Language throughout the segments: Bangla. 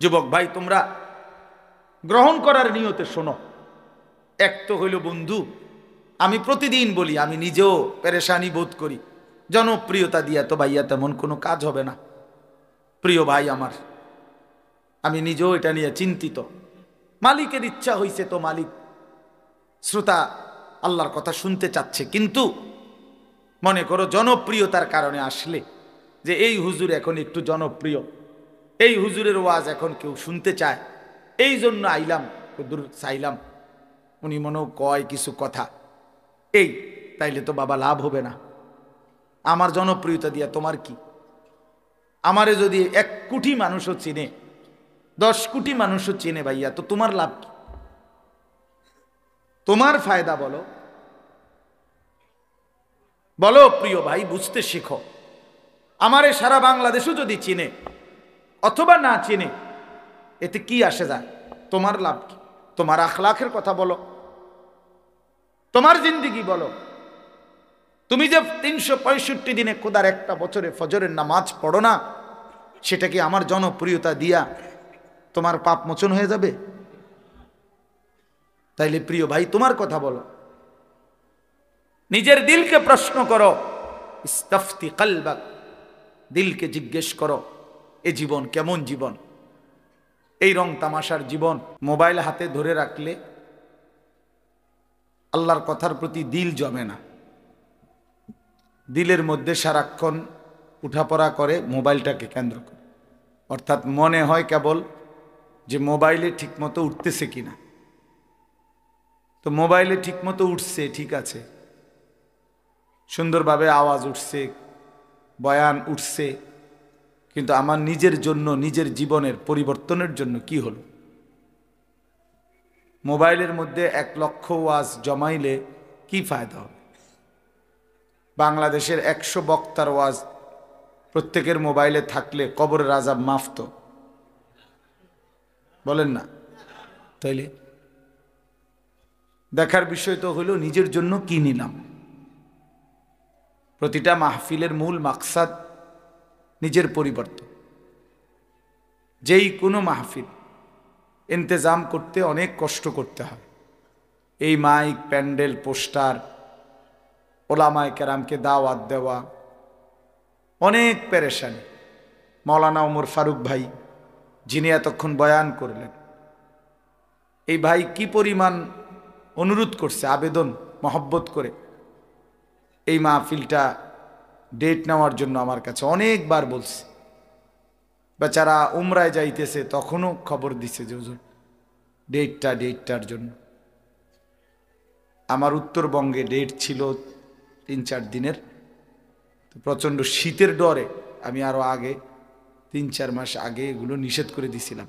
যুবক ভাই, তোমরা গ্রহণ করার নিয়তে শোনো। এক তো হইল বন্ধু, আমি প্রতিদিন বলি, আমি নিজেও পেরেশানি বোধ করি, জনপ্রিয়তা দিয়া তো ভাইয়া তেমন কোনো কাজ হবে না। প্রিয় ভাই আমার, আমি নিজেও এটা নিয়ে চিন্তিত। মালিকের ইচ্ছা হইছে তো মালিক শ্রোতা আল্লাহর কথা শুনতে চাচ্ছে, কিন্তু মনে করো জনপ্রিয়তার কারণে আসলে যে এই হুজুর এখন একটু জনপ্রিয়, এই হুজুরের ওয়াজ এখন কেউ শুনতে চায়, এই জন্য আইলাম, হুজুর চাইলাম, উনি মনেও কয় কিছু কথা, এই তাইলে তো বাবা লাভ হবে না। আমার জনপ্রিয়তা দিয়া তোমার কি? আমারে যদি 1 কোটি মানুষও চিনে, 10 কোটি মানুষও চিনে ভাইয়া, তো তোমার লাভ কি? তোমার ফায়দা বলো বলো প্রিয় ভাই, বুঝতে শেখো। আমারে সারা বাংলাদেশও যদি চিনে অথবা না চিনে, এতে কি আসে যায়? তোমার লাভ কি? তোমার আখলাখের কথা বলো, তোমার জিন্দিগি বলো। তুমি যে 365 দিনে খোদার একটা বছরে ফজরের নামাজ পড়ো না, সেটা কি আমার জনপ্রিয়তা দিয়া তোমার পাপ মোচন হয়ে যাবে? তাইলে প্রিয় ভাই, তোমার কথা বলো, নিজের দিলকে প্রশ্ন করো। ইস্তাফতি কলবাক, দিলকে জিজ্ঞেস করো, এ জীবন কেমন জীবন? এই রং তামাশার জীবন। মোবাইল হাতে ধরে রাখলে আল্লাহর কথার প্রতি দিল জমে না, দিলের মধ্যে সারাক্ষণ উঠাপড়া করে মোবাইলটাকে কেন্দ্র করে, অর্থাৎ মনে হয় কেবল যে মোবাইলে ঠিকমতো উঠতেছে কিনা। তো মোবাইলে ঠিকমতো উঠছে, ঠিক আছে, সুন্দরভাবে আওয়াজ উঠছে, বয়ান উঠছে, কিন্তু আমার নিজের জন্য, নিজের জীবনের পরিবর্তনের জন্য কি হলো? মোবাইলের মধ্যে 1 লক্ষ ওয়াজ জমাইলে কি ফায়দা হবে? বাংলাদেশের 100 বক্তার ওয়াজ প্রত্যেকের মোবাইলে থাকলে কবরের আযাব মাফ তো, বলেন না? তাইলে দেখার বিষয় তো হলো নিজের জন্য কি নিলাম। প্রতিটা মাহফিলের মূল মাকসাদ নিজের পরিবর্তন। যেই কোনো মাহফিল ইন্তেজাম করতে অনেক কষ্ট করতে হয়। এই মাইক, প্যান্ডেল, পোস্টার, ওলামায়ে কেরামকে দাওয়াত দেওয়া, অনেক পেরেশানি। মাওলানা ওমর ফারুক ভাই, যিনি এতক্ষণ বয়ান করলেন, এই ভাই কি পরিমাণ অনুরোধ করছে, আবেদন মহব্বত করে এই মাহফিলটা ডেট নেওয়ার জন্য আমার কাছে অনেকবার বলছে। বেচারা উমরায় যাইতেছে, তখনও খবর দিছে যে হুজুর ডেটটার জন্য। আমার উত্তরবঙ্গে ডেট ছিল 3-4 দিনের, তো প্রচণ্ড শীতের ডরে আমি আরও আগে 3-4 মাস আগে এগুলো নিষেধ করে দিছিলাম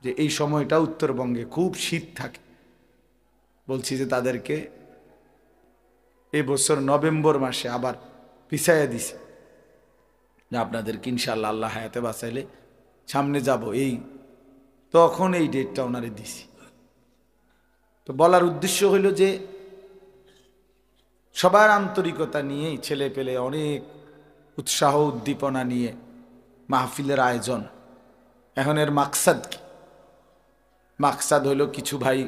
যে এই সময়টা উত্তরবঙ্গে খুব শীত থাকে। বলছি যে তাদেরকে এই বছর নভেম্বর মাসে আবার পিছাইয়া দিছি, যে আপনাদেরকে ইনশাআল্লাহ আল্লাহ হায়াতে বাঁচাইলে সামনে যাব, এই তখন এই ডেটটা ওনারে দিছি। তো বলার উদ্দেশ্য হইল যে সবার আন্তরিকতা নিয়েই, ছেলে পেলে অনেক উৎসাহ উদ্দীপনা নিয়ে মাহফিলের আয়োজন। এখন এর মাকসাদ কি? মাকসাদ হইল কিছু ভাই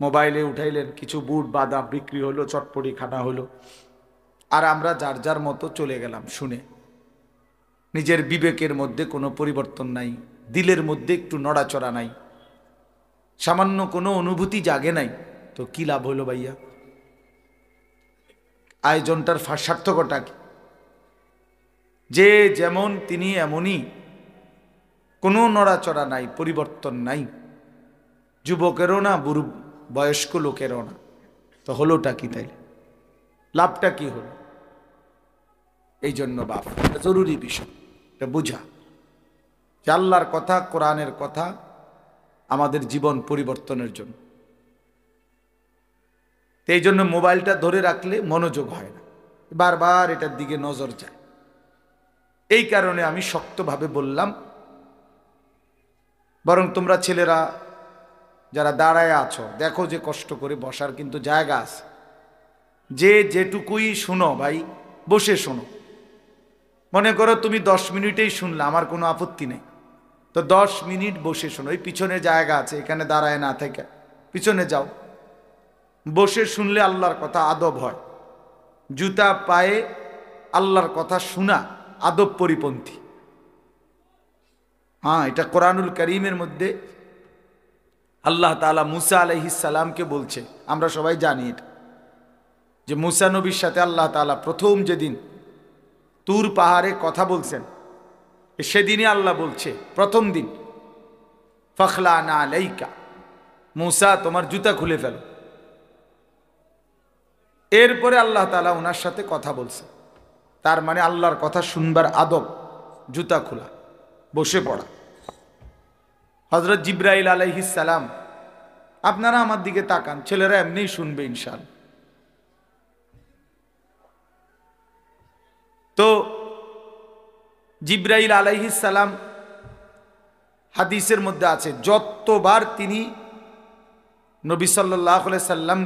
মোবাইলে উঠাইলেন, কিছু বুট বাদাম বিক্রি হলো, চটপটি খানা হলো, আর আমরা যার যার মতো চলে গেলাম শুনে। নিজের বিবেকের মধ্যে কোনো পরিবর্তন নাই, দিলের মধ্যে একটু নড়াচড়া নাই, সামান্য কোনো অনুভূতি জাগে নাই, তো কি লাভ হলো ভাইয়া? আয়োজনটার সার্থকতা কি? যে যেমন তিনি এমনই, কোনো নড়াচড়া নাই, পরিবর্তন নাই, যুবকেরও না, বুড়ো বয়স্ক লোকেরও না, তো হলোটা কি? তাইলে লাভটা কি হলো? এই জন্য বাপ, জরুরি বিষয় এটা বুঝা যে আল্লাহর কথা, কোরআনের কথা আমাদের জীবন পরিবর্তনের জন্য। এই জন্য মোবাইলটা ধরে রাখলে মনোযোগ হয় না, বারবার এটার দিকে নজর যায়। এই কারণে আমি শক্তভাবে বললাম, বরং তোমরা ছেলেরা যারা দাঁড়ায় আছো, দেখো যে কষ্ট করে বসার কিন্তু জায়গা আছে, যে যেটুকুই শুনো ভাই, বসে শোনো। মনে করো তুমি 10 মিনিটেই শুনলে, আমার কোনো আপত্তি নেই, তো 10 মিনিট বসে শোনো, ওই পিছনে জায়গা আছে, এখানে দাঁড়ায় না থেকে পিছনে যাও, বসে শুনলে আল্লাহর কথা আদব হয়। জুতা পায়ে আল্লাহর কথা শোনা আদব পরিপন্থী। হ্যাঁ, এটা কোরআনুল কারীমের মধ্যে আল্লাহ তাআলা মুসা আলাইহিস সালামকে বলছে। আমরা সবাই জানি এটা, যে মুসা নবীর সাথে আল্লাহ তাআলা প্রথম যেদিন তুর পাহাড়ে কথা বলছেন, সেদিনই আল্লাহ বলছে প্রথম দিন, ফখলানা আলাইকা, মুসা তোমার জুতা খুলে ফেলো। এরপরে আল্লাহ তাআলা ওনার সাথে কথা বলছে। তার মানে আল্লাহর কথা শুনবার আদব জুতা খোলা, বসে পড়া। হযরত জিবরাইল আলাইহিস সালাম, আপনারা আমার দিকে তাকান, ছেলেরা এমনিই শুনবে ইনশাআল্লাহ। তো জিবরাইল আলাইহিস সালাম, হাদিসের মধ্যে আছে, যতবার তিনি নবী সাল্লাল্লাহু আলাইহি সাল্লাম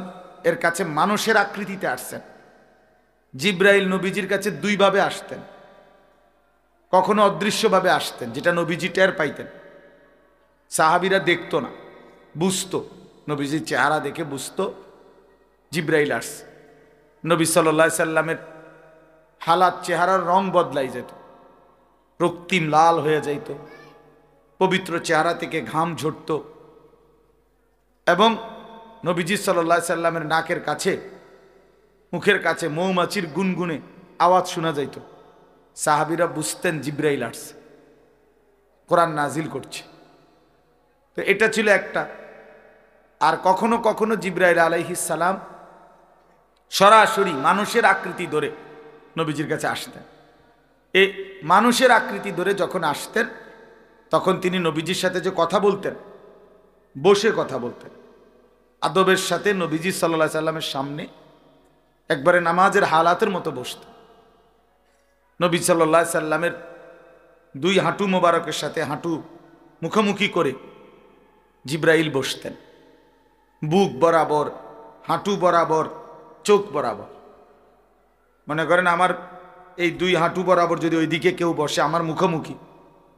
এর কাছে মানুষের আকৃতিতে আসছেন, জিবরাইল নবীজির কাছে দুইভাবে আসতেন। কখনো অদৃশ্যভাবে আসতেন, যেটা নবীজি টের পাইতেন, সাহাবীরা দেখতো না, বুঝতো, নবীজির চেহারা দেখে বুঝতো জিবরাইল আসছে। নবী সাল্লাল্লাহু আলাইহি সাল্লামের হালাত, চেহারার রং বদলাই যেত, রক্তিম লাল হয়ে যাইত, পবিত্র চেহারা থেকে ঘাম ঝরত, এবং নবীজি সাল্লাল্লাহু আলাইহি সাল্লামের নাকের কাছে, মুখের কাছে মৌমাছির গুনগুনে আওয়াজ শোনা যাইত। সাহাবীরা বুঝতেন জিবরাইল আসছে, কোরআন নাজিল করছে। তো এটা ছিল একটা। আর কখনো কখনো জিবরাইল আলাইহিস সালাম সরাসরি মানুষের আকৃতি ধরে নবীজির কাছে আসতেন। এই মানুষের আকৃতি ধরে যখন আসতেন, তখন তিনি নবীজির সাথে যে কথা বলতেন, বসে কথা বলতেন আদবের সাথে। নবীজি সাল্লাল্লাহু আলাইহি সাল্লামের সামনে একবারে নামাজের হালাতের মতো বসতেন। নবী সাল্লাল্লাহু আলাইহি সাল্লামের দুই হাঁটু মোবারকের সাথে হাঁটু মুখোমুখি করে জিবরাইল বসতেন, বুক বরাবর, হাঁটু বরাবর, চোখ বরাবর। মনে করেন আমার এই দুই হাঁটু বরাবর যদি ওইদিকে কেউ বসে আমার মুখোমুখি,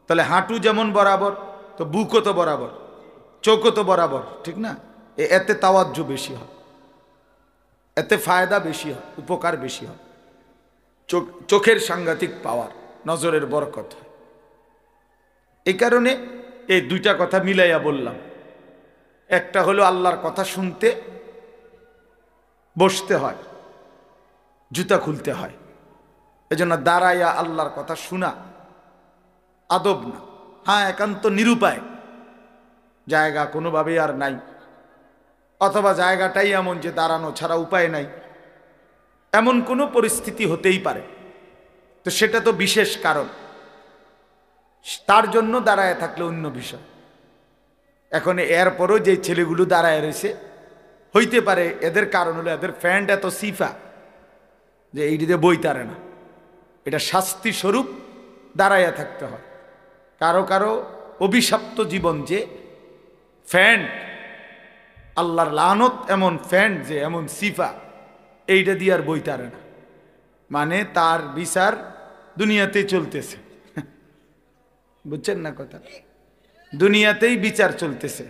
তাহলে হাঁটু যেমন বরাবর, তো বুকও তো বরাবর, চোখও তো বরাবর, ঠিক না? এতে তাওয়াজ্জু বেশি হয়, এতে ফায়দা বেশি হয়, উপকার বেশি হয়, চোখের সাংঘাতিক পাওয়ার, নজরের বরকত হয়। এই কারণে এই দুইটা কথা মিলাইয়া বললাম। একটা হলো আল্লাহর কথা শুনতে বসতে হয়, জুতা খুলতে হয়। এজন্য দাঁড়াইয়া আল্লাহর কথা শোনা আদব না। হ্যাঁ, একান্ত নিরুপায়, জায়গা কোনোভাবেই আর নাই, অথবা জায়গাটাই এমন যে দাঁড়ানো ছাড়া উপায় নাই, এমন কোনো পরিস্থিতি হতেই পারে। তো সেটা তো বিশেষ কারণ, তার জন্য দাঁড়ায় থাকলে অন্য বিষয়। এখন এরপরও যে ছেলেগুলো দাঁড়ায় রয়েছে, হইতে পারে এদের কারণ হলো এদের ফ্যান্ট এত সিফা যে এইটিতে বই তারে না, এটা শাস্তি স্বরূপ দাঁড়াইয়া থাকতে হয়। কারো কারো অভিশপ্ত জীবন যে ফ্যান্ট, আল্লাহর লানত এমন ফ্যান্ট যে এমন সিফা, এইটা দিয়ে আর বই তারে না, মানে তার বিচার দুনিয়াতেই চলতেছে। বুঝছেন না কথা? দুনিয়াতেই বিচার চলতেছে।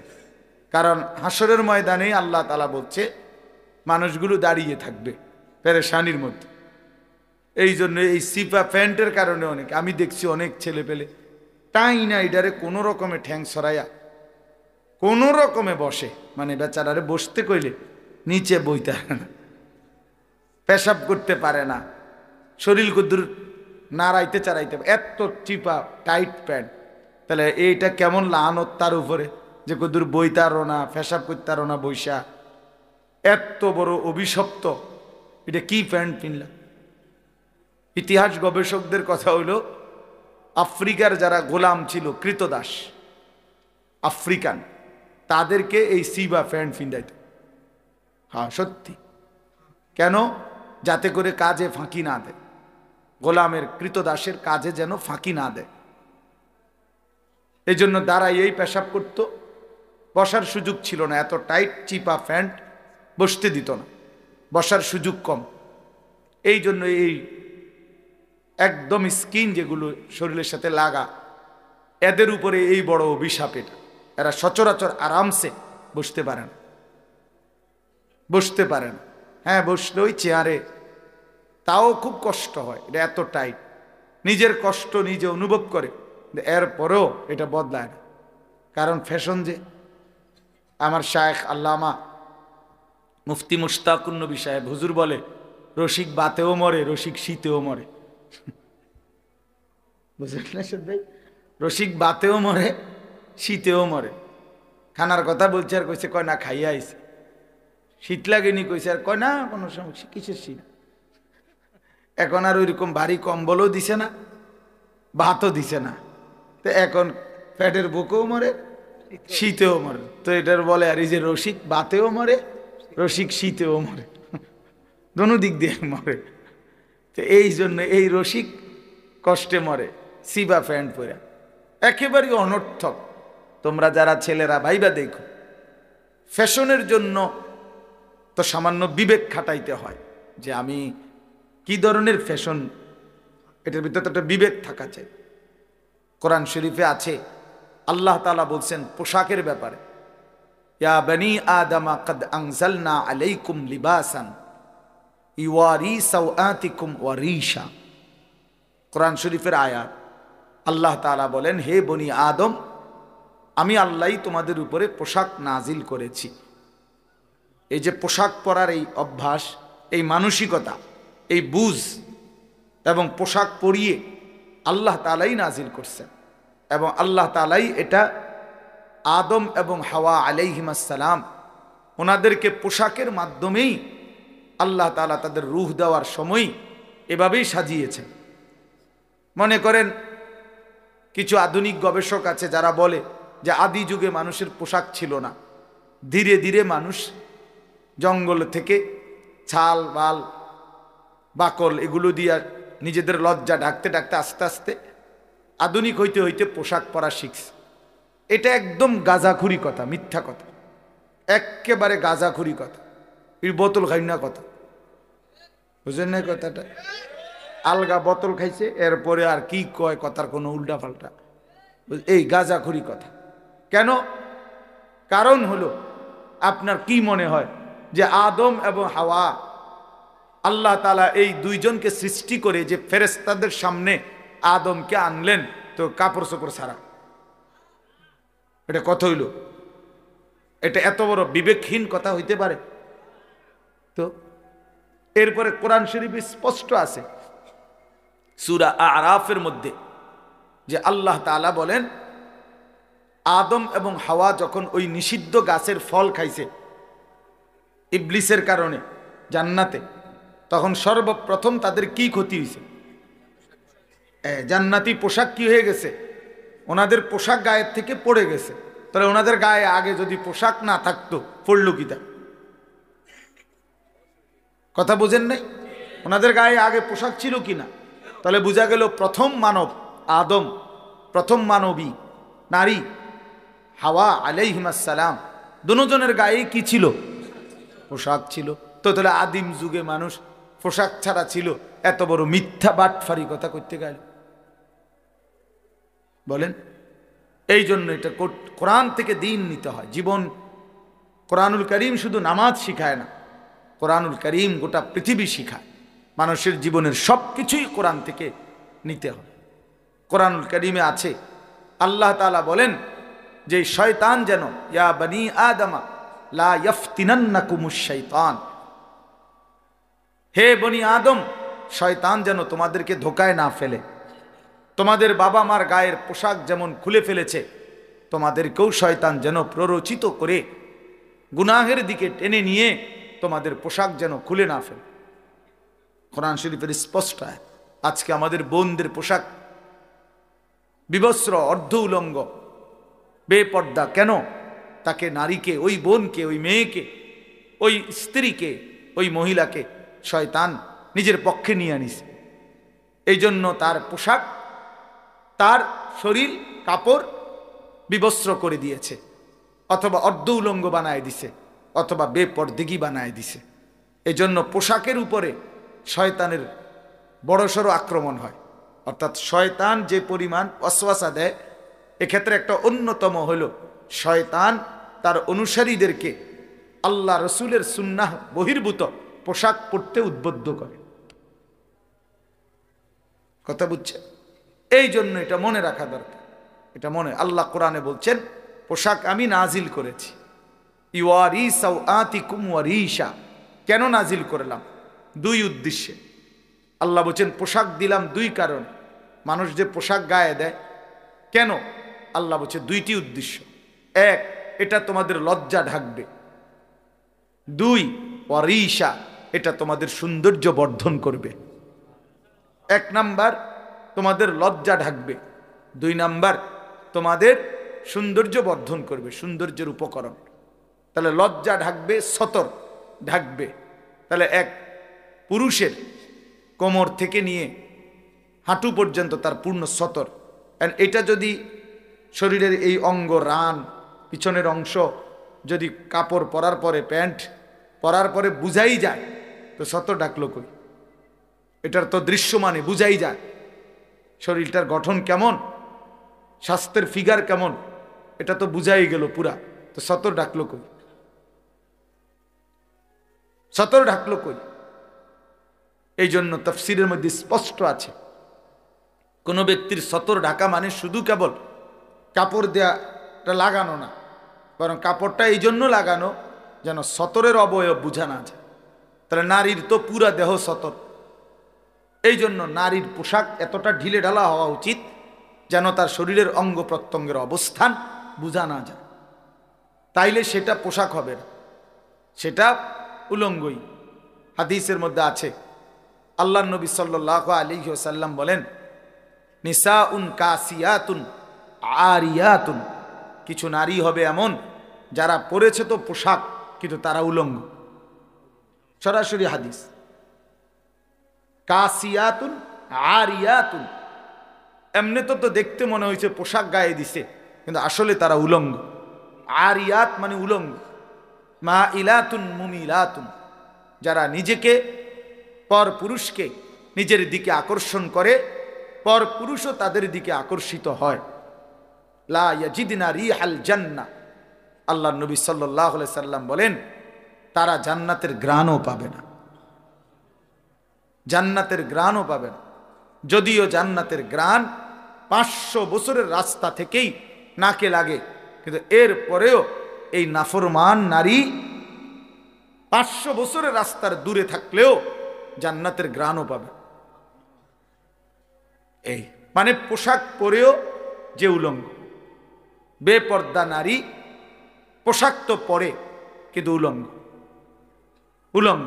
কারণ হাসরের ময়দানেই আল্লাহ তাআলা বলছে মানুষগুলো দাঁড়িয়ে থাকবে পেরেশানির মধ্যে। এই জন্য এই সিফা প্যান্টের কারণে অনেক, আমি দেখছি অনেক ছেলে পেলে তাই না এটারে কোনো রকমে ঠ্যাং সরাইয়া কোনো রকমে বসে, মানে বেচারারে বসতে কইলে নিচে বইতে পারে না, পেশাব করতে পারে না, শরীর কুদ্দুর নাড়াইতে চারাইতে, এত চিপা টাইট প্যান্ট। তাহলে এইটা কেমন লানত তার উপরে যে কুদ্দুর বইতারও না, পেশাব করতারও না বৈশা, এত বড় অভিশপ্ত, এটা কি প্যান্ট কিনলাম? ইতিহাস গবেষকদের কথা হইল আফ্রিকার যারা গোলাম ছিল, কৃতদাস আফ্রিকান, তাদেরকে এই সিবা প্যান্ট ফিন্দাইত। হ্যাঁ সত্যি। কেন? যাতে করে কাজে ফাঁকি না দেয়, গোলামের কৃতদাসের কাজে যেন ফাঁকি না দেয়। এই জন্য দাঁড়াইয়েই পেশাব করতো, বসার সুযোগ ছিল না, এত টাইট চিপা প্যান্ট বসতে দিত না, বসার সুযোগ কম। এই জন্য এই একদম স্কিন যেগুলো শরীরের সাথে লাগা, এদের উপরে এই বড় অভিশাপ এটা। এরা সচরাচর আরামসে বসতে পারে না, বসতে পারে না। হ্যাঁ, বসলে ওই চেয়ারে, তাও খুব কষ্ট হয়, এটা এত টাইট। নিজের কষ্ট নিজে অনুভব করে, এরপরেও এটা বদলায় না, কারণ ফ্যাশন যে। আমার শায়েখ আল্লামা মুফতি মুশতাকুন নবী সাহেব হুজুর বলে, রসিক বাতেও মরে, রসিক শীতেও মরে। বুঝলেন না ভাই? রসিক বাতেও মরে, শীতেও মরে। খানার কথা বলছে আর কইছে, কয় না খাইয়া আইছে। শীত লাগেনি কইছে, আর কয় না কোনো সমস্যা, কিসের শীত। এখন আর ওইরকম ভারী কম্বলও দিছে না, ভাতও দিছে না, তো এখন পেটের বুকেও মরে, শীতেও মরে। তো এটার বলে আর এই যে রসিক বাতেও মরে, রসিক শীতেও মরে, দোনো দিক দিয়ে মরে। তো এই জন্য এই রসিক কষ্টে মরে সিবা প্যান্ট পরে, একেবারেই অনর্থক। তোমরা যারা ছেলেরা ভাইবা দেখো, ফ্যাশনের জন্য তো সামান্য বিবেক খাটাইতে হয়, যে আমি কি ধরনের ফ্যাশন, এটার ভিতরে তো একটা বিবেক থাকা চাই। কোরআন শরীফে আছে, আল্লাহ তাআলা বলছেন পোশাকের ব্যাপারে, ইয়া বনি আদমা কদ আনজালনা আলাইকুম লিবাসান ইওয়ারি সাওআতিকুম ওয়া রিশা। কোরআন শরীফের আয়াত। আল্লাহ তাআলা বলেন, হে বনি আদম, আমি আল্লাহই তোমাদের উপরে পোশাক নাজিল করেছি। এই যে পোশাক পরার এই অভ্যাস, এই মানসিকতা, এই বুঝ এবং পোশাক পরিয়ে আল্লাহ তাআলাই নাজিল করছেন, এবং আল্লাহ তাআলাই এটা আদম এবং হাওয়া আলাইহিমাস সালাম ওনাদেরকে পোশাকের মাধ্যমেই আল্লাহ তাআলা তাদের রূহ দেওয়ার সময় এভাবেই সাজিয়েছেন। মনে করেন কিছু আধুনিক গবেষক আছে যারা বলে যে আদি যুগে মানুষের পোশাক ছিল না, ধীরে ধীরে মানুষ জঙ্গল থেকে ছাল বাল বাকল এগুলো দিয়ে নিজেদের লজ্জা ঢাকতে ঢাকতে আস্তে আস্তে আধুনিক হইতে হইতে পোশাক পরা শিখছে। এটা একদম গাঁজাখুরি কথা, মিথ্যা কথা, একেবারে গাঁজাখুরি কথা, এই বোতল খাই না কথা, বুঝলেন না কথাটা? আলগা বোতল খাইছে, এরপরে আর কি কয় কথার কোনো উল্টা পাল্টা, এই গাঁজাখুরি কথা। কেন? কারণ হলো, আপনার কি মনে হয় যে আদম এবং হাওয়া আল্লাহ তাআলা এই দুইজনকে সৃষ্টি করে যে ফেরেশতাদের সামনে আদমকে আনলেন তো কাপড় চোপড় ছাড়া? এটা কথা হইল? এটা এত বড় বিবেকহীন কথা হইতে পারে? তো এরপরে কোরআন শরীফে স্পষ্ট আছে সূরা আরাফের মধ্যে, যে আল্লাহ তাআলা বলেন, আদম এবং হাওয়া যখন ওই নিষিদ্ধ গাছের ফল খাইছে ইবলিসের কারণে জান্নাতে, তখন সর্বপ্রথম তাদের কি ক্ষতি হয়েছে? জান্নাতি পোশাক কি হয়ে গেছে? ওনাদের পোশাক গায়ের থেকে পড়ে গেছে। তাহলে ওনাদের গায়ে আগে যদি পোশাক না থাকতো, পড়লো কি তা? কথা বোঝেন নাই? ওনাদের গায়ে আগে পোশাক ছিল কি না? তাহলে বোঝা গেল প্রথম মানব আদম, প্রথম মানবী নারী হাওয়া আলাইহিমাস সালাম, দুজনের গায়ে কি ছিল? পোশাক ছিল। তো তাহলে আদিম যুগে মানুষ পোশাক ছাড়া ছিল, এত বড় মিথ্যা বাটফারি কথা করতে গেল? বলেন। এই জন্য এটা কোরআন থেকে দিন নিতে হয়। জীবন, কোরআনুল কারীম শুধু নামাজ শিখায় না, কোরআনুল কারীম গোটা পৃথিবী শিখায়। মানুষের জীবনের সব কিছুই কোরআন থেকে নিতে হয়। কোরআনুল কারীমে আছে, আল্লাহ তাআলা বলেন যে শয়তান যেন, ইয়া বনি আদমা লা ইফতিনান্নাকুমুশ শাইতান, হে বনি আদম, শয়তান যেন তোমাদেরকে ধোকায় না ফেলে। তোমাদের বাবা মার গায়ের পোশাক যেমন খুলে ফেলেছে, তোমাদেরকেও শয়তান যেন প্ররোচিত করে গুনাহের দিকে টেনে নিয়ে তোমাদের পোশাক যেন খুলে না ফেলে। কোরআন শরীফের স্পষ্ট। আজকে আমাদের বোনদের পোশাক বিবস্ত্র, অর্ধ উলঙ্গ, বেপর্দা। কেন? তাকে, নারীকে, ওই বোনকে, ওই মেয়েকে, ওই স্ত্রীকে, ওই মহিলাকে শয়তান নিজের পক্ষে নিয়ে আনিছে। এই জন্য তার পোশাক, তার শরীর কাপড় বিবস্ত্র করে দিয়েছে, অথবা অর্ধ উলঙ্গ বানায় দিছে, অথবা বেপরদিগি বানায় দিছে। এই জন্য পোশাকের উপরে শয়তানের বড়সড় আক্রমণ হয়। অর্থাৎ শয়তান যে পরিমাণ ওয়াসওয়াসা দেয়, এক্ষেত্রে একটা অন্যতম হলো শয়তান তার অনুসারীদেরকে আল্লাহ রসুলের সুন্নাহ বহির্ভূত পোশাক পরতে উদ্বুদ্ধ করে। কথা বুঝছে? এই জন্য এটা মনে রাখা দরকার। এটা মনে, আল্লাহ কোরআনে বলছেন পোশাক আমি নাজিল করেছি। ইওয়ারি সাওআতিকুম ওয়ারিশা, কেন নাজিল করলাম? দুই উদ্দেশ্যে। আল্লাহ বলছেন পোশাক দিলাম দুই কারণে। মানুষ যে পোশাক গায়ে দেয় কেন? আল্লাহ বলছে দুইটি উদ্দেশ্য। এক, এটা তোমাদের লজ্জা ঢাকবে। দুই, ওয়ারিশা, এটা তোমাদের সৌন্দর্য বর্ধন করবে। এক নাম্বার তোমাদের লজ্জা ঢাকবে, দুই নাম্বার তোমাদের সৌন্দর্য বর্ধন করবে, সৌন্দর্যের উপকরণ। তাহলে লজ্জা ঢাকবে, সতর ঢাকবে। তাহলে এক পুরুষের কোমর থেকে নিয়ে হাঁটু পর্যন্ত তার পূর্ণ সতর। এটা যদি শরীরের এই অঙ্গ, রান, পিছনের অংশ যদি কাপড় পরার পরে, প্যান্ট পরার পরে বুঝাই যায়, তো সতর ঢাকলো কই? এটার তো দৃশ্যমানে বুঝাই যায় শরীরটার গঠন কেমন, স্বাস্থ্যের ফিগার কেমন, এটা তো বুঝাই গেল পুরা। তো সতর ঢাকলো কই? সতর ঢাকলো কই? এই জন্য তাফসীরের মধ্যে স্পষ্ট আছে, কোনো ব্যক্তির সতর ঢাকা মানে শুধু কেবল কাপড় দেওয়াটা লাগানো না, বরং কাপড়টা এই জন্য লাগানো যেন সতরের অবয়ব বোঝা না যায়। তাহলে নারীর তো পুরা দেহ সতর। এই জন্য নারীর পোশাক এতটা ঢিলে ঢালা হওয়া উচিত যেন তার শরীরের অঙ্গ প্রত্যঙ্গের অবস্থান বোঝা না যায়। তাইলে সেটা পোশাক হবে না, সেটা উলঙ্গই। হাদিসের মধ্যে আছে, আল্লাহ নবী সাল্লাল্লাহু আলাইহি ওয়াসাল্লাম বলেন, নিসাউন কাসিয়াতুন আরিয়াতুন, কিছু নারী হবে এমন যারা পরেছে তো পোশাক কিন্তু তারা উলঙ্গ। সরাসরি হাদিস। কাসিয়াতুন আরিয়াতুন, এমনি তো দেখতে মনে হয়েছে পোশাক গায়ে দিছে, কিন্তু আসলে তারা উলঙ্গ। আরিয়াত মানে উলঙ্গ। মা ইলাতুন মুমিলাতুন, যারা নিজেকে পর পুরুষকে নিজের দিকে আকর্ষণ করে, পর পুরুষও তাদের দিকে আকর্ষিত হয়। লা ইয়াজিদনা রিহাল জান্নাহ, আল্লাহ নবী সাল্লাল্লাহু আলাইহি সাল্লাম বলেন তারা জান্নাতের ঘ্রাণও পাবে না, জান্নাতের ঘ্রাণও পাবে না। যদিও জান্নাতের ঘ্রাণ 500 বছরের রাস্তা থেকেই নাকে লাগে, কিন্তু এর পরেও এই নাফরমান নারী 500 বছরের রাস্তার দূরে থাকলেও জান্নাতের ঘ্রাণও পাবে। এই মানে পোশাক পরেও যে উলঙ্গ। বেপর্দা নারী পোশাক তো পরে কিন্তু উলঙ্গ। উলঙ্গ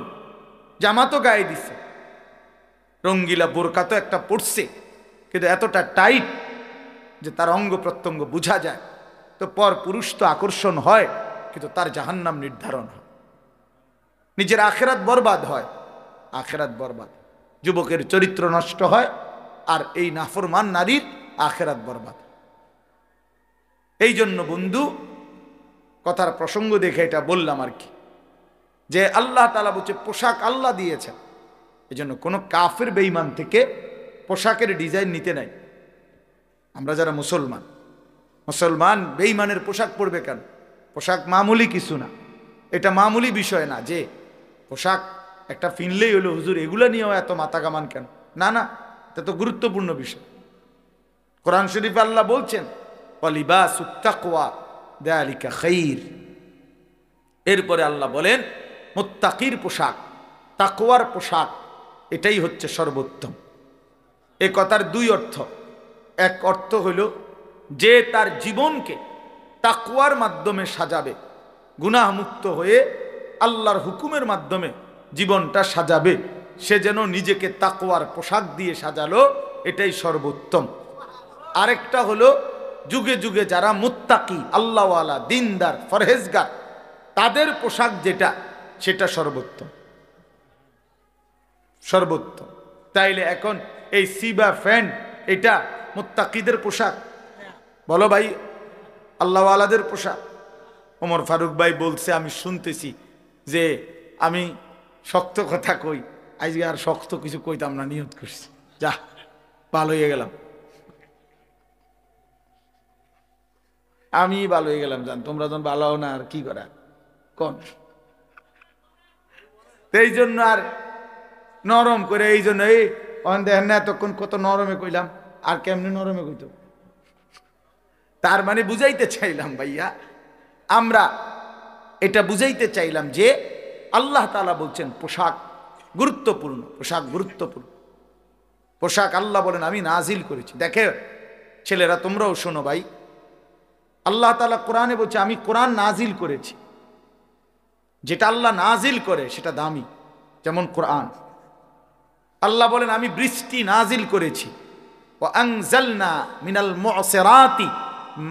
জামা তো গায়ে দিছে, রঙ্গিলা বোরকা তো একটা পড়ছে, কিন্তু এতটা টাইট যে তার অঙ্গ প্রত্যঙ্গ বোঝা যায়। তো পর পুরুষ তো আকর্ষণ হয়, কিন্তু তার জাহান্নাম নির্ধারণ হয়, নিজের আখেরাত বরবাদ হয়। আখেরাত বরবাদ, যুবকের চরিত্র নষ্ট হয়, আর এই নাফরমান নারীর আখেরাত বরবাদ। এই জন্য বন্ধু, কথার প্রসঙ্গ দেখে এটা বললাম আর কি, যে আল্লাহ তাআলা বলছে পোশাক আল্লাহ দিয়েছেন। এই জন্য কোনো কাফের বেঈমান থেকে পোশাকের ডিজাইন নিতে নাই। আমরা যারা মুসলমান, মুসলমান বেঈমানের পোশাক পরবে কেন? পোশাক মামুলি কিছু না, এটা মামুলি বিষয় না যে পোশাক একটা ফিনলেই হলো হুজুর এগুলো নিয়েও এত মাথা কামান কেন? না না, এটা তো গুরুত্বপূর্ণ বিষয়। কোরআন শরীফে আল্লাহ বলছেন ওয়ালিবাসুত তাকওয়া যালিকা খাইর। এরপরে আল্লাহ বলেন মুত্তাকির পোশাক, তাকওয়ার পোশাক, এটাই হচ্ছে সর্বোত্তম। এ কথার দুই অর্থ। এক অর্থ হইল যে তার জীবনকে তাকওয়ার মাধ্যমে সাজাবে, গুনাহ মুক্ত হয়ে আল্লাহর হুকুমের মাধ্যমে জীবনটা সাজাবে, সে যেন নিজেকে তাকওয়ার পোশাক দিয়ে সাজালো, এটাই সর্বোত্তম। আরেকটা হলো যুগে যুগে যারা মুত্তাকি, আল্লাহওয়ালা, দিনদার, ফরহেজগার, তাদের পোশাক যেটা, সেটা সর্বোত্তম। সর্বোত্তম। তাইলে এখন এই সিবা ফ্যান্ট এটা মুত্তাকিদের পোশাক? বলো ভাই, আল্লাহওয়ালাদের পোশাক? ওমর ফারুক ভাই বলছে, আমি শুনতেছি যে আমি শক্ত কথা কই, আজকে আর শক্ত কিছু কইতাম না, নিয়ত করছি, যা ভালো হয়ে গেলাম। আমি ভালো হয়ে গেলাম, জান তোমরা যখন ভালো হও না আর কি করা কোন। এই জন্য আর নরম করে, এই জন্য এই দেখেন না এতক্ষণ কত নরমে কইলাম, আর কেমনি নরমে কইতো। তার মানে বুঝাইতে চাইলাম ভাইয়া, আমরা এটা বুঝাইতে চাইলাম যে আল্লাহ তাআলা বলছেন পোশাক গুরুত্বপূর্ণ, পোশাক গুরুত্বপূর্ণ। পোশাক আল্লাহ বলেন আমি নাজিল করেছি। দেখে ছেলেরা তোমরাও শোনো ভাই, আল্লাহ তাআলা কোরআনে বলছে আমি কোরআন নাজিল করেছি। যেটা আল্লাহ নাজিল করে সেটা দামি, যেমন কোরআন। আল্লাহ বলেন আমি বৃষ্টি নাজিল করেছি, ওয়া আনজালনা মিনাল মুসিরাতি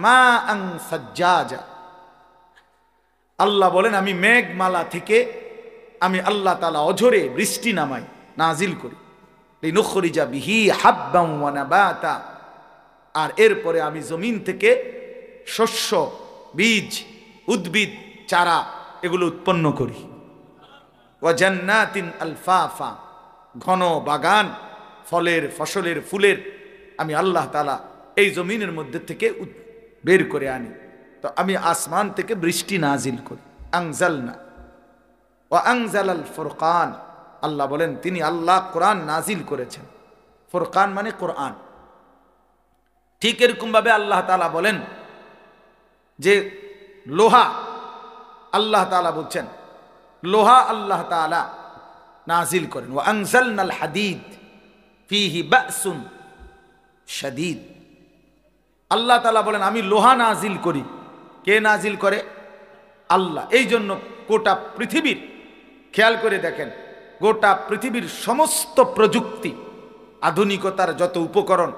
মাআন সাজ্জাজা। আল্লাহ বলেন আমি মেঘমালা থেকে আমি আল্লাহ তাআলা অঝরে বৃষ্টি নামাই, নাজিল করি। লিনুখরিজা বিহি হাব্বান ওয়া নাবাতা, আর এরপরে আমি জমিন থেকে শস্য, বীজ, উদ্ভিদ, চারা এগুলো উৎপন্ন করি। ওয়া জান্নাতিন আলফাফা, ঘন বাগান ফলের, ফসলের, ফুলের আমি আল্লাহ তাআলা এই জমিনের মধ্যে থেকে বের করে আনি। তো আমি আসমান থেকে বৃষ্টি নাজিল করি। আনজালনা ওয়া আনজালাল ফুরকান, আল্লাহ বলেন তিনি আল্লাহ কোরআন নাজিল করেছেন। ফুরকান মানে কোরআন। ঠিক এরকম ভাবে আল্লাহ তাআলা বলেন যে লোহা, আল্লাহ তাআলা বলছেন লোহা আল্লাহ তাআলা নাজিল করেন। ওয়া আনজালনাল হাদিদ ফীহি বাসুন শাদীদ, আল্লাহ তাআলা বলেন আমি লোহা নাজিল করি। কে নাজিল করে? আল্লাহ। এই জন্য গোটা পৃথিবীর, খেয়াল করে দেখেন, গোটা পৃথিবীর সমস্ত প্রযুক্তি, আধুনিকতার যত উপকরণ,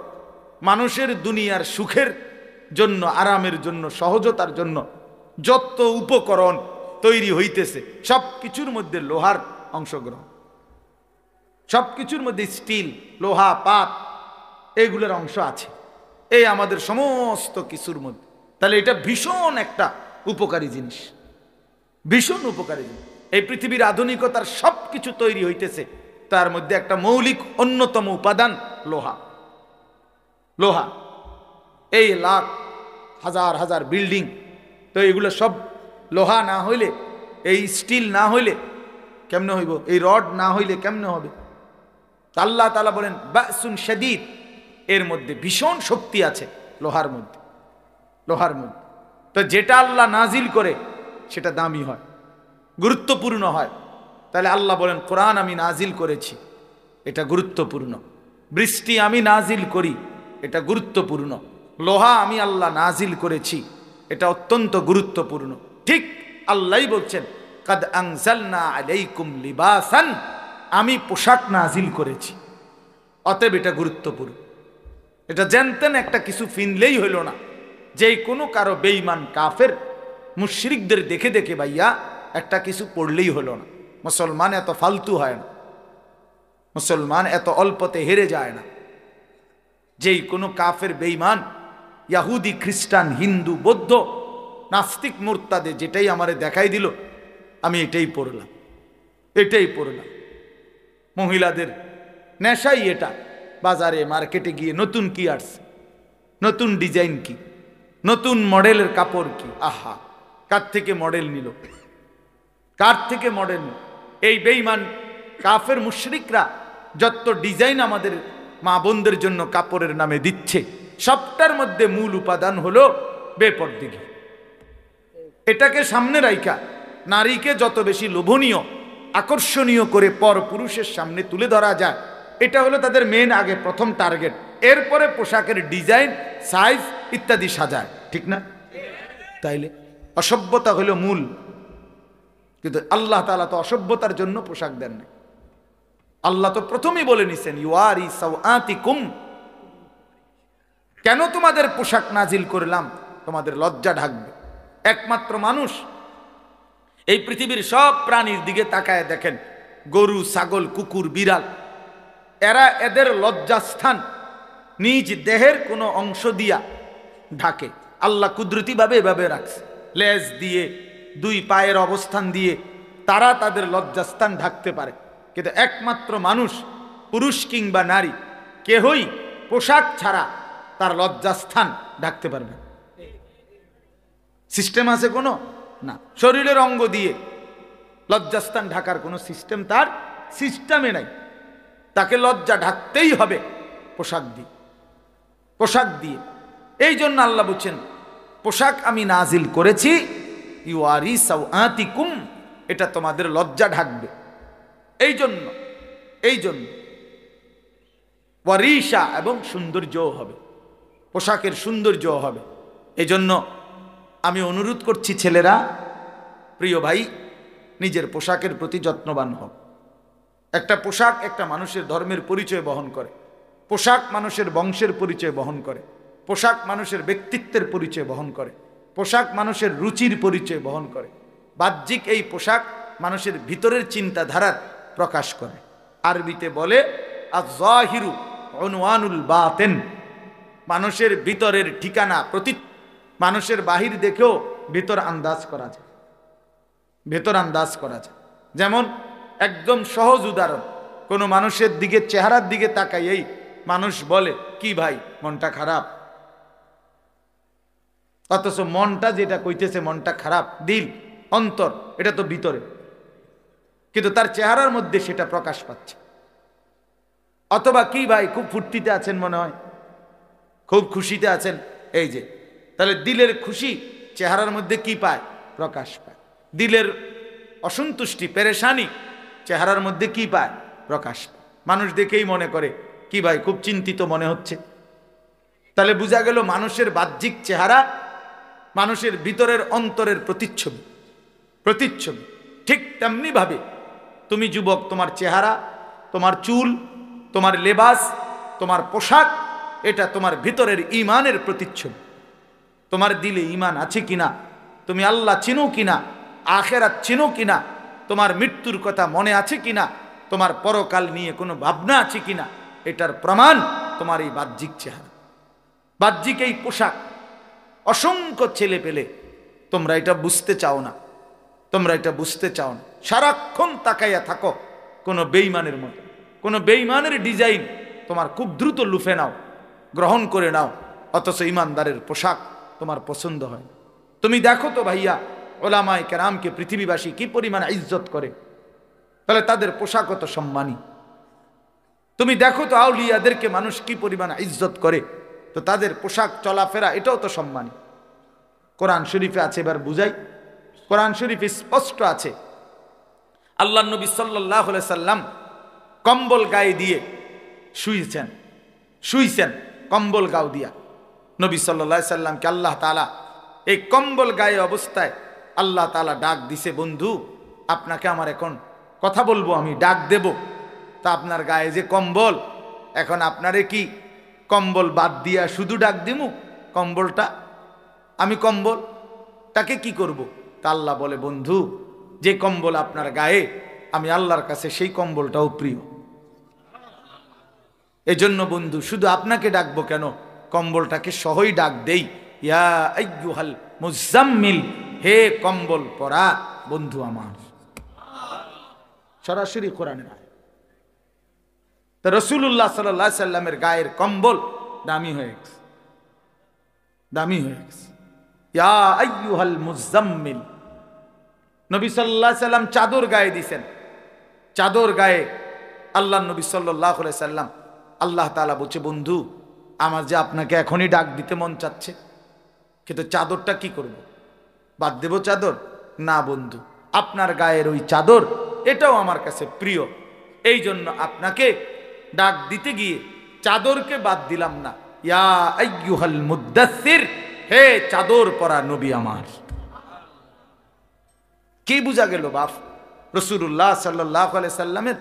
মানুষের দুনিয়ার সুখের জন্য, আরামের জন্য, সহজতার জন্য যত উপকরণ তৈরি হইতেছে সব কিছুর মধ্যে লোহার অংশগ্রহণ। সব কিছুর মধ্যে স্টিল, লোহা, পাত এগুলোর অংশ আছে এই আমাদের সমস্ত কিছুর মধ্যে। তাহলে এটা ভীষণ একটা উপকারী জিনিস, ভীষণ উপকারী জিনিস। এই পৃথিবীর আধুনিকতার সব কিছু তৈরি হইতেছে, তার মধ্যে একটা মৌলিক অন্যতম উপাদান লোহা। লোহা, এই লাখ হাজার হাজার বিল্ডিং, তো এগুলো সব লোহা না হইলে, এই স্টিল না হইলে কেমনে হইব? এই রড না হইলে কেমনে হবে? আল্লাহ তাআলা বলেন বাসুন শাদীদ, এর মধ্যে ভীষণ শক্তি আছে লোহার মধ্যে, লোহার মধ্যে। তো যেটা আল্লাহ নাজিল করে সেটা দামি হয়, গুরুত্বপূর্ণ হয়। তাহলে আল্লাহ বলেন কোরআন আমি নাজিল করেছি, এটা গুরুত্বপূর্ণ। বৃষ্টি আমি নাজিল করি, এটা গুরুত্বপূর্ণ। লোহা আমি আল্লাহ নাজিল করেছি, এটা অত্যন্ত গুরুত্বপূর্ণ। ঠিক আল্লাহই বলছেন কাদ আনজালনা আলাইকুম লিবাসান, আমি পোশাক নাজিল করেছি, অতএব এটা গুরুত্বপূর্ণ। এটা জানতেন একটা কিছু ফিনলেই হইল না। যেই কোনো কারো বেঈমান কাফের মুশরিকদের দেখে দেখে ভাইয়া একটা কিছু পড়লেই হলো না। মুসলমান এত ফালতু হয় না, মুসলমান এত অল্পতে হেরে যায় না। যেই কোনো কাফের বেঈমান, ইয়াহুদি, খ্রিস্টান, হিন্দু, বৌদ্ধ, নাস্তিক, মুরতাদে যেটাই আমারে দেখাই দিল আমি এটাই পড়লাম, এটাই পড়লাম। মহিলাদের নেশাই এটা। বাজারে মার্কেটে গিয়ে নতুন কি আসছে, নতুন ডিজাইন কি, নতুন মডেলের কাপড় কি, আহা কার থেকে মডেল নিল, কার থেকে মডেল নিল। এই বেঈমান কাফের মুশরিকরা যত ডিজাইন আমাদের মা বোনদের জন্য কাপড়ের নামে দিচ্ছে, সবটার মধ্যে মূল উপাদান হলো বেপরদিগি। এটাকে সামনে রাইখা নারীকে যত বেশি লোভনীয়, আকর্ষণীয় করে পর পুরুষের সামনে তুলে ধরা যায়, এটা হলো তাদের মেন আগে প্রথম টার্গেট। এরপরে পোশাকের ডিজাইন, সাইজ ইত্যাদি সাজায়, ঠিক না? তাইলে অসভ্যতা হলো মূল। কিন্তু আল্লাহ তাআলা তো অসভ্যতার জন্য পোশাক দেন না। আল্লাহ তো প্রথমেই বলে নিছেন ইউয়ারি সাওআতিকুম, কেন তোমাদের পোশাক নাজিল করলাম? তোমাদের লজ্জা ঢাকবে। একমাত্র মানুষ, এই পৃথিবীর সব প্রাণীর দিকে তাকায় দেখেন, গরু, ছাগল, কুকুর, বিড়াল, এরা এদের লজ্জাস্থান নিজ দেহের কোনো অংশ দিয়া ঢাকে। আল্লাহ কুদরতিভাবে এভাবে রাখছে, লেজ দিয়ে, দুই পায়ের অবস্থান দিয়ে তারা তাদের লজ্জাস্থান ঢাকতে পারে। কিন্তু একমাত্র মানুষ, পুরুষ কিংবা নারী, কেহই পোশাক ছাড়া তার লজ্জাস্থান ঢাকতে পারবে। সিস্টেম আছে কোনো? না। শরীরের অঙ্গ দিয়ে লজ্জাস্থান ঢাকার কোনো সিস্টেম তার সিস্টেমে নাই। তাকে লজ্জা ঢাকতেই হবে পোশাক দিয়ে, পোশাক দিয়ে। এই জন্য আল্লাহ বলছেন পোশাক আমি নাজিল করেছি ইউয়ারি সাওআতিকুম, এটা তোমাদের লজ্জা ঢাকবে। এই জন্য ওয়ারিশা, এবং সৌন্দর্যও হবে, পোশাকের সৌন্দর্য হবে। এই জন্য আমি অনুরোধ করছি ছেলেরা, প্রিয় ভাই, নিজের পোশাকের প্রতি যত্নবান হোক। একটা পোশাক একটা মানুষের ধর্মের পরিচয় বহন করে, পোশাক মানুষের বংশের পরিচয় বহন করে, পোশাক মানুষের ব্যক্তিত্বের পরিচয় বহন করে, পোশাক মানুষের রুচির পরিচয় বহন করে। বাহ্যিক এই পোশাক মানুষের ভিতরের চিন্তাধারার প্রকাশ করে। আরবিতে বলে আয-যাহিরু উনওয়ানুল বাতিন, মানুষের ভিতরের ঠিকানা প্রতি। মানুষের বাহির দেখেও ভিতর আন্দাজ করা যায়, ভেতর আন্দাজ করা যায়। যেমন একদম সহজ উদাহরণ, কোনো মানুষের দিকে, চেহারার দিকে তাকাইয়েই মানুষ বলে কি ভাই মনটা খারাপ, অথচ মনটা যেটা কইতেছে মনটা খারাপ, দিল অন্তর এটা তো ভিতরে, কিন্তু তার চেহারার মধ্যে সেটা প্রকাশ পাচ্ছে। অথবা কি ভাই খুব ফুর্তিতে আছেন মনে হয়, খুব খুশিতে আছেন, এই যে তাহলে দিলের খুশি চেহারার মধ্যে কি পায়? প্রকাশ পায়। দিলের অসন্তুষ্টি, পেরেশানি চেহারার মধ্যে কি পায়? প্রকাশ পায়। মানুষ দেখেই মনে করে কি ভাই খুব চিন্তিত মনে হচ্ছে। তাহলে বোঝা গেল মানুষের বাহ্যিক চেহারা মানুষের ভিতরের অন্তরের প্রতিচ্ছবি। ঠিক তেমনি ভাবে তুমি যুবক, তোমার চেহারা, তোমার চুল, তোমার লেবাস, তোমার পোশাক, এটা তোমার ভিতরের ঈমানের প্রতিচ্ছবি। তোমার দিলে ঈমান আছে কিনা, তুমি আল্লাহ চিনো কিনা, আখিরাত চিনো কিনা, তোমার মৃত্যুর কথা মনে আছে কিনা, তোমার পরকাল নিয়ে কোনো ভাবনা আছে কিনা, এটার প্রমাণ তোমার এই বাহ্যিক চেহারা, বাহ্যিক এই পোশাক। অসংখ্য ছেলে পেলে তোমরা এটা বুঝতে চাও না, সারাক্ষণ তাকাইয়া থাকো কোনো বেঈমানের মতো, কোনো বেঈমানের ডিজাইন তোমার খুব দ্রুত লুফে নাও, গ্রহণ করে নাও, অথচ ইমানদারের পোশাক তোমার পছন্দ হয়। তুমি দেখো তো ভাইয়া, ওলামায়ে কেরামকে পৃথিবীবাসী কি পরিমাণ ইজ্জত করে, তাহলে তাদের পোশাক কত সম্মানী। তুমি দেখো তো আউলিয়াদেরকে মানুষ কি পরিমাণ ইজ্জত করে, তো তাদের পোশাক চলাফেরা এটাও তো সম্মানী। কোরআন শরীফে আছে, এবার বুঝাই। কোরআন শরীফে স্পষ্ট আছে, আল্লাহ নবী সাল্লাল্লাহু আলাইহি সাল্লাম কম্বল গায়ে দিয়ে শুইছেন কম্বল গাও দিয়া। নবী সাল্লাল্লাহু আলাইহি সাল্লামকে আল্লাহ তাআলা এই কম্বল গায়ে অবস্থায় আল্লাহ তাআলা ডাক দিছে, বন্ধু আপনাকে আমার এখন কথা বলবো, আমি ডাক দেব, তা আপনার গায়ে যে কম্বল, এখন আপনারে কি কম্বল বাদ দিয়া শুধু ডাক দিমু? কম্বলটা আমি কম্বলটাকে কি করব? তা আল্লাহ বলে, বন্ধু যে কম্বল আপনার গায়ে, আমি আল্লাহর কাছে সেই কম্বলটাও প্রিয়। এজন্য বন্ধু শুধু আপনাকে ডাকবো কেন, কম্বলটাকে সহই ডাক দেই, ইয়া আইয়ুহাল মুজাম্মিল, হে কম্বল পরা বন্ধু আমার। সরাসরি কোরআনের আয়াত। তো রাসূলুল্লাহ সাল্লাল্লাহু আলাইহি সাল্লামের গায়ের কম্বল দামি হয়ে গেছে, ইয়া আইয়ুহাল মুজাম্মিল। নবী সাল্লাল্লাহু আলাইহি সাল্লাম চাদর গায়ে দিয়েছেন, চাদর গায়ে আল্লাহ নবী সাল্লাল্লাহু আলাইহি সাল্লাম, আল্লাহ তাআলা বলছে, বন্ধু আমার যে আপনাকে এখনই ডাক দিতে মন চাচ্ছে, কিন্তু চাদরটা কি করব? বাদ দেব চাদর? না বন্ধু, আপনার গায়ের ওই চাদর এটাও আমার কাছে প্রিয়, এই জন্য আপনাকে ডাক দিতে গিয়ে চাদরকে বাদ দিলাম না। ইয়া আইয়ুহাল মুদ্দাসসির, হে চাদর পরা নবী আমার। কি বুঝা গেল বাপ? রাসূলুল্লাহ সাল্লাল্লাহু আলাইহি সাল্লামের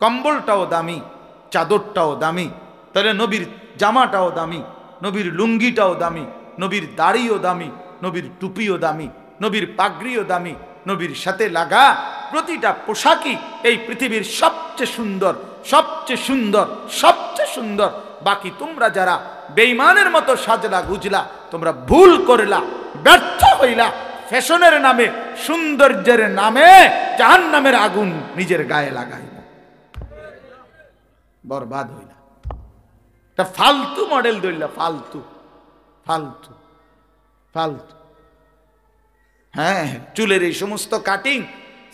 কম্বলটাও দামি, চাদরটাও দামি, তাহলে নবীর জামাটাও দামি, নবীর লুঙ্গিটাও দামি, নবীর দাড়িও দামি, নবীর টুপিও দামি, নবীর পাগড়িও দামি, নবীর সাথে লাগা প্রতিটা পোশাকই এই পৃথিবীর সবচেয়ে সুন্দর, সবচেয়ে সুন্দর, সবচেয়ে সুন্দর। বাকি তোমরা যারা বেঈমানের মতো সাজলা গুজলা, তোমরা ভুল করলা, ব্যর্থ হইলা, ফ্যাশনের নামে, সৌন্দর্যের নামে জাহান্নামের আগুন নিজের গায়ে লাগাইলা, বরবাদ হইলা। এটা ফালতু মডেল ধরলা, ফালতু ফালতু ফালতু। হ্যাঁ, চুলের এই সমস্ত কাটিং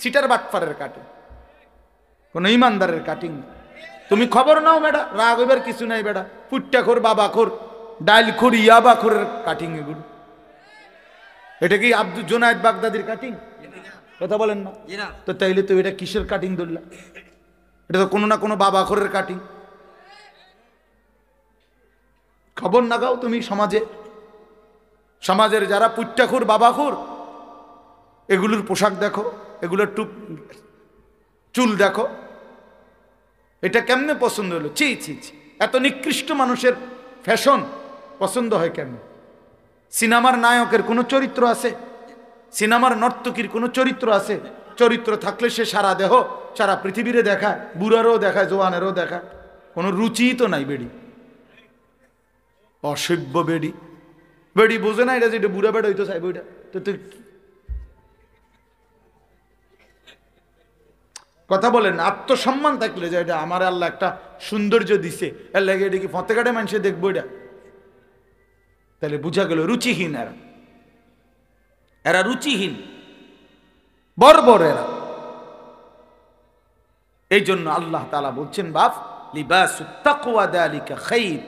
সিটার বাটফারের কাটিং, কোন ইমানদারের কাটিং। তুমি খবর নাও বেটা, রাগ হইবার কিছু নাই বেটা। পুট্টা খোর, বাবা খোর, ডাইল খোর, ইয়াবা খোরের কাটিং এগুলো। এটা কি আব্দুল জোনায়েদ বাগদাদির কাটিং? কথা বলেন না তো, তাইলে তো এটা কিসের কাটিং ধরলা? এটা তো কোনো না কোনো বাবা খোরের কাটিং। খবর না গাও তুমি সমাজে, সমাজের যারা পুট্টাখুর, বাবাখুর, এগুলোর পোশাক দেখো, এগুলোর চুল দেখো, এটা কেমনে পছন্দ হলো? ছি ছি ছি, এত নিকৃষ্ট মানুষের ফ্যাশন পছন্দ হয় কেন? সিনেমার নায়কের কোনো চরিত্র আছে? সিনেমার নর্তকীর কোনো চরিত্র আছে? চরিত্র থাকলে সে সারা দেহ সারা পৃথিবীরে দেখায়, বুড়ারও দেখায়, জোয়ানেরও দেখায়। কোনো রুচিই তো নাই। বেড়ি, অসভ্য বেড়ি। বেড়ি বোঝে না এটা যেটা বুড়া বেড়া হইতো চাইব। এটা তো তুই কথা বলেন, আত্মসম্মান থাকলে যে এটা আমার আল্লাহ একটা সৌন্দর্য দিছে, এর লাগে এটা কি ফতে কাটে মানুষে দেখবো এটা? তাহলে বুঝা গেল রুচিহীন এরা, এরা রুচিহীন, বর্বর এরা। এই জন্য আল্লাহ তাআলা বলছেন, বাপ লিবাসুত তাকওয়া যালিকা খায়র,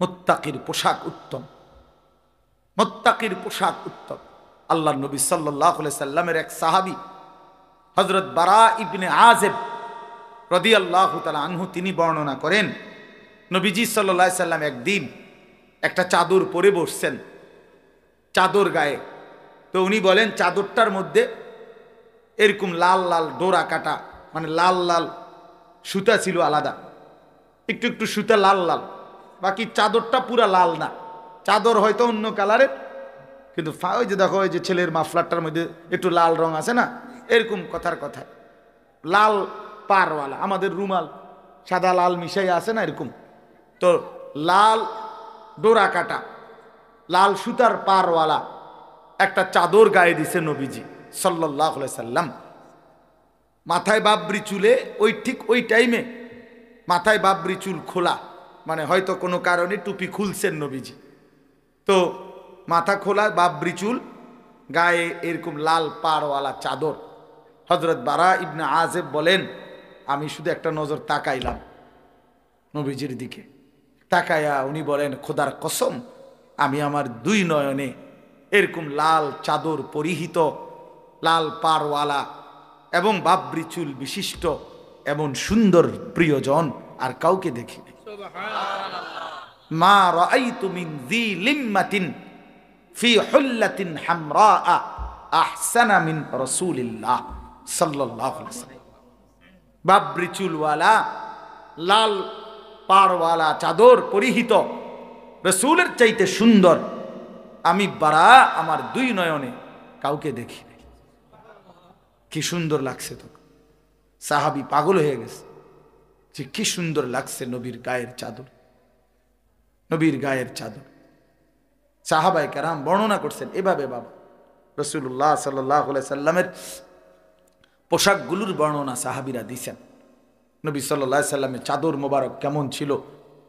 মুত্তাকির পোশাক উত্তম, মুত্তাকির পোশাক উত্তম। আল্লাহর নবী সাল্লাল্লাহু আলাইহি সাল্লামের এক সাহাবী হযরত বারা ইবনে আযিব রাদিয়াল্লাহু তাআলা আনহু, তিনি বর্ণনা করেন, নবীজি সাল্লাল্লাহু আলাইহি সাল্লাম একদিন একটা চাদর পরে বসছেন, চাদর গায়ে। তো উনি বলেন চাদরটার মধ্যে এরকম লাল লাল ডোরা কাটা, মানে লাল লাল সুতা ছিল আলাদা, একটু একটু সুতা লাল লাল, বাকি চাদরটা পুরা লাল না। চাদর হয়তো অন্য কালারের, কিন্তু ওই যে দেখো, ওই যে ছেলের মাফলারটার মধ্যে একটু লাল রং আছে না, এরকম কথার কথা, লাল পারওয়ালা, আমাদের রুমাল সাদা লাল মিশাই আছে না, এরকম। তো লাল ডোরা কাটা, লাল সুতার পারওয়ালা একটা চাদর গায়ে দিছে নবীজি সাল্লাল্লাহু আলাইহি সাল্লাম। মাথায় বাবরি চুলে, ওই ঠিক ওই টাইমে মাথায় বাবরি চুল খোলা, মানে হয়তো কোনো কারণে টুপি খুলছেন নবীজি। তো মাথা খোলা, বাবরি চুল, গায়ে এরকম লাল পাড়ওয়ালা চাদর। হযরত বারা ইবনে আযিব বলেন, আমি শুধু একটা নজর তাকাইলাম নবীজির দিকে। তাকায়া উনি বলেন, খোদার কসম, আমি আমার দুই নয়নে এরকম লাল চাদর পরিহিত, লাল পাড়ওয়ালা এবং বাবরি চুল বিশিষ্ট এমন সুন্দর প্রিয়জন আর কাউকে দেখিনি। মা রাআইতু মিন যী লিম্মাতিন ফি হুল্লাতিন হামরা আহসানা মিন রাসূলিল্লাহ সাল্লাল্লাহু আলাইহি ওয়াসাল্লাম। বাবরি চুলওয়ালা, লাল পাড়ওয়ালা চাদর পরিহিত রাসূলের চাইতে সুন্দর আমি বারা আমার দুই নয়নে কাউকে দেখি নাই। কি সুন্দর লাগছে! তো সাহাবী পাগল হয়ে গেছে যে কি সুন্দর লাগছে নবীর গায়ের চাদর, নবীর গায়ের চাদর। সাহাবায়ে কেরাম বর্ণনা করছেন এভাবে, বাবা রাসূলুল্লাহ সাল্লাল্লাহু আলাইহি সাল্লামের পোশাকগুলোর বর্ণনা সাহাবীরা দিয়েছেন। নবী সাল্লাল্লাহু আলাইহি সাল্লামের চাদর মোবারক কেমন ছিল,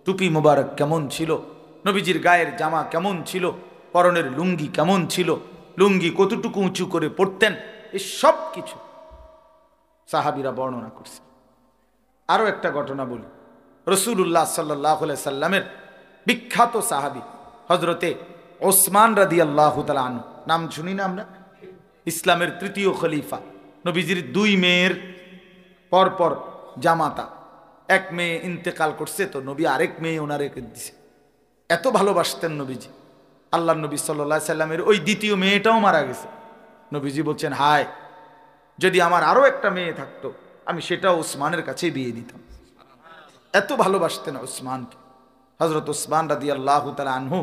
টুপি মোবারক কেমন ছিল, নবীজির গায়ের জামা কেমন ছিল, পরনের লুঙ্গি কেমন ছিল, লুঙ্গি কতটুকু উঁচু করে পরতেন, এই সব কিছু সাহাবীরা বর্ণনা করছেন। আরো একটা ঘটনা বলি, রাসূলুল্লাহ সাল্লাল্লাহু আলাইহি সাল্লামের বিখ্যাত সাহাবী হযরতে ওসমান রাদিয়াল্লাহু তাআলা আনহু, নাম শুনি না আমরা? ইসলামের তৃতীয় খলিফা, নবীজির দুই মেয়ের পরপর জামাতা। এক মেয়ে ইন্তেকাল করছে, তো নবী আরেক মেয়ে ওনারে দিছে। এত ভালোবাসতেন নবীজি। আল্লাহর নবী সাল্লাল্লাহু আলাইহি সাল্লামের ওই দ্বিতীয় মেয়েটাও মারা গেছে। নবীজি বলছেন, হায় যদি আমার আরো একটা মেয়ে থাকতো, আমি সেটা ওসমানের কাছে বিয়ে দিতাম। এত ভালোবাসতেন ওসমানকে। হযরত ওসমান রাদিয়াল্লাহু তাআলা আনহু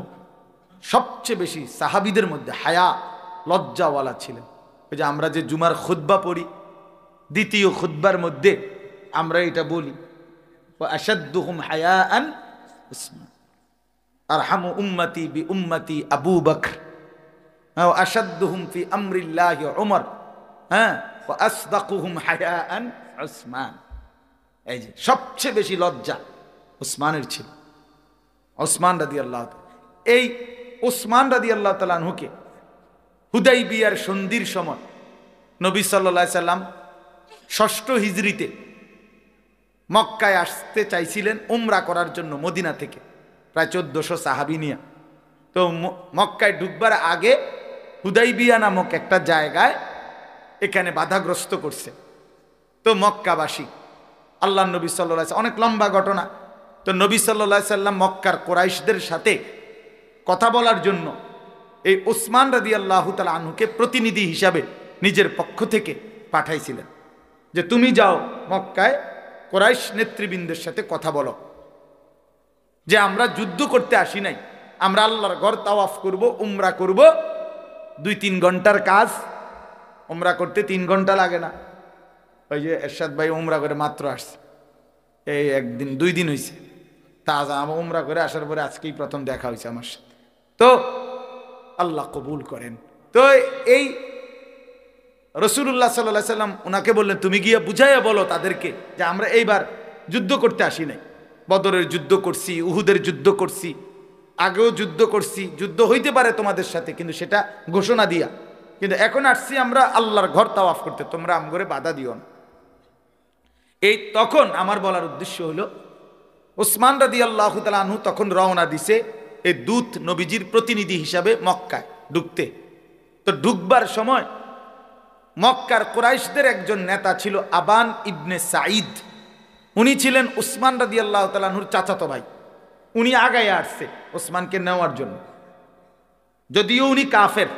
সবচেয়ে বেশি সাহাবীদের মধ্যে হায়া, লজ্জাওয়ালা ছিলেন। ওই যে আমরা যে জুমার খুতবা পড়ি, দ্বিতীয় খুতবার মধ্যে আমরা এটা বলি, ওয়া আশাদ্দুহুম হায়াআন উসমান, আরহামু উম্মতি বি উম্মতি আবু বকর, ওয়া আশাদ্দুহুম ফি আমরিল্লাহি উমর, হ্যাঁ, ওয়া আসদাকুহুম হায়াআন উসমান। এই যে সবচেয়ে বেশি লজ্জা উসমানের ছিল। ওসমান রাদিয়াল্লাহু তাআলা, এই ওসমান রাদিয়াল্লাহু তাআলা আনহুকে হুদাইবিয়ার সন্ধির সময় নবী সাল্লাল্লাহু আলাইহি সাল্লাম ৬ষ্ঠ হিজরিতে মক্কায় আসতে চাইছিলেন উমরা করার জন্য মদিনা থেকে, প্রায় ১৪০০ সাহাবী নিয়ে। তো মক্কায় ঢুকবার আগে হুদাইবিয়া নামক একটা জায়গায় এখানে বাধাগ্রস্ত করছে। তো মক্কাবাসী আল্লাহ নবী সাল্লাল্লাহু আলাইহি সাল্লাম, অনেক লম্বা ঘটনা। তো নবী সাল্লাল্লাহু আলাইহি সাল্লাম মক্কার কুরাইশদের সাথে কথা বলার জন্য এই উসমান রাদিয়াল্লাহু তাআলা আনহুকে প্রতিনিধি হিসাবে নিজের পক্ষ থেকে পাঠাইছিলেন, যে তুমি যাও মক্কায় কুরাইশ নেতৃবৃন্দের সাথে কথা বলো, যে আমরা যুদ্ধ করতে আসি নাই, আমরা আল্লাহর ঘর তাওয়াফ করব, উমরা করব। ২-৩ ঘন্টার কাজ, উমরা করতে ৩ ঘন্টা লাগে না। ওই যে এরশাদ ভাই উমরা করে মাত্র আসছে, এই 1-2 দিন হয়েছে তাজা। আমার উমরা করে আসার পরে আজকেই প্রথম দেখা হয়েছে আমার সাথে। তো আল্লাহ কবুল করেন। তো এই রাসূলুল্লাহ সাল্লাল্লাহু আলাইহি সাল্লাম ওনাকে বললেন, তুমি গিয়ে বুঝাইয়া বলো তাদেরকে যে আমরা এইবার যুদ্ধ করতে আসি নাই, বদরের যুদ্ধ করছি, উহুদের যুদ্ধ করছি, আগেও যুদ্ধ করছি, যুদ্ধ হইতে পারে তোমাদের সাথে, কিন্তু সেটা ঘোষণা দিয়া, কিন্তু এখন আসছি আমরা আল্লাহর ঘর তাওয়াফ করতে, তোমরা আমগরে বাধা দিও না। এই তখন আমার বলার উদ্দেশ্য হলো, উসমান রাদিয়াল্লাহু তাআলা আনহু তখন রওনা দিছে এই দূত নবীজির প্রতিনিধি হিসাবে মক্কায় ঢুকতে। তো ঢুকবার সময় মক্কার কুরাইশদের একজন নেতা ছিল আবান ইবনে সাঈদ। উনি ছিলেন উসমান রাদিয়াল্লাহু তাআলা আনহুর চাচাতো ভাই। উনি আগায় আসছে ওসমানকে নেওয়ার জন্য, যদিও উনি কাফের,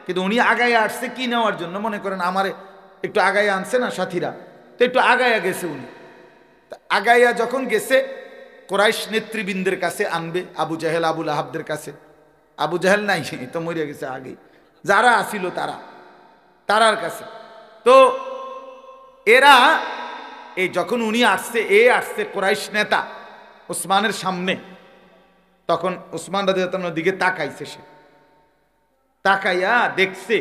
কিন্তু উনি আগায় আসছে কি নেওয়ার জন্য? মনে করেন আমারে একটু আগায় আনছে না সাথীরা, তো একটু আগায়া গেছে উনি। আগাইয়া যখন গেছে কুরাইশ নেতৃবৃন্দের কাছে আনবে, আবু জাহেল আবু লাহাবদের কাছে। আবু জাহেল নাই, তো মরে গেছে আগেই, যারা আসিল তারার কাছে। তো এরা এই যখন উনি আসছে, আসছে কুরাইশ নেতা উসমানের সামনে, তখন উসমান রাদিয়াল্লাহু তাআলার দিকে তাকাইছে। সে তাকাইয়া দেখছে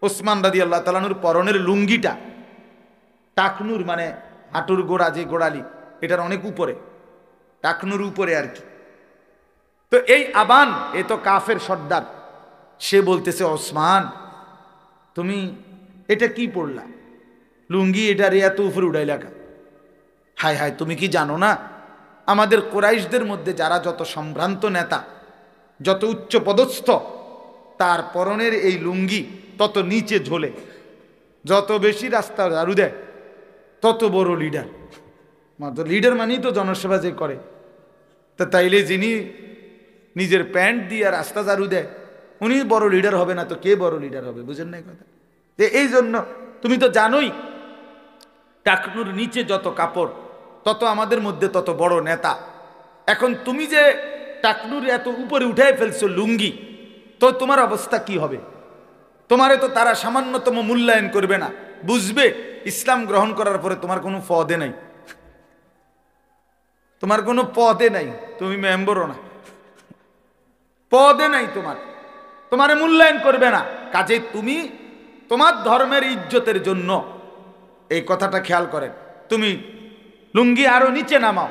উসমান রাদিয়াল্লাহু তাআলার পরনের লুঙ্গিটা টাকনুর, মানে হাঁটুর গোড়া যে গোড়ালি, এটার অনেক উপরে, টাকনুর উপরে আর কি। তো এই আবান, এ তো কাফের সর্দার, সে বলতেছে, ওসমান তুমি এটা কি পড়লা, লুঙ্গি এটা রে এত উপরে উড়াইলা কা? হায় হায়, তুমি কি জানো না আমাদের কুরাইশদের মধ্যে যারা যত সম্ভ্রান্ত নেতা, যত উচ্চ পদস্থ, তার পরনের এই লুঙ্গি তত নিচে ঝোলে, যত বেশি রাস্তা ঝাড়ু দেয় তত বড় লিডার। মাত্র লিডার মানেই তো জনসেবা যে করে, তা তাইলে যিনি নিজের প্যান্ট দিয়ে রাস্তা ঝাড়ু দেয় উনি বড় লিডার হবে না তো কে বড় লিডার হবে? বুঝেন না কথা? এই জন্য তুমি তো জানোই টাকনুর নিচে যত কাপড় তত আমাদের মধ্যে তত বড় নেতা। এখন তুমি যে টাকনুর এত উপরে উঠাই ফেলছো লুঙ্গি, তো তোমার অবস্থা কি হবে? তোমারে তো তারা সামান্যতম মূল্যায়ন করবে না, বুঝবে ইসলাম গ্রহণ করার পরে তোমার কোনো পদে নাই, তোমার কোনো পদে নাই, তুমি মেম্বরও না, পদে নাই তোমারে মূল্যায়ন করবে না। কাজে তুমি তোমার ধর্মের ইজ্জতের জন্য, এই কথাটা খেয়াল করেন, তুমি লুঙ্গি আরো নিচে নামাও,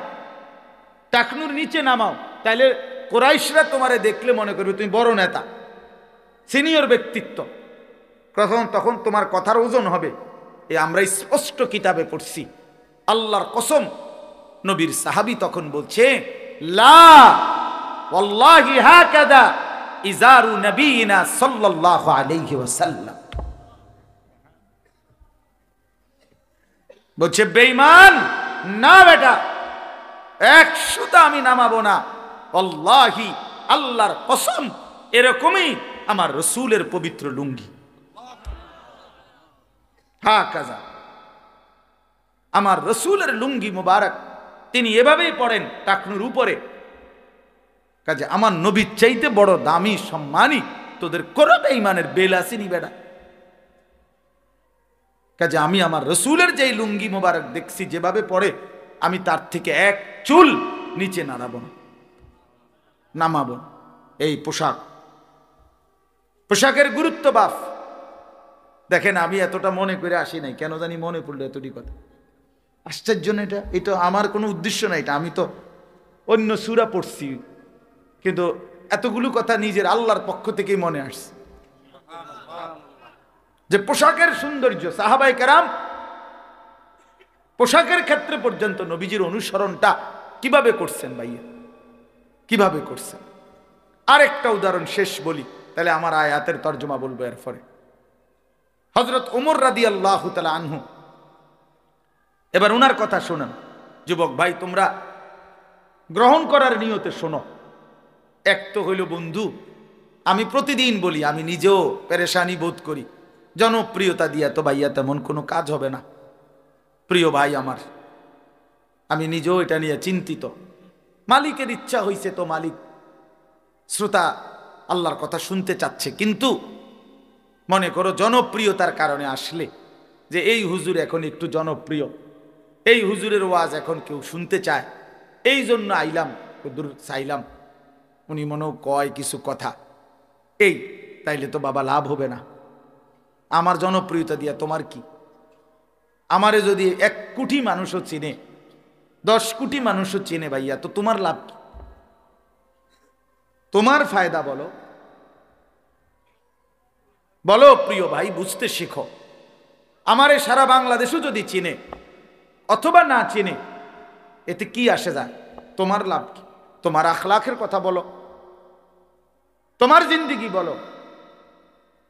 টাকনুর নিচে নামাও, তাইলে কুরাইশরা তোমারে দেখলে মনে করবে তুমি বড় নেতা, সিনিয়র ব্যক্তিত্ব, তখন তোমার কথার ওজন হবে। আমরা স্পষ্ট কিতাবে পড়ছি, আল্লাহর কসম, নবীর সাহাবী তখন বলছে, লা ওয়াল্লাহি হাকাদা ইজারু নবিয়িনা সাল্লাল্লাহু আলাইহি ওয়াসাল্লাম। বলছে বেঈমান, না বেটা, 100টা আমি নামাবো না, আল্লাহি, আল্লাহর কসম, এরকমই আমার রাসূলের পবিত্র লুঙ্গি। হাকাযা, আমার রাসূলের লুঙ্গি মুবারক তিনি এভাবেই পড়েন টাকনুর উপরে। কাজে আমার নবীর চাইতে বড় দামি সম্মানী তোদের কোনো বেঈমানের বেল আসেনি বেটা। কাজে আমি আমার রাসূলের যেই লুঙ্গি মুবারক দেখছি যেভাবে পড়ে, আমি তার থেকে এক চুল নিচে নামাবো। এই পোশাকের গুরুত্ব বাপ দেখেন, আমি এতটা মনে করে আসি নাই, কেন জানি মনে পড়লো এতটি কথা। আশ্চর্য না, এটা আমার কোনো উদ্দেশ্য নাই, এটা আমি তো অন্য সূরা পড়ছি, কিন্তু এতগুলো কথা নিজের আল্লাহর পক্ষ থেকেই মনে আসছে। যে পোশাকের সৌন্দর্য, সাহাবায়ে কেরাম পোশাকের ক্ষেত্রে পর্যন্ত নবীজির অনুসরণটা কিভাবে করছেন ভাইয়া, কিভাবে করছেন। আরেকটা উদাহরণ শেষ বলি, তাহলে আমার আয়াতের তর্জমা বলবো এরপরে। হযরত ওমর রাদিয়াল্লাহু তাআলা আনহু, এবার উনার কথা শোনেন। যুবক ভাই, তোমরা গ্রহণ করার নিয়তে শোনো। এক তো হইল বন্ধু, আমি প্রতিদিন বলি, আমি নিজেও পেরেশানি বোধ করি, জনপ্রিয়তা দিয়া তো ভাইয়া তেমন কোনো কাজ হবে না। প্রিয় ভাই আমার, আমি নিজেও এটা নিয়ে চিন্তিত। মালিকের ইচ্ছা হইছে তো মালিক, শ্রোতা আল্লাহর কথা শুনতে চাচ্ছে, কিন্তু মনে করো জনপ্রিয়তার কারণে আসলে যে এই হুজুর এখন একটু জনপ্রিয়, এই হুজুরের ওয়াজ এখন কেউ শুনতে চায়, এই জন্য আইলাম, হুজুর চাইলাম, উনি মনেও কয় কিছু কথা, এই তাইলে তো বাবা লাভ হবে না। আমার জনপ্রিয়তা দিয়া তোমার কি? আমারে যদি 1 কোটি মানুষও চিনে, 10 কোটি মানুষও চিনে ভাইয়া, তো তোমার লাভ কি? তোমার ফায়দা বলো, বলো প্রিয় ভাই, বুঝতে শিখো। আমারে সারা বাংলাদেশও যদি চিনে অথবা না চিনে, এতে কি আসে যায়? তোমার লাভ কি? তোমার আখলাকের কথা বলো, তোমার জিন্দেগি বলো।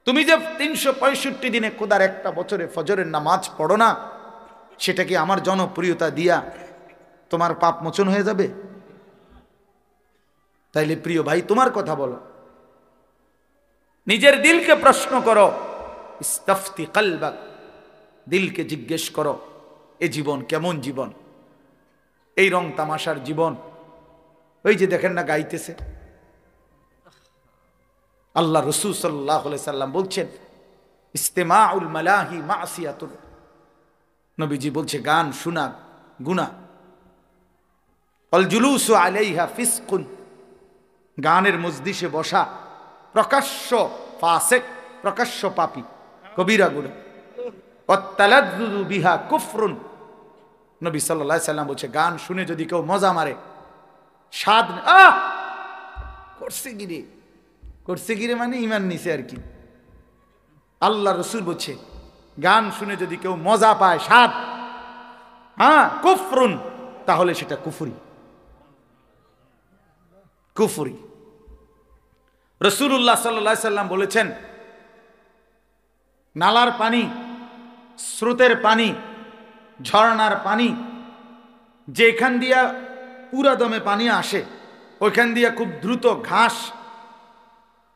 তুমি যে 365 দিনে খোদার একটা বছরে ফজরের নামাজ পড়ো না, সেটা কি আমার জনপ্রিয়তা দিয়া তোমার পাপ মোচন হয়ে যাবে? তাইলে প্রিয় ভাই, তোমার কথা বলো, নিজের দিলকে প্রশ্ন করো, ইস্তাফতি কলবাক, দিলকে জিজ্ঞেস করো, এ জীবন কেমন জীবন? এই রং তামাশার জীবন। ওই যে দেখেন না গাইতেছে, আল্লাহ রাসূল সাল্লাল্লাহু আলাইহি সাল্লাম বলছেন, ইস্তিমাউল মালাহি মাসিয়াতুন, নবীজি বলছে গান শোনা গুনাহ, আল জুলুসু আলাইহা ফিসকুন, গানের মজলিসে বসা প্রকাশ্য ফাসিক, প্রকাশ্য পাপী, কবিরা গুনাহ। ওয়াত্তালাজ্জুযু বিহা কুফরুন, নবী সাল্লাল্লাহু আলাইহি সাল্লাম বলছে গান শুনে যদি কেউ মজা মারে, স্বাদ করছে গিরে মানে ইমান নিছে আর কি। আল্লাহ রাসূল বলছে গান শুনে যদি কেউ মজা পায়, স্বাদ, কুফরুন, তাহলে সেটা কুফরি, কুফরি। রাসূলুল্লাহ সাল্লাল্লাহু আলাইহি সাল্লাম বলেছেন, নালার পানি, স্রোতের পানি, ঝর্ণার পানি, যেখান দিয়া পুরা দমে পানি আসে, ওইখান দিয়া খুব দ্রুত ঘাস,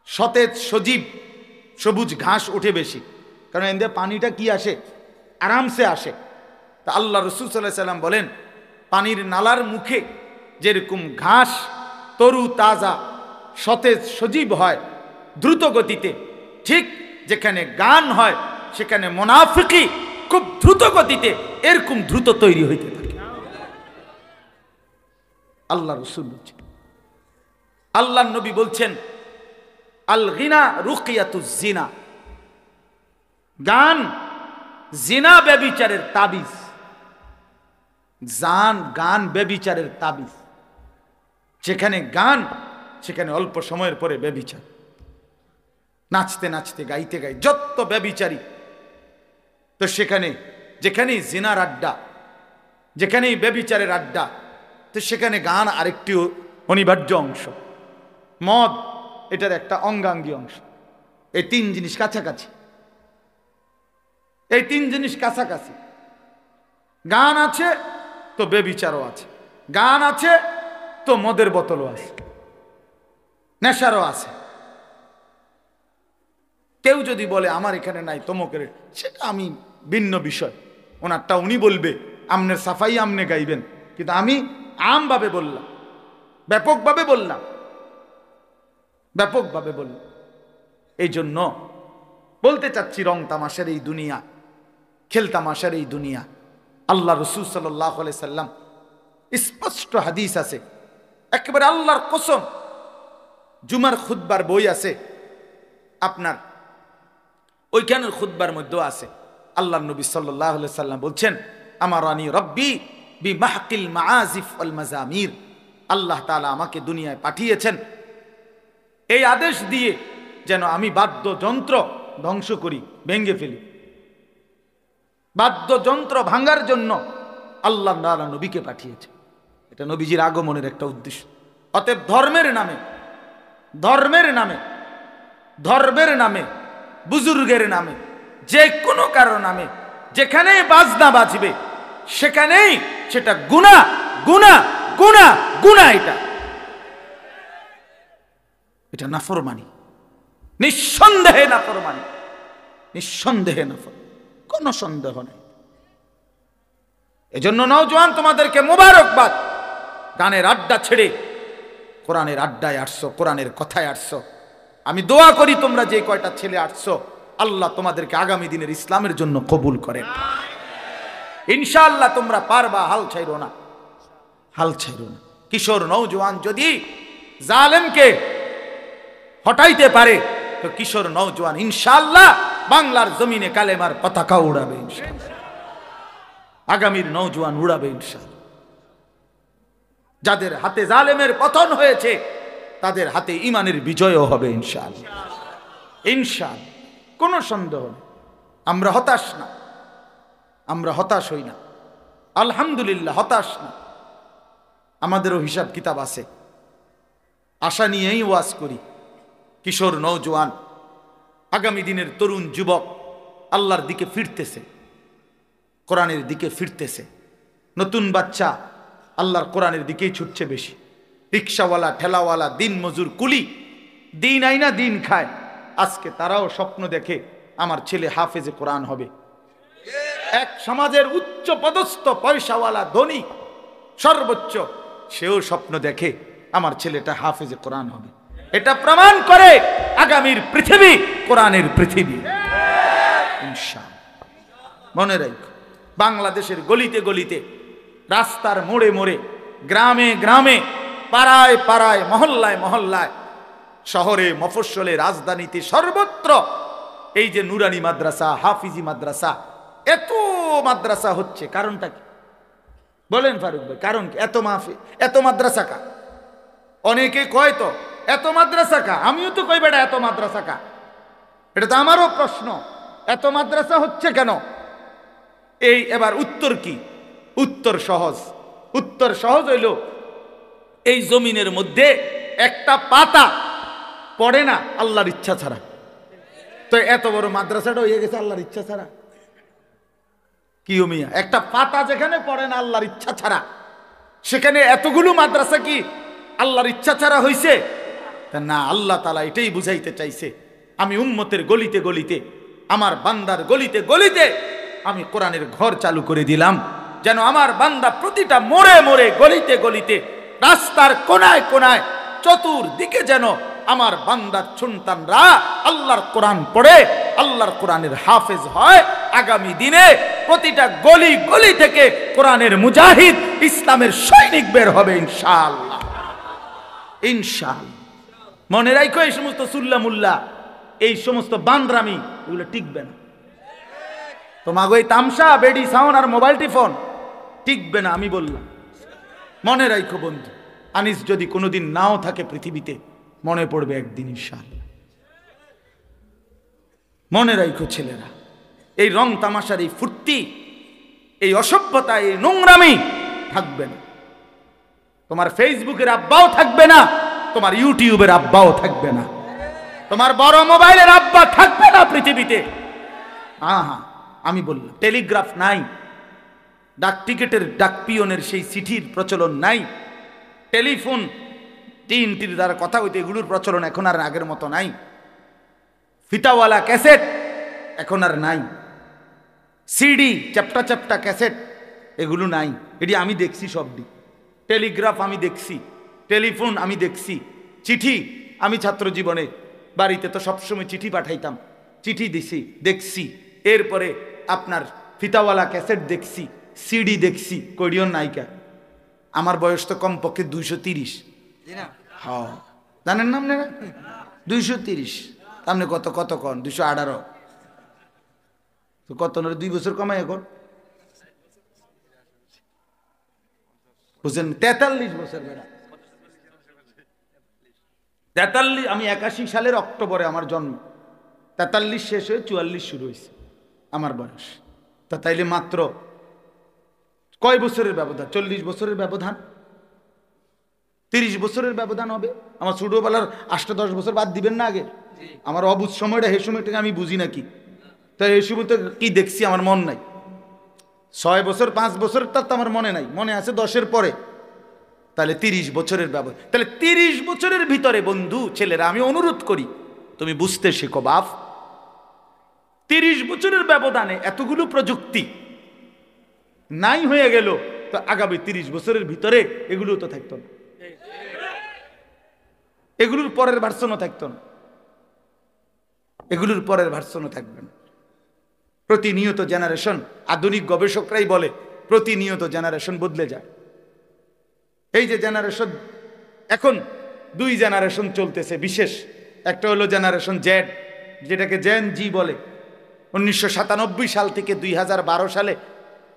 সতেজ সজীব সবুজ ঘাস ওঠে বেশি, কারণ এতে পানিটা কি আসে, আরামসে আসে। তা আল্লাহ রাসূল সাল্লাল্লাহু আলাইহি সাল্লাম বলেন, পানির নালার মুখে যেরকম ঘাস তরু তাজা সতেজ সজীব হয় দ্রুত গতিতে, ঠিক যেখানে গান হয় সেখানে মুনাফিকি খুব দ্রুত গতিতে এরকম দ্রুত তৈরি হইতে থাকে। আল্লাহ রাসূল বলছেন, আল্লাহ নবী বলছেন, আল গিনা রুকিয়াতুজ জিনা, গান জিনা ব্যভিচারের তাবিজ, গান ব্যভিচারের তাবিজ। যেখানে গান সেখানে অল্প সময়ের পরে ব্যভিচার, নাচতে নাচতে গাইতে গাই যত ব্যভিচারী, তো সেখানে যেখানেই জিনার আড্ডা, যেখানেই ব্যভিচারের আড্ডা, তো সেখানে গান আরেকটি অনিবার্য অংশ, মদ এটার একটা অঙ্গাঙ্গী অংশ। এই 3 জিনিস কাছাকাছি, এই 3 জিনিস কাছাকাছি। গান আছে তো ব্যভিচারও আছে, গান আছে তো মদের বোতলও আছে, নেশারও আছে। কেউ যদি বলে আমার এখানে নাই তমকের, সেটা আমি ভিন্ন বিষয়, ওনারটা উনি বলবে, আমনের সাফাই আমনে গাইবেন, কিন্তু আমি আমভাবে বললাম, ব্যাপকভাবে বললাম, ব্যাপকভাবে বললাম। এই জন্য বলতে চাচ্ছি, রং তামাশার এই দুনিয়া, খেল তামাশার এই দুনিয়া, আল্লাহ রাসূল সাল্লাল্লাহু আলাইহি সাল্লাম স্পষ্ট হাদিস আছে, একেবারে আল্লাহর কসম, জুমার খুতবার বই আছে আপনার, ওইখানের খুতবার মধ্যেও আছে, আল্লাহ নবী সাল্লাল্লাহু আলাইহি সাল্লাম বলছেন, আমারানি রব্বি বিমাহকিল মাআজিফ ওয়াল মাজামির, আল্লাহ তাআলা আমাকে দুনিয়ায় পাঠিয়েছেন এই আদেশ দিয়ে যেন আমি বাদ্যযন্ত্র ধ্বংস করি, ভেঙ্গে ফেলি। বাদ্যযন্ত্র ভাঙার জন্য আল্লাহ তাআলা নবীকে পাঠিয়েছে। এটা নবীজির আগমনের একটা উদ্দেশ্য। অতএব ধর্মের নামে, ধর্মের নামে, ধর্মের নামে, বুজুর্গের নামে, যে কোনো কারো নামে যেখানেই বাজনা বাজবে সেখানেই সেটা গুনাহ, গুনাহ, গুনাহ, গুনাহ। এটা নাফরমানি, নিঃসন্দেহে নাফরমানি, নিঃসন্দেহে নাফরমানি, কোনো সন্দেহ নেই। এজন্য নওজোয়ান তোমাদেরকে মোবারকবাদ। গানের আড্ডা ছেড়ে কোরআনের আড্ডায় আসছো, কোরআনের কথায় আসছো। আমি দোয়া করি তোমরা যে কয়টা ছেলে আসছো, আল্লাহ তোমাদেরকে আগামী দিনের ইসলামের জন্য কবুল করেন। ইনশাআল্লাহ তোমরা পারবা, হাল ছাইরো না, হাল ছাইরো না। কিশোর নওজোয়ান যদি জালেমকে হটাইতে পারে তো কিশোর নওজোয়ান ইনশাআল্লাহ বাংলার জমিনে কালেমার পতাকা উড়াবে ইনশাআল্লাহ। আগামীর নওজোয়ান উড়াবে ইনশাআল্লাহ। যাদের হাতে জালেমের পতন হয়েছে তাদের হাতে ঈমানের বিজয়ও হবে ইনশাআল্লাহ, ইনশাআল্লাহ, কোনো সন্দেহ নেই। আমরা হতাশ না, আমরা হতাশ হই না, আলহামদুলিল্লাহ হতাশ না। আমাদেরও হিসাব কিতাব আছে, আশা নিয়েই ওয়াজ করি। কিশোর নওজোয়ান আগামী দিনের তরুণ যুবক আল্লাহর দিকে ফিরতেছে, কোরআনের দিকে ফিরতেছে। নতুন বাচ্চা আল্লাহর কোরআনের দিকেই ছুটছে বেশি। রিক্সাওয়ালা, ঠেলাওয়ালা, দিন মজুর, কুলি, দিন আইনা দিন খায়, আজকে তারাও স্বপ্ন দেখে আমার ছেলে হাফেজে কোরআন হবে। এক সমাজের উচ্চ পদস্থ পয়সাওয়ালা, ধনী, সর্বোচ্চ, সেও স্বপ্ন দেখে আমার ছেলেটা হাফেজে কোরআন হবে। এটা প্রমাণ করে আগামীর পৃথিবী কোরআনের পৃথিবী ইনশাআল্লাহ। মনে রাখো, বাংলাদেশের গলিতে গলিতে, রাস্তার মোড়ে মোড়ে, গ্রামে গ্রামে, পাড়ায় পাড়ায়, মহল্লায় মহল্লায়, শহরে মফস্বলে, রাজধানীতে, সর্বত্র এই যে নুরানি মাদ্রাসা, হাফিজি মাদ্রাসা, এত মাদ্রাসা হচ্ছে, কারণটা কি বলেন ফারুক ভাই? কারণ কি? এত মাহফিল, এত মাদ্রাসা কা? অনেকে কয় তো এত মাদ্রাসা কা, আমিও তো কই বেটা এত মাদ্রাসা কা। এটা তো আমারও প্রশ্ন, এত মাদ্রাসা হচ্ছে কেন? এই এবার উত্তর কি? উত্তর সহজ। উত্তর সহজ হইল, এই জমিনের মধ্যে একটা পাতা পড়ে না আল্লাহর ইচ্ছা ছাড়া। তো এত বড় মাদ্রাসাটা হয়ে গেছে আল্লাহর ইচ্ছা ছাড়া। কি মিয়া, একটা পাতা যেখানে পড়ে না আল্লাহর ইচ্ছা ছাড়া, সেখানে এতগুলো মাদ্রাসা কি আল্লাহর ইচ্ছা ছাড়া হইছে? না, আল্লাহ তাআলা এটাই বুঝাইতে চাইছে, আমি উম্মতের গলিতে গলিতে, আমার বান্দার গলিতে গলিতে আমি কোরআনের ঘর চালু করে দিলাম, যেন আমার বান্দা প্রতিটা মোড়ে মোড়ে, গলিতে গলিতে, রাস্তার কোনায় কোনায়, চতুর্দিকে যেন আমার বান্দার সন্তানরা আল্লাহর কোরআন পড়ে, আল্লাহর কোরআনের হাফেজ হয়। আগামী দিনে প্রতিটা গলি গলি থেকে কোরআনের মুজাহিদ, ইসলামের সৈনিক বের হবে ইনশাআল্লাহ, ইনশাআল্লাহ। মনে রাখো, এই সমস্ত সুল্লা মুল্লা, এই সমস্ত বান্দরামি, এগুলো টিকবে না। তোমাকে ওই তামসা, বেডি সাউন্ড আর মোবাইল টিফোন টিকবে না, আমি বললাম। মনে রাখো বন্ধু, আনিস যদি কোনোদিন নাও থাকে পৃথিবীতে, মনে পড়বে একদিন ইনশাআল্লাহ। মনে রাখো ছেলেরা, এই রং তামাশার, এই ফুর্তি, এই অসভ্যতা, এই নোংরামি থাকবে না। তোমার ফেসবুকের আব্বাও থাকবে না, তোমার ইউটিউবের আব্বাও থাকবে না, তোমার বড় মোবাইলের আব্বা থাকবে না পৃথিবীতে। হ্যাঁ, আমি বললাম, টেলিগ্রাফ নাই, ডাক টিকেটের, ডাক পিয়নের সেই চিঠির প্রচলন নাই, টেলিফোন, টির দ্বারা কথা হইতে, এগুলোর প্রচলন এখন আর আগের মতো নাই, ফিতাওয়ালা ক্যাসেট এখন আর নাই, সিডি, চ্যাপ্টা চ্যাপ্টা ক্যাসেট, এগুলো নাই। এটি আমি দেখছি সব দিক। টেলিগ্রাফ আমি দেখছি, টেলিফোন আমি দেখছি, চিঠি আমি ছাত্র জীবনে বাড়িতে তো সবসময় চিঠি পাঠাইতাম, চিঠি দিছি, দেখছি। এরপরে আপনার ফিতাওয়ালা ক্যাসেট দেখছি, সিডি দেখছি, কডিয়ন নায়িকা। আমার বয়স তো কমপক্ষে 230। হ্যাঁ, জানেন না আপনারা? 230, আপনি কত কত কন? 218। তো কত, 2 বছর কমাই এখন, বুঝছেন? 43 বছর বেড়া, 43। আমি 81 সালের অক্টোবরে আমার জন্ম, 43 শেষ হয়ে 44 শুরু হয়েছে আমার বয়স। তা তাইলে মাত্র কয় বছরের ব্যবধান? 40 বছরের ব্যবধান, 30 বছরের ব্যবধান হবে। আমার ছোটবেলার 8-10 বছর বাদ দিবেন না আগে? আমার অবুঝ সময়টা হে সময়টাকে আমি বুঝি নাকি? তাই এই সময় তো কি দেখছি আমার মন নাই। 6 বছর 5 বছর তার তো আমার মনে নাই, মনে আছে 10-এর পরে। তাহলে 30 বছরের ব্যবধান। তাহলে 30 বছরের ভিতরে বন্ধু ছেলেরা আমি অনুরোধ করি তুমি বুঝতে শেখো বাপ। 30 বছরের ব্যবধানে এতগুলো প্রযুক্তি নাই হয়ে গেল, তো আগামী 30 বছরের ভিতরে এগুলো তো থাকতো না, এগুলোর পরের ভার্সনও থাকতো না, এগুলোর পরের ভার্সনও থাকবে না। প্রতিনিয়ত জেনারেশন, আধুনিক গবেষকরাই বলে প্রতিনিয়ত জেনারেশন বদলে যায়। এই যে জেনারেশন এখন 2 জেনারেশন চলতেছে বিশেষ, একটা হলো জেনারেশন জেড, যেটাকে জেন জি বলে। 1997 সাল থেকে 2012 সালে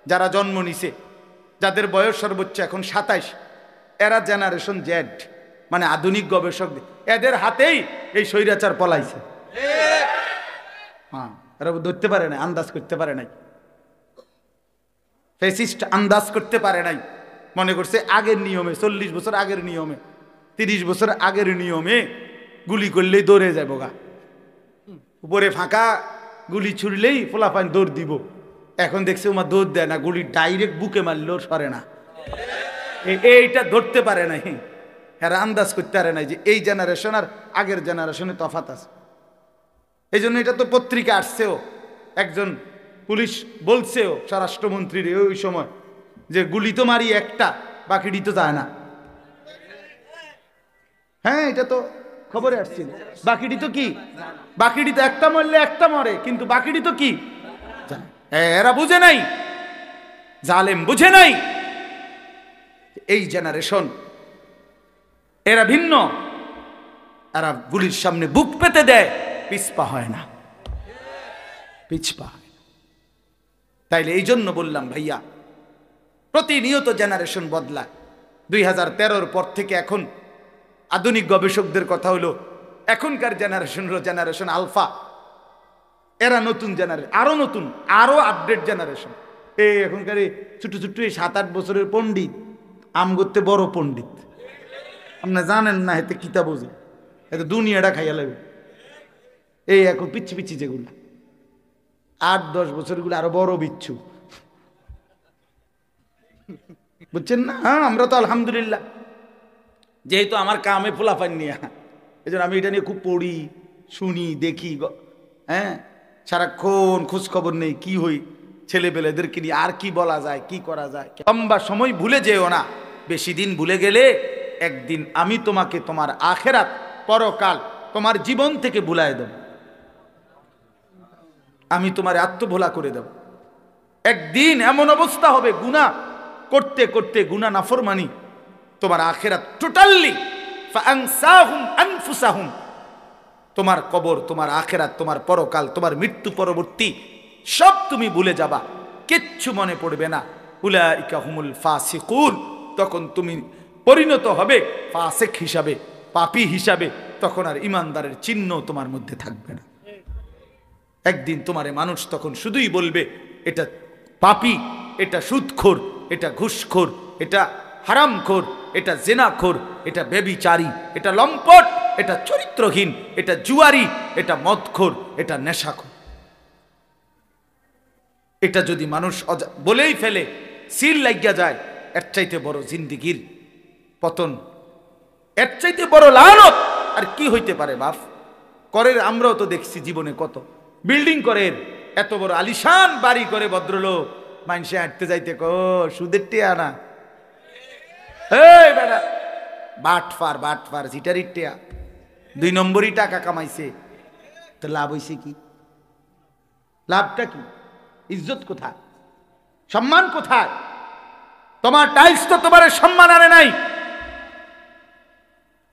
যারা জন্ম নিছে, যাদের বয়স সর্বোচ্চ এখন 27, এরা জেনারেশন জেড, মানে আধুনিক গবেষক এদের হাতেই এই স্বৈরাচার পলাইছে। হ্যাঁ, এরা ধরতে পারে নাই, আন্দাজ করতে পারে নাই, ফ্যাসিস্ট আন্দাজ করতে পারে নাই। মনে করছে আগের নিয়মে, 40 বছর আগের নিয়মে, 30 বছর আগের নিয়মে গুলি করলেই দৌড়ে যাব গা, উপরে ফাঁকা গুলি ছুড়লেই ফোলাফান দৌড় দিব। এখন দেখছে ওমা দৌড় দেয় না, গুলি ডাইরেক্ট বুকে মারলেও সরে না। এইটা ধরতে পারে নাই, এরা আন্দাজ করতে পারে নাই যে এই জেনারেশন আর আগের জেনারেশনে তফাৎ আছে। এই জন্য এটা তো পত্রিকা আসছেও, একজন পুলিশ বলছেও স্বরাষ্ট্রমন্ত্রীর ওই সময় যে গুলি তো মারি একটা, বাকিটি তো যায় না। হ্যাঁ, এটা তো খবরে আসছিল, বাকিটি তো কি, বাকিটি তো একটা মরলে একটা মরে, কিন্তু বাকিটি তো কি, এরা বুঝে নাই, জালেম বুঝে নাই। এই জেনারেশন এরা ভিন্ন, এরা গুলির সামনে বুক পেতে দেয়, পিছপা হয় না, পিছপা হয় না। তাইলে এই জন্য বললাম ভাইয়া, প্রতিনিয়ত জেনারেশন বদলায়। 2013-র পর থেকে এখন আধুনিক গবেষকদের কথা হলো এখনকার জেনারেশন হলো জেনারেশন আলফা। এরা নতুন জেনারেশন, আরো নতুন, আরো আপডেট জেনারেশন। এই এখনকার ছোট ছোট 7-8 বছরের পণ্ডিত আম করতে বড় পণ্ডিত, আপনি জানেন না এতে কিতা বোঝে, এতে দুনিয়াটা খাইয়া লাগবে। এই এখন পিচ্ছি পিচ্ছি যেগুলো 8-10 বছরগুলো আরো বড় বিচ্ছু, বুঝছেন না? হ্যাঁ, আমরা তো আলহামদুলিল্লাহ, যেহেতু আমার কামে ফুলাফান নিয়ে, এই জন্য আমি এটা নিয়ে খুব পড়ি, শুনি, দেখি। হ্যাঁ, সারাক্ষণ খোঁজ খবর নেই কি হই ছেলেপেলেদেরকে নিয়ে, আর কি বলা যায়, কি করা যায়। লম্বা সময় ভুলে যেও না, বেশি দিন ভুলে গেলে একদিন আমি তোমাকে তোমার আখেরাত, পরকাল, তোমার জীবন থেকে ভুলায় দেব, আমি তোমার আত্মভোলা করে দেব। একদিন এমন অবস্থা হবে গুনাহ করতে করতে, গুনাহ নাফরমানি, তোমার আখেরাত টোটালি ফাআনসাহুম আনফুসাহুম, তোমার কবর, তোমার আখেরাত, তোমার পরকাল, তোমার মৃত্যু পরবর্তী সব তুমি ভুলে যাবা, কিচ্ছু মনে পড়বে না। উলাইকা হুমুল ফাসিকুন, তখন তুমি পরিণত হবে ফাসিক হিসাবে, পাপী হিসাবে। তখন আর ইমানদারের চিহ্ন তোমার মধ্যে থাকবে না। একদিন তোমারে মানুষ তখন শুধুই বলবে এটা পাপী, এটা সুদখোর, এটা ঘুষখোর, এটা হারামখোর, এটা জেনাখোর, এটা ব্যভিচারী, এটা লম্পট, এটা চরিত্রহীন, এটা জুয়ারি, এটা মদখোর, এটা নেশাখোর। এটা যদি মানুষ বলেই ফেলে, সিল লাগিয়া যায়, এর চাইতে বড় জিন্দিগির পতন, এর চাইতে বড় লানত আর কি হইতে পারে বাপ? করের আমরাও তো দেখছি জীবনে কত বিল্ডিং করেন, এত বড় আলিশান বাড়ি করে ভদ্রলোক, মানুষে হাঁটতে যাইতে সুদের টিয়া না, এই বেটা বাটফার বাটফার জিটারির টিয়া, 2 নম্বরই টাকা কামাইছে, তো লাভ হইছে কি? লাভটা কি? ইজ্জত কোথায়? সম্মান কোথায়? তোমার টাইলস তো তোমার সম্মান আনে নাই,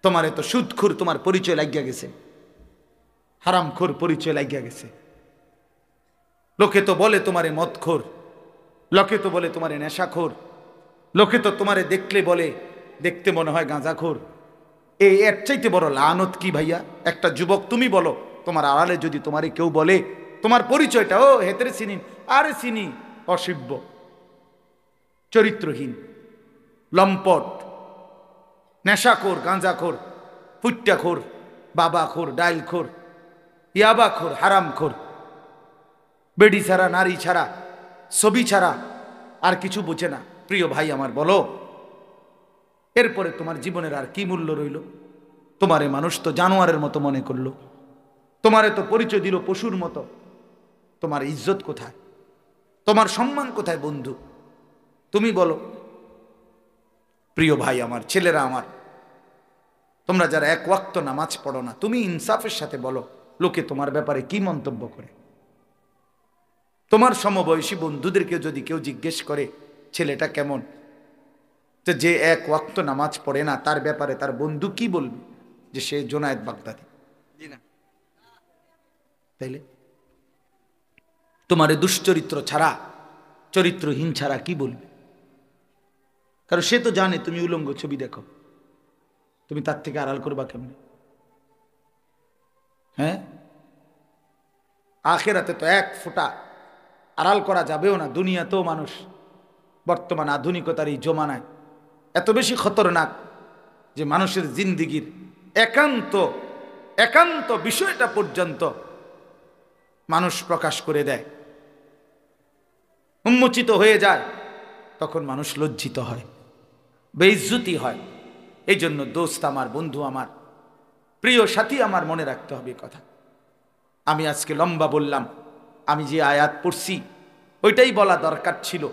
তোমার তো সুদখোর তোমার পরিচয় লাগিয়া গেছে, হারামখোর পরিচয় লাগিয়া গেছে। লোকে তো বলে তোমারে মদখোর, লোকে তো বলে তোমারে নেশাখোর, লোকে তো তোমারে দেখলে বলে দেখতে মনে হয় গাঁজাখোর। এর চাইতে বড় লানত কি ভাইয়া? একটা যুবক তুমি বলো তোমার আড়ালে যদি তোমারে কেউ বলে তোমার পরিচয়টা, ও হেতের চিনি, আরে চিনি, অসভ্য, চরিত্রহীন, লম্পট, নেশাখোর, গাঁজাখোর, ফুট্টাখোর, বাবাখোর, ডাইলখোর, ইয়াবাখোর, হারামখোর, বেডি ছাড়া, নারী ছাড়া, ছবি ছাড়া আর কিছু বোঝে না। প্রিয় ভাই আমার, বলো এরপরে তোমার জীবনের আর কি মূল্য রইল? তোমারে মানুষ তো জানোয়ারের মতো মনে করলো, তোমারে তো পরিচয় দিল পশুর মতো। তোমার ইজ্জত কোথায়? তোমার সম্মান কোথায় বন্ধু? তুমি বলো। প্রিয় ভাই আমার, ছেলেরা আমার, তোমরা যারা এক ওয়াক্ত নামাজ পড়ো না, তুমি ইনসাফের সাথে বলো লোকে তোমার ব্যাপারে কি মন্তব্য করে। তোমার সমবয়সী বন্ধুদেরকে যদি কেউ জিজ্ঞেস করে ছেলেটা কেমন, তো যে এক ওয়াক্ত নামাজ পড়ে না তার ব্যাপারে তার বন্ধু কি বলবে? যে সে জোনায়েদ বাগদাদি। তাইলে তোমার দুশ্চরিত্র ছাড়া, চরিত্রহীন ছাড়া কি বলবে? কারণ সে তো জানে তুমি উলঙ্গ ছবি দেখো, তুমি তার থেকে আড়াল করবা কেমনে? হ্যাঁ, আখেরাতে তো এক ফোঁটা আড়াল করা যাবেও না। দুনিয়াতেও মানুষ বর্তমান আধুনিকতার এই জমানায় এত বেশি খতরনাক যে মানুষের জিন্দিগির একান্ত একান্ত বিষয়টা পর্যন্ত মানুষ প্রকাশ করে দেয়, উন্মোচিত হয়ে যায়। তখন মানুষ লজ্জিত হয়, বেইজ্জতি হয়। এই জন্য দোস্ত আমার, বন্ধু আমার, প্রিয় সাথী আমার, মনে রাখতে হবে কথা। আমি আজকে লম্বা বললাম, আমি যে আয়াত পড়ছি ওইটাই বলা দরকার ছিল,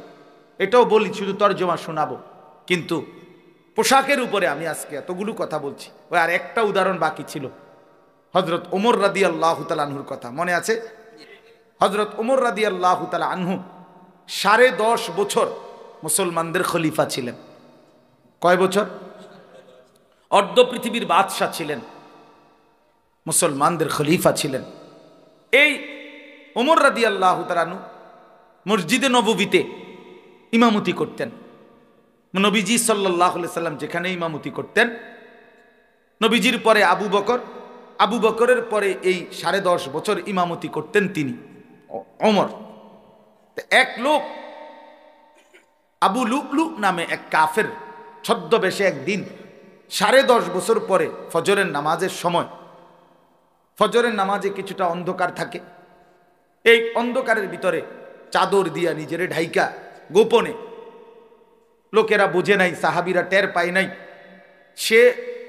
এটাও বলি, শুধু তর্জমা শোনাবো। কিন্তু পোশাকের উপরে আমি আজকে এতগুলো কথা বলছি। ওই আর একটা উদাহরণ বাকি ছিল, হযরত ওমর রাদিয়াল্লাহু তাআলা আনহুর কথা মনে আছে? হযরত ওমর রাদিয়াল্লাহু তাআলা আনহু 10.5 বছর মুসলমানদের খলিফা ছিলেন। কয় বছর? অর্ধ পৃথিবীর বাদশাহ ছিলেন, মুসলমানদের খলিফা ছিলেন। এই ওমর রাদিয়াল্লাহু তাআলা আনহু মসজিদে নববীতে ইমামতি করতেন। নবীজি সাল্লাল্লাহু আলাইহি সাল্লাম যেখানে ইমামতি করতেন, নবীজির পরে আবু বকর, আবু বকরের পরে এই 10.5 বছর ইমামতি করতেন তিনি, ওমর। এক লোক আবু লুকলু নামে এক কাফের ছদ্মবেশে একদিন 10.5 বছর পরে ফজরের নামাজের সময়, ফজরের নামাজে কিছুটা অন্ধকার থাকে, এই অন্ধকারের ভিতরে চাদর দিয়া নিজেরে ঢাইকা গোপনে, লোকেরা বুঝে নাই, সাহাবীরা টের পায় নাই, সে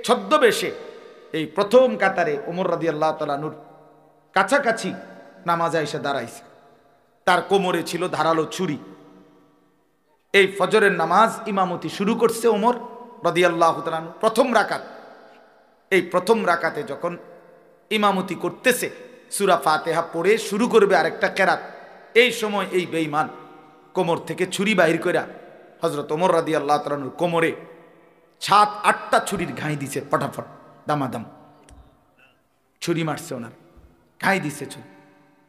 ছদ্মবেশে এই প্রথম কাতারে ওমর রাদিয়াল্লাহু তাআলা আনহুর কাছাকাছি নামাজে এসে দাঁড়াইছে। তার কোমরে ছিল ধারালো ছুরি। এই ফজরের নামাজ ইমামতি শুরু করছে ওমর রাদিয়াল্লাহু তাআলা আনহু, প্রথম রাকাত। এই প্রথম রাকাতে যখন ইমামতি করতেছে, সূরা ফাতিহা পড়ে শুরু করবে আরেকটা কেরাত, এই সময় এই বেঈমান কোমর থেকে ছুরি বাহির কইরা হযরত ওমর রাদিয়াল্লাহু তাআলা আনহুর কোমরে 7-8টা ছুরির ঘাই দিছে, ফটাফট দামাদাম ছুরি মারছে, ওনার ঘাই দিছে, ছুরি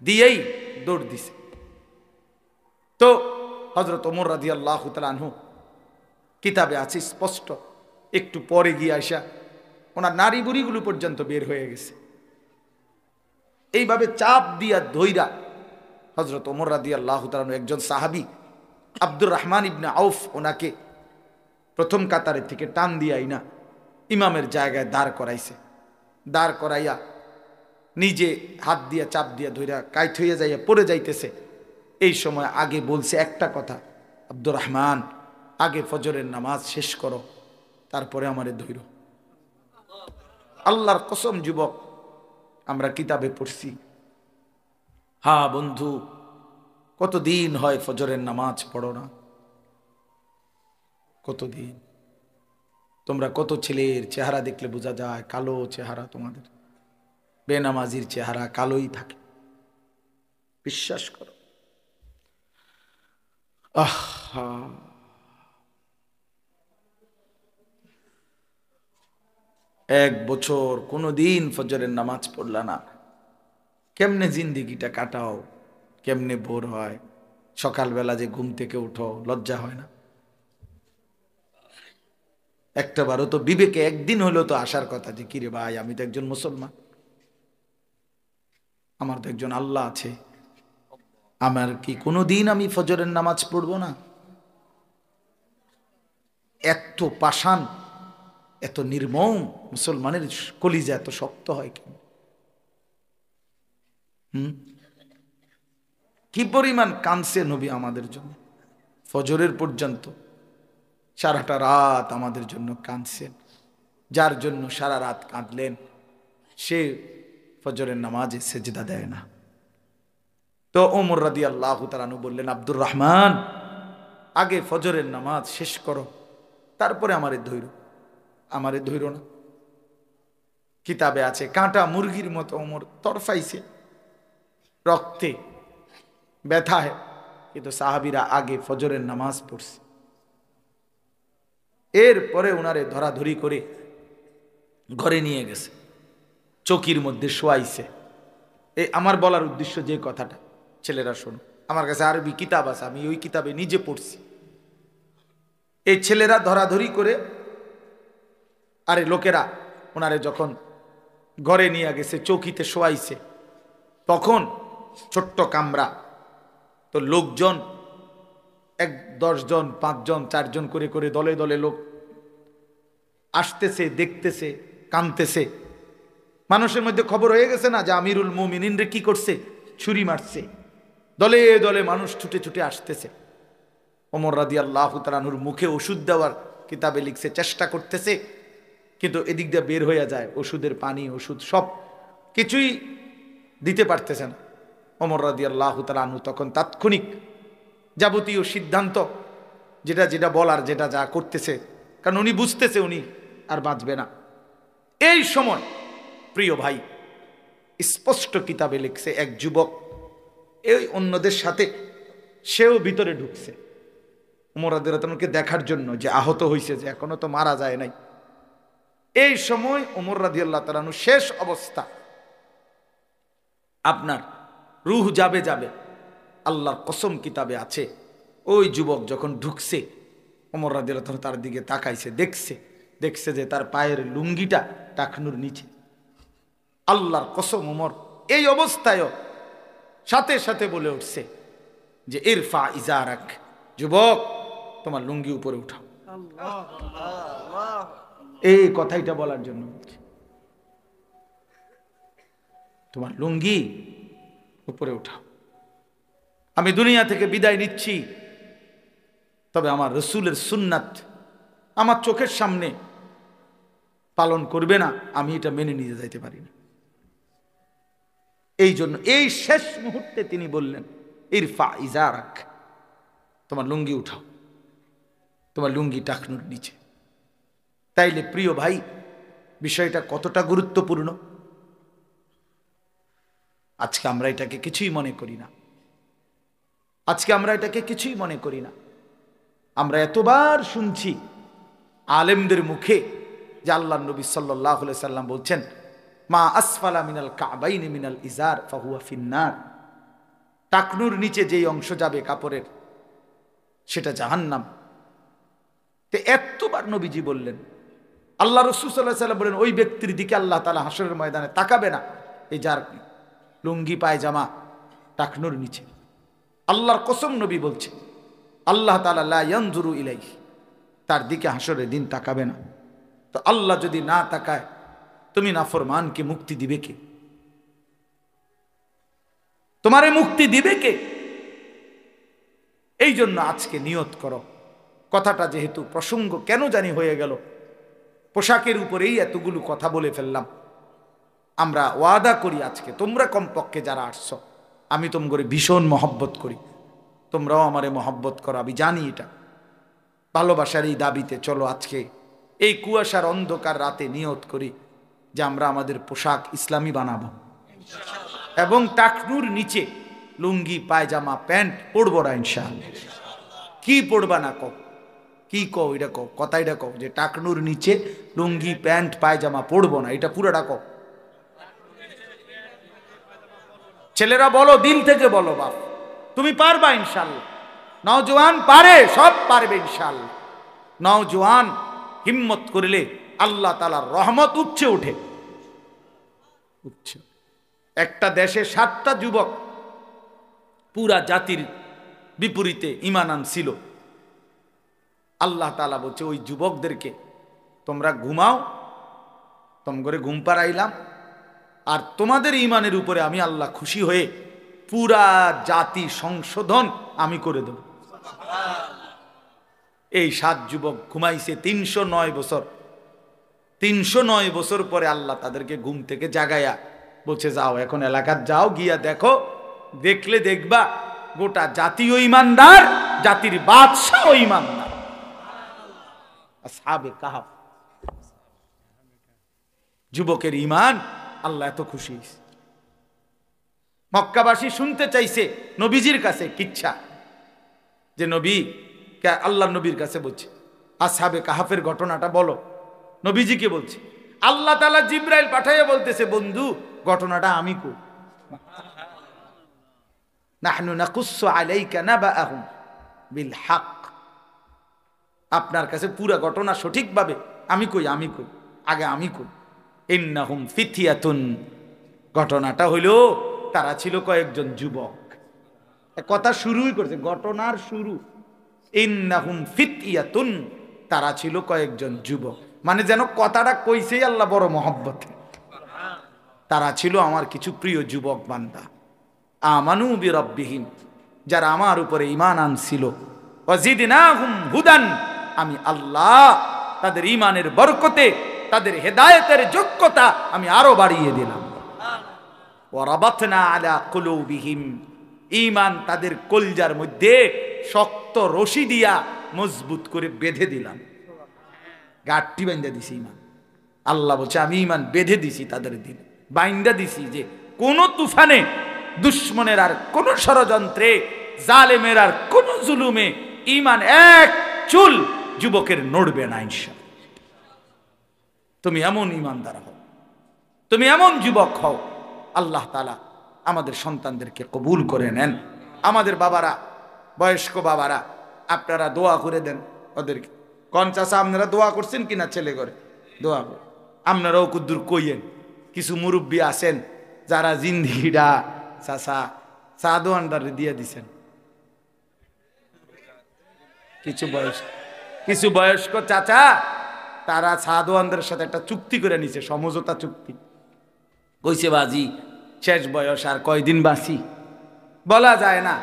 দিয়েই দৌড় দিছে। তো হযরত ওমর রাদিয়াল্লাহু তাআলা আনহু, কিতাবে আছে স্পষ্ট, একটু পরে গিয়ে আইসা ওনার নারী বুড়িগুলো পর্যন্ত বের হয়ে গেছে। এইভাবে চাপ দিয়া ধইরা হযরত ওমর রাদিয়াল্লাহু তাআলা আনহু, একজন সাহাবী আব্দুর রহমান ইবনে আউফ, ওনাকে প্রথম কাতারের থেকে টান দিয়াই না ইমামের জায়গায় দাঁড় করাইছে। দাঁড় করাইয়া নিজে হাত দিয়া চাপ দিয়া ধইরা কাইট হইয়া যাইয়া পড়ে যাইতেছে। এই সময় আগে বলছে একটা কথা, আব্দুর রহমান, আগে ফজরের নামাজ শেষ করো, তারপরে আমারে ধইর। আল্লাহর কসম যুবক, আমরা কিতাবে পড়ছি। হ্যাঁ বন্ধু, কতদিন হয় ফজরের নামাজ পড়ো না? কতদিন? তোমরা কত ছেলের চেহারা দেখলে বোঝা যায় কালো চেহারা, তোমাদের বেনামাজির চেহারা কালোই থাকে, বিশ্বাস করো। আহা, এক বছর কোনোদিন ফজরের নামাজ পড়লা না, কেমনে জিন্দিগিটা কাটাও? কেমনে বোর হয়? সকালবেলা যে ঘুম থেকে উঠো, লজ্জা হয় না? একটা বারও তো বিবেকে একদিন হলো তো আসার কথা যে কিরে ভাই, আমি তো একজন মুসলমান, আমার তো একজন আল্লাহ আছে, আমার কি কোনোদিন আমি ফজরের নামাজ পড়ব না? এত পাষাণ, এত নির্মম মুসলমানের কলিজা এত শক্ত হয় কেন? কি পরিমাণ কাঁদছে নবী আমাদের জন্য, ফজরের পর্যন্ত সারাটা রাত আমাদের জন্য কাঁদছেন। যার জন্য সারা রাত কাঁদলেন সে ফজরের নামাজে সেজদা দেয় না। তো ওমর রাদিয়াল্লাহু তাআলা আনহু বললেন, আব্দুর রহমান, আগে ফজরের নামাজ শেষ করো, তারপরে আমারে ধৈর্য। আমারে ধৈর্য না। কিতাবে আছে কাঁটা মুরগির মতো ওমর তরফাইছে রক্তে ব্যথায়, কিন্তু সাহাবীরা আগে ফজরের নামাজ পড়ছে। এরপরে ওনারে ধরাধরি করে ঘরে নিয়ে গেছে, চৌকির মধ্যে শোয়াইছে। এই আমার বলার উদ্দেশ্য যে কথাটা, ছেলেরা শোনো, আমার কাছে আরবি কিতাব আছে, আমি ওই কিতাবে নিজে পড়ছি। এই ছেলেরা ধরাধরি করে, আরে লোকেরা ওনারে যখন ঘরে নিয়ে গেছে, চৌকিতে শোয়াইছে, তখন ছোট্ট কামরা, তো লোকজন 10 জন 5 জন 4 জন করে করে দলে দলে লোক আসতেছে, দেখতেছে, কাঁদতেছে। মানুষের মধ্যে খবর হয়ে গেছে না যে আমিরুল মুমিনিন রে কি করছে, ছুরি মারছে। দলে দলে মানুষ ছুটে ছুটে আসতেছে। ওমর রাদিয়াল্লাহু তাআলা আনহুর মুখে ওষুধ দেওয়ার কিতাবে লিখছে চেষ্টা করতেছে, কিন্তু এদিক দিয়ে বের হয়ে যায় ওষুধের পানি, ওষুধ সব কিছুই দিতে পারতেছে না। ওমর রাদিয়াল্লাহু তাআলা আনহু তখন তাৎক্ষণিক যাবতীয় সিদ্ধান্ত, যেটা যেটা বলার, যেটা যা করতেছে, কারণ উনি বুঝতেছে উনি আর বাঁচবে না। এই সময় প্রিয় ভাই স্পষ্ট কিতাবে লিখছে এক যুবক এই অন্যদের সাথে সেও ভিতরে ঢুকছে ওমর রাদিয়াল্লাহু তাআলাকে দেখার জন্য, যে আহত হয়েছে, যে এখনো তো মারা যায় নাই। এই সময় ওমর রাদিয়াল্লাহু তাআলা শেষ অবস্থা, আপনার রূহ যাবে যাবে, আল্লাহর কসম কিতাবে আছে, ওই যুবক যখন ঢুকছে ওমর রাদিয়াল্লাহু তাআলা তার দিকে তাকাইছে, দেখছে যে তার পায়ের লুঙ্গিটা টাকনুর নিচে। আল্লাহর কসম, ওমর এই অবস্থায়ও সাথে সাথে বলে উঠছে যে ইরফা ইজারাক, যুবক তোমার লুঙ্গি উপরে উঠাও। এই কথাইটা বলার জন্য তোমার লুঙ্গি উপরে উঠাও। আমি দুনিয়া থেকে বিদায় নিচ্ছি, তবে আমার রসুলের সুন্নাত আমার চোখের সামনে পালন করবে না, আমি এটা মেনে নিয়ে যাইতে পারি না। এই জন্য এই শেষ মুহূর্তে তিনি বললেন ইরফা ইজারাক, তোমার লুঙ্গি উঠাও, তোমার লুঙ্গি টাকনুর নিচে। তাইলে প্রিয় ভাই বিষয়টা কতটা গুরুত্বপূর্ণ, আজকে আমরা এটাকে কিছুই মনে করি না। আজকে আমরা এটাকে কিছুই মনে করি না। আমরা এতবার শুনছি আলেমদের মুখে যে আল্লাহর নবী সাল্লাল্লাহু আলাইহি সাল্লাম বলছেন মা আসফালা মিনাল কাবাইনি মিনাল ইজার ফাহুয়া ফিন্নার, টাকনুর নিচে যেই অংশ যাবে কাপড়ের সেটা জাহান্নাম। তো এতবার নবীজি বললেন, আল্লাহ রাসূল সাল্লাল্লাহু আলাইহি সাল্লাম বলেন ওই ব্যক্তির দিকে আল্লাহ তাআলা হাশরের ময়দানে তাকাবে না, এই যার লুঙ্গি পায়জামা টাকনুর নিচে। আল্লাহর কসম নবী বলছে আল্লাহ তাআলা লা ইয়ানজুরু ইলাইহি, তার দিকে হাশরের দিন তাকাবে না। তো আল্লাহ যদি না তাকায় তুমি নাফরমানকে মুক্তি দিবে কে? তোমারে মুক্তি দিবে কে? এই জন্য আজকে নিয়ত করো। কথাটা যেহেতু প্রসঙ্গ কেন জানি হয়ে গেল, পোশাকের উপরেই এতগুলো কথা বলে ফেললাম। আমরা ওয়াদা করি আজকে, তোমরা কমপক্ষে যারা আসছো, আমি তোমাকে ভীষণ মহব্বত করি, তোমরাও আমারে মহব্বত করো, আমি জানি এটা। ভালোবাসার এই দাবিতে চলো আজকে এই কুয়াশার অন্ধকার রাতে নিয়ত করি যে আমরা আমাদের পোশাক ইসলামী বানাবো এবং টাকনুর নিচে লুঙ্গি পায়জামা প্যান্ট পরবো না ইনশাআল্লাহ। কি পরবা না কও, কি কও, এটা কও, কথাইটা কও যে টাকনুর নিচে লুঙ্গি প্যান্ট পায়জামা পরবো না, এটা পুরোটা কও। ছেলেরা বলো, দিল থেকে বলো, বাপ তুমি পারবা ইনশাআল্লাহ। নওজোয়ান পারে, সব পারবে ইনশাআল্লাহ। নওজোয়ান হিম্মত করলে আল্লাহ তাআলার রহমত উঠছে একটা দেশে 7টা যুবক পুরা জাতির বিপরীতে ঈমান আনছিল। আল্লাহ তাআলা বলছে ওই যুবকদেরকে তোমরা ঘুমাও, তোমরা ঘুম পাড়াইলাম, আর তোমাদের ঈমানের উপরে আমি আল্লাহ খুশি হয়ে পুরা জাতি সংশোধন আমি করে দেব। এই 7 যুবক ঘুমাইছে 309 বছর। 309 বছর পরে আল্লাহ তাদেরকে ঘুম থেকে জাগায়া বলছে যাও এখন এলাকার যাও, গিয়া দেখো, দেখলে দেখবা গোটা জাতীয় ইমানদার, জাতির বাদশাহ ইমানদার। আসহাবে কাহাফ, যুবকের ঈমান আল্লাহ এত খুশি। মক্কাবাসী শুনতে চাইছে নবীজির কাছে কিচ্ছা, যে নবী, আল্লাহ নবীর কাছে বলছে আসহাবে কাহাফের ঘটনাটা বলো। নবীজিকে বলছে, আল্লাহ তাআলা জিবরাইল পাঠাইয়া বলতেছে বন্ধু ঘটনাটা আমি কই, নাহনু নাকুসসু আলাইকা নাবাআহুম বিল হক, আপনার কাছে পুরো ঘটনা সঠিকভাবে আমি কই, আগে আমি কই। ইন্নাহুম ফিতয়াতুন, ঘটনাটা হইল তারা ছিল কয়েকজন যুবক। কথা শুরুই করছে, ঘটনার শুরু। ইন্নাহুম ফিতয়াতুন, তারা ছিল কয়েকজন যুবক, মানে যেন কথাটা কইছেই আল্লাহ বড় মহব্বতে। তারা ছিল আমার কিছু প্রিয় যুবক বান্দা। আমানু বিরাব্বিহিম, যারা আমার উপরে ঈমান আনছিল। ওয়াজিদনাহুম হুদান, আমি আল্লাহ তাদের ঈমানের বরকতে, তাদের হেদায়েতের যোগ্যতা আমি আরো বাড়িয়ে দিলাম। ওয়া রাবাতনা আলা কুলুবিহিম, ঈমান তাদের কলজার মধ্যে শক্ত রশি দিয়া মজবুত করে বেঁধে দিলাম, গাঁটটি বাইন্ধা দিছি ঈমান। আল্লাহ বলছে আমি ঈমান বেঁধে দিছি তাদের দিল, বাইন্ধা দিছি, যে কোন তুফানে, দুশ্মনের আর কোন ষড়যন্ত্রে, জালেমের আর কোন জুলুমে ঈমান এক চুল যুবকের নড়বে না ইনশাআল্লাহ। তুমি এমন ঈমানদার হও, তুমি এমন যুবক হও। আল্লাহ তাআলা আমাদের সন্তানদেরকে কবুল করে নেন। আমাদের বাবারা, বয়স্ক বাবারা, আপনারা দোয়া করে দেন ওদেরকে। কোন চাচা আপনারা দোয়া করছেন কিনা ছেলে করে? দোয়া করে আপনারাও কুদ্দুর কইয়েন। কিছু মুরব্বী আছেন যারা জিন্দিগিটা চাচা সাদু আন্ডারে দিয়ে দিছেন। কিছু বয়স্ক চাচা তারা সাদওয়ানদের সাথে একটা চুক্তি করে নিছে, সমঝোতা চুক্তি। কইছে বাজি শেষ বয়স, আর কয়দিন বাঁচি বলা যায় না,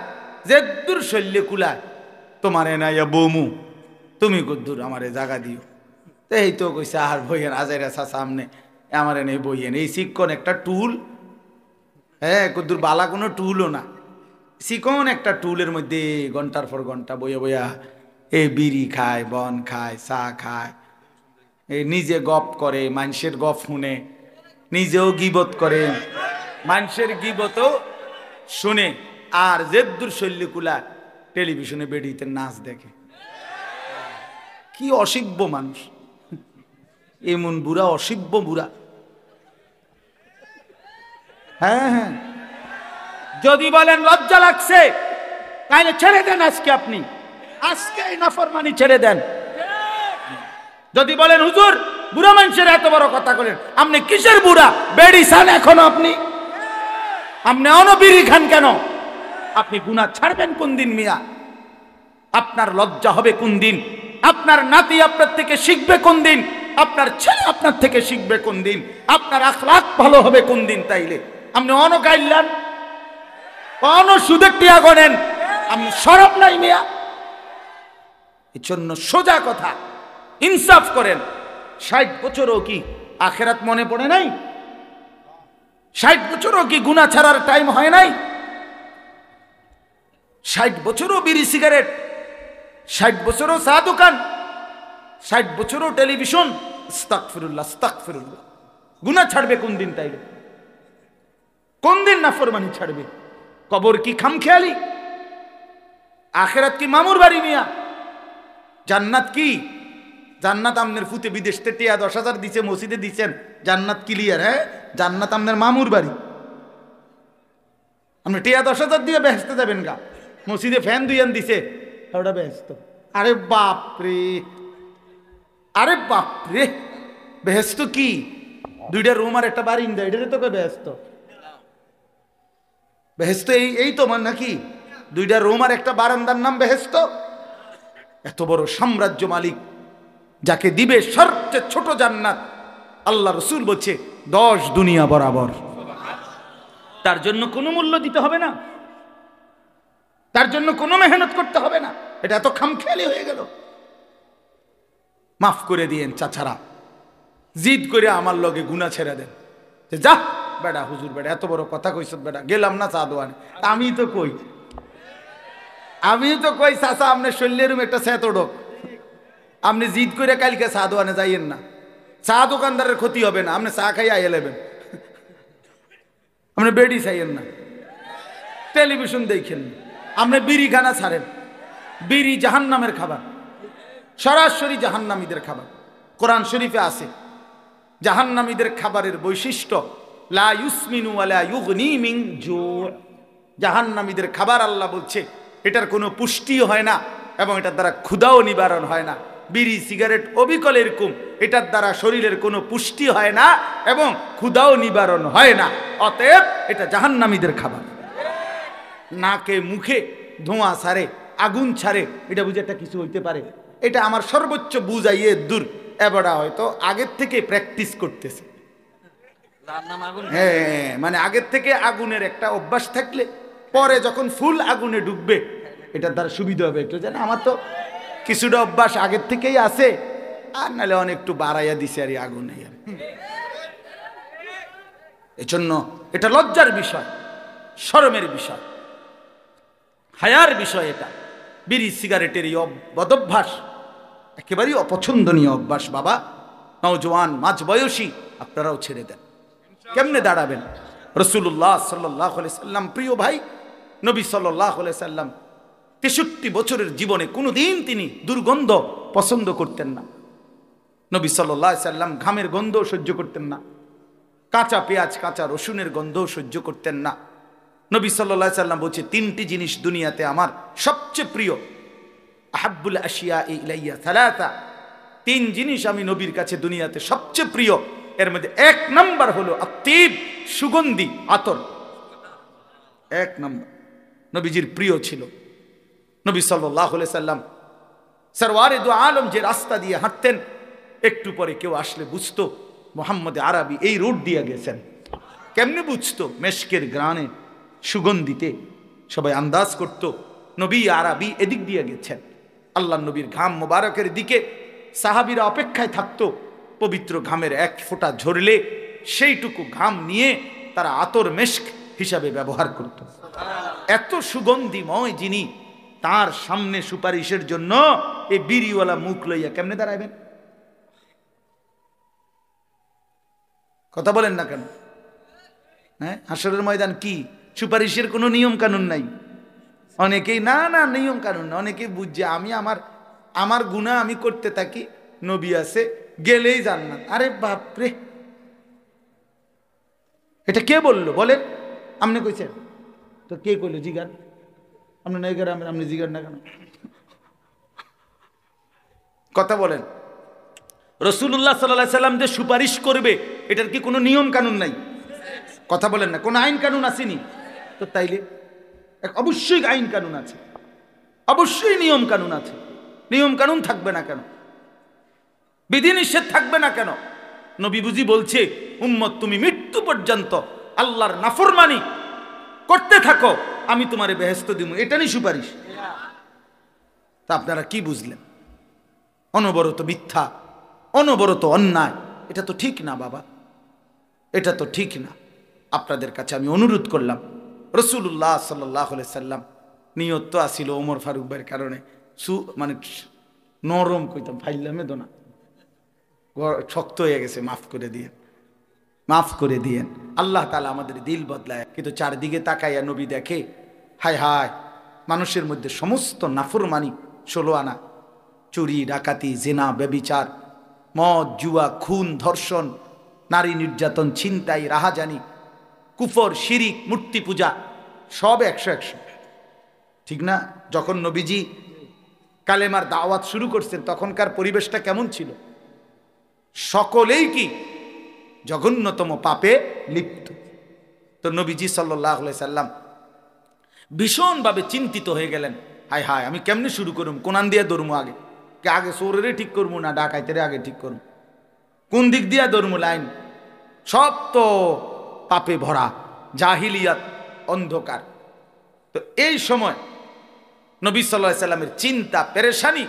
যে দূর শল্যে কুলায় তোমার এনাইয়া বৌমু, তুমি কদ্দুর আমারে জাগা দিও। এই তো কইছে আর বইয়েন আজাইরা সামনে আমার এনে বইয়েন, এই শিক্ষণ একটা টুল, হ্যাঁ কদ্দুর বালা কোনো টুলও না, শিকন একটা টুলের মধ্যে ঘন্টার পর ঘন্টা বইয়া বইয়া এই বিড়ি খায়, বন খায়, চা খায়, এই নিজে গপ করে, মানুষের গপ শুনে, নিজেও গিবত করে, মানুষের গিবতও শুনে, আর জেদ্দুর শল্যকুলা টেলিভিশনে বেডিতে নাচ দেখে। কি অসিব্য মানুষ, এমন বুড়া, অসিব্য বুড়া। হ্যাঁ হ্যাঁ, যদি বলেন লজ্জা লাগছে তাহলে ছেড়ে দেন আজকে, আপনি আজকে এই নাফরমানি ছেড়ে দেন। যদি বলেন হুজুর বুড়া মানুষের এত বড় কথা বলেন, আপনি কিসের বুড়া? বেড়ি খান এখনো আপনি অনবিড়ি খান কেন? আপনি গুনাহ ছাড়বেন কোন দিন মিয়া? আপনার লজ্জা হবে কোন দিন? আপনার নাতি আপনার থেকে শিখবে কোন দিন? আপনার ছেলে আপনার থেকে শিখবে কোন দিন? আপনার আখলাক ভালো হবে কোন দিন? তাইলে আপনি অনগাইলেন, সুদের টিয়া গনেন, আপনি শরম নাই মিয়া। এই জন্য সোজা কথা, ইনসাফ করেন। 60 বছরও কি আখেরাত মনে পড়ে নাই? 60 বছরও কি গুনাহ ছাড়ার টাইম হয় নাই? 60 বছরও বিড়ি সিগারেট, 60 বছরও চা দোকান, 60 বছরও টেলিভিশন। আস্তাগফিরুল্লাহ, আস্তাগফিরুল্লাহ। গুনাহ ছাড়বে কোন দিন? তাইলে কোন দিন নাফরমানি ছাড়বে? কবর কি খামখেয়ালি? আখেরাত কি মামুর বাড়ি মিয়া? জান্নাত কি? জান্নাত আমনের ফুতে বিদেশ থেকে 10,000 দিছে, মসজিদে দিছেন, জান্নাত ক্লিয়ার। হ্যাঁ, জান্নাত আমনের মামুর বাড়ি। আপনি 10,000 দিয়ে বেহেশতে যাবেন গা? মসজিদে ফ্যান দুইয়ান দিছে, ওটা বেহেশত। আরে বাপরে, আরে বাপরে, বেহেশত কি? 2টা রুম আর একটা বারিন্দা, এটারে তো বেহেশত। বেহেশত এই তোমার নাকি দুইটা রুম আর একটা বারান্দার নাম বেহেশত। এত বড় সাম্রাজ্য মালিক, যাকে দিবে সবচেয়ে ছোট জান্নাত, আল্লাহ রসুল বলছে 10 দুনিয়া বরাবর। তার জন্য কোনো মূল্য দিতে হবে না, তার জন্য কোনো মেহনত করতে হবে না। এটা এত খামখেয়ালি হয়ে গেল। মাফ করে দিয়েন চাচারা, জিদ করে আমার লগে গুনাহ ছেড়ে দেন যে যা বেটা হুজুর বেটা এত বড় কথা কইছ বেটা, গেলাম না চা দোয়ানে। আমি তো কই চাচা আপনার শরীরের একটা স্যাত ওডক, আপনি জিদ করে কালকে চা দোয়ানে যাইয়েন না, চা দোকানদারের ক্ষতি হবে না, আপনি চা খাই আইয়ে নেবেন, আপনি বেডি চাইয়েন না, টেলিভিশন দেখেন, আপনি বিড়ি খানা ছাড়েন। বিড়ি জাহান্নামের খাবার, সরাসরি জাহান্নামীদের খাবার। কোরআন শরীফে আছে জাহান্নামীদের খাবারের বৈশিষ্ট্য লা ইউসমিনু ওয়ালা ইউগনি মিন জু। জাহান্নামীদের খাবার আল্লাহ বলছে এটার কোনো পুষ্টিও হয় না এবং এটার দ্বারা ক্ষুধাও নিবারণ হয় না। বিড়ি সিগারেট অবিকল এরকম, এটার দ্বারা শরীরের কোনো পুষ্টি হয় না এবং ক্ষুধাও নিবারণ হয় না। অতএব এটা জাহান্নামীদের খাবার। নাকে মুখে ধোঁয়া ছাড়ে, আগুন ছাড়ে, এটা বুঝে একটা কিছু হইতে পারে? এটা আমার সর্বোচ্চ বুঝাইয়ে দূর। এবারে হয়তো আগের থেকে প্র্যাকটিস করতেছে। হ্যাঁ, মানে আগের থেকে আগুনের একটা অভ্যাস থাকলে পরে যখন ফুল আগুনে ডুববে এটার দ্বারা সুবিধা হবে একটু, যেন আমার তো কিছুটা অভ্যাস আগের থেকেই আছে, আর নাহলে অনেক একটু বাড়াইয়া দিছে আর আগুনে। এজন্য এটা লজ্জার বিষয়, শরমের বিষয়, হায়ার বিষয়। এটা বিড়ি সিগারেটের এই বদভ্যাস একেবারেই অপছন্দনীয় অভ্যাস। বাবা নওজোয়ান মাঝ বয়সী আপনারাও ছেড়ে দেন। কেমনে দাঁড়াবেন? রাসূলুল্লাহ সাল্লাল্লাহু আলাইহি সাল্লাম, প্রিয় ভাই নবী সাল্লাল্লাহু আলাইহি সাল্লাম 63 বছরের জীবনে কোনোদিন তিনি দুর্গন্ধ পছন্দ করতেন না। নবী সাল্লাল্লাহু আলাইহি সাল্লাম ঘামের গন্ধ সহ্য করতেন না, কাঁচা পেঁয়াজ কাঁচা রসুনের গন্ধ সহ্য করতেন না। নবী সাল্লাল্লাহু আলাইহি সাল্লাম বলছে 3টি জিনিস দুনিয়াতে আমার সবচেয়ে প্রিয়। আহাব্বুল আশিয়া ইলাইয়া সালাসা, 3 জিনিস আমি নবীর কাছে দুনিয়াতে সবচেয়ে প্রিয়। এর মধ্যে 1 নাম্বার হলো আত্তিব, সুগন্ধি আতর। 1 নাম্বার নবীজির প্রিয় ছিল। নবী সাল্লাল্লাহু আলাইহি সাল্লাম সরওয়ারে দু আলম যে রাস্তা দিয়ে হাঁটতেন, একটু পরে কেউ আসলে বুঝতো মুহাম্মদ আরবি এই রোড দিয়ে গেছেন। কেমনে বুঝতো? মেশকের গ্রানে সুগন্ধিতে সবাই আন্দাজ করত নবী আরবি এদিক দিয়ে গেছেন। আল্লাহ নবীর ঘাম মোবারকের দিকে সাহাবীরা অপেক্ষায় থাকতো। পবিত্র ঘামের 1 ফোঁটা ঝরলে সেইটুকু ঘাম নিয়ে তারা আতর মেশক হিসাবে ব্যবহার করত। এত সুগন্ধিময় যিনি, তার সামনে সুপারিশের জন্য এই বিড়িওয়ালা মুখ লইয়া কেমনে দাঁড়াবেন? কথা বলেন না কেন? হ্যাঁ, হাসরের ময়দান কি সুপারিশের কোনো নিয়ম কানুন নাই? অনেকেই না নিয়ম কানুন না, অনেকেই বুঝছে আমি আমার গুনাহ আমি করতে থাকি, নবী আছে গেলেই জান্নাত। আরে বাপরে, এটা কে বললো বলেন? আপনি কইছেন তো? কে কইলো? জিগার আপনি নাই করে আপনি জিগার না কেন? কথা বলেন। রাসূলুল্লাহ সাল্লাল্লাহু আলাইহি সাল্লাম যে সুপারিশ করবে এটার কি কোনো নিয়ম কানুন নাই? কথা বলেন না। কোনো আইন কানুন আসেনি তো? তাইলে অবশ্যই আইন কানুন আছে, অবশ্যই নিয়ম কানুন আছে। নিয়ম কানুন থাকবে না কেন? বিধিনিষেধ থাকবে না কেন? নবী বুঝি বলছে উম্মত তুমি মৃত্যু পর্যন্ত আল্লাহর নাফরমানি করতে থাকো, আমি তোমারে বেহেশত দিব, এটা নিয়ে সুপারিশ। তা আপনারা কি বুঝলেন? অনবরত মিথ্যা, অনবরত অন্যায়, এটা তো ঠিক না বাবা, এটা তো ঠিক না। আপনাদের কাছে আমি অনুরোধ করলাম, রাসূলুল্লাহ সাল্লাল্লাহু আলাইহি সাল্লাম নিয়ত তো আসিল ওমর ফারুক ভাইয়ের কারণে মানে নরম কইতাম, ফাইলামে দোনা শক্ত হয়ে গেছে, মাফ করে দিয়েন, মাফ করে দিয়েন। আল্লাহ তাআলা আমাদের দিল বদলায়। কিন্তু চারদিকে তাকাইয়া নবী দেখে হায় হায় মানুষের মধ্যে সমস্ত নাফরমানি, 16 আনা, চুরি ডাকাতি জিনা ব্যভিচার মদ জুয়া খুন ধর্ষণ নারী নির্যাতন ছিনতাই রাহাজানি কুফর শিরিক মূর্তি পূজা সব 100 ঠিক না? যখন নবীজি কালেমার দাওয়াত শুরু করছেন তখনকার পরিবেশটা কেমন ছিল? সকলেই কি জঘন্যতম পাপে লিপ্ত। তো নবীজি সাল্লাল্লাহু আলাইহি সাল্লাম ভীষণভাবে চিন্তিত হয়ে গেলেন। হায় হায়, আমি কেমনে শুরু করুম, কোনান দিয়ে ধরমু, আগে কে আগে চোরেরে ঠিক করবো না ডাকাইতেরে আগে ঠিক করবো, কোন দিক দিয়া ধরমু লাইন, সব তো পাপে ভরা, জাহিলিয়াত, অন্ধকার। তো এই সময় নবী সাল্লাল্লাহু আলাইহি সাল্লামের চিন্তা পেরেশানি,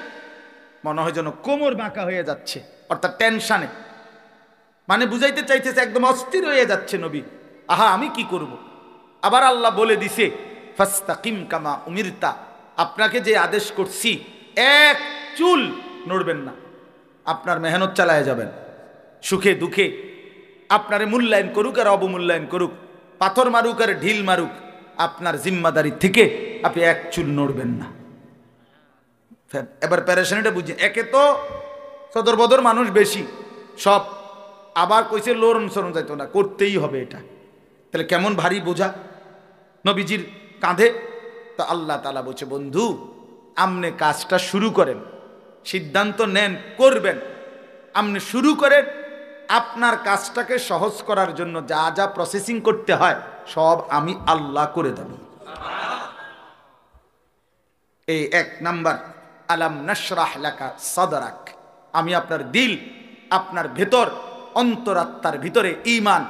মনে হয় যেন কোমর বাঁকা হয়ে যাচ্ছে, অর্থাৎ টেনশনে, মানে বুঝাইতে চাইতেছে একদম অস্থির হয়ে যাচ্ছে নবী। আহা, আমি কি করব? আবার আল্লাহ বলে দিছে ফাস্তাকিম কামা উমিরতা, আপনাকে যে আদেশ করছি এক চুল নড়বেন না, আপনার মেহনত চালায় যাবেন, সুখে দুঃখে আপনারে মূল্যায়ন করুক আর অবমূল্যায়ন করুক, পাথর মারুক আর ঢিল মারুক, আপনার জিম্মাদারি থেকে আপনি এক চুল নড়বেন না। এবার প্যারেশানিটা বুঝি, একে তো সদর বদর মানুষ বেশি, সব আবার কইছে লরম সরম যাইতো না, করতেই হবে এটা, তাহলে কেমন ভারী বোঝা নবীজির কাঁধে। তো আল্লাহ তাআলা বলছে, বন্ধু আপনি কাজটা শুরু করেন, সিদ্ধান্ত নেন করবেন, আপনি শুরু করেন, আপনার কাজটাকে সহজ করার জন্য যা যা প্রসেসিং করতে হয় সব আমি আল্লাহ করে দেব। এই এক নাম্বার, আলাম নাশরাহ লাকা সাদরাক, আমি আপনার দিল, আপনার ভেতর, অন্তরাত্মার ভিতরে ঈমান,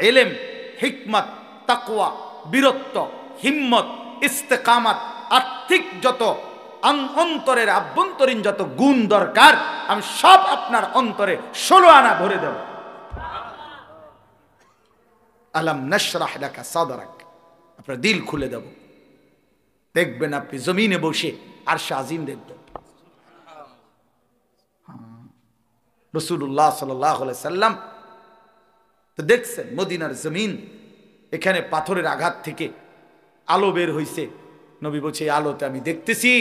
ইলম, হিকমত, তাকওয়া, বীরত্ব, হিম্মত, ইস্তেকামাত, আর্থিক যত অন্তরের আভ্যন্তরীণ যত গুণ দরকার আমি সব আপনার অন্তরে 16 আনা ভরে দেব। আলাম নাশরাহ লাকা সাদরাক, আপনার দিল খুলে দেব, দেখবেন আপনি জমিনে বসে আরশে আজিম দেখবেন। রাসূলুল্লাহ সাল্লাল্লাহু আলাইহি সাল্লাম তো দেখছেন মদিনার জমিন, এখানে পাথরের আঘাত থেকে আলো বের হইছে, নবী বলছে এই আলোতে আমি দেখতেছি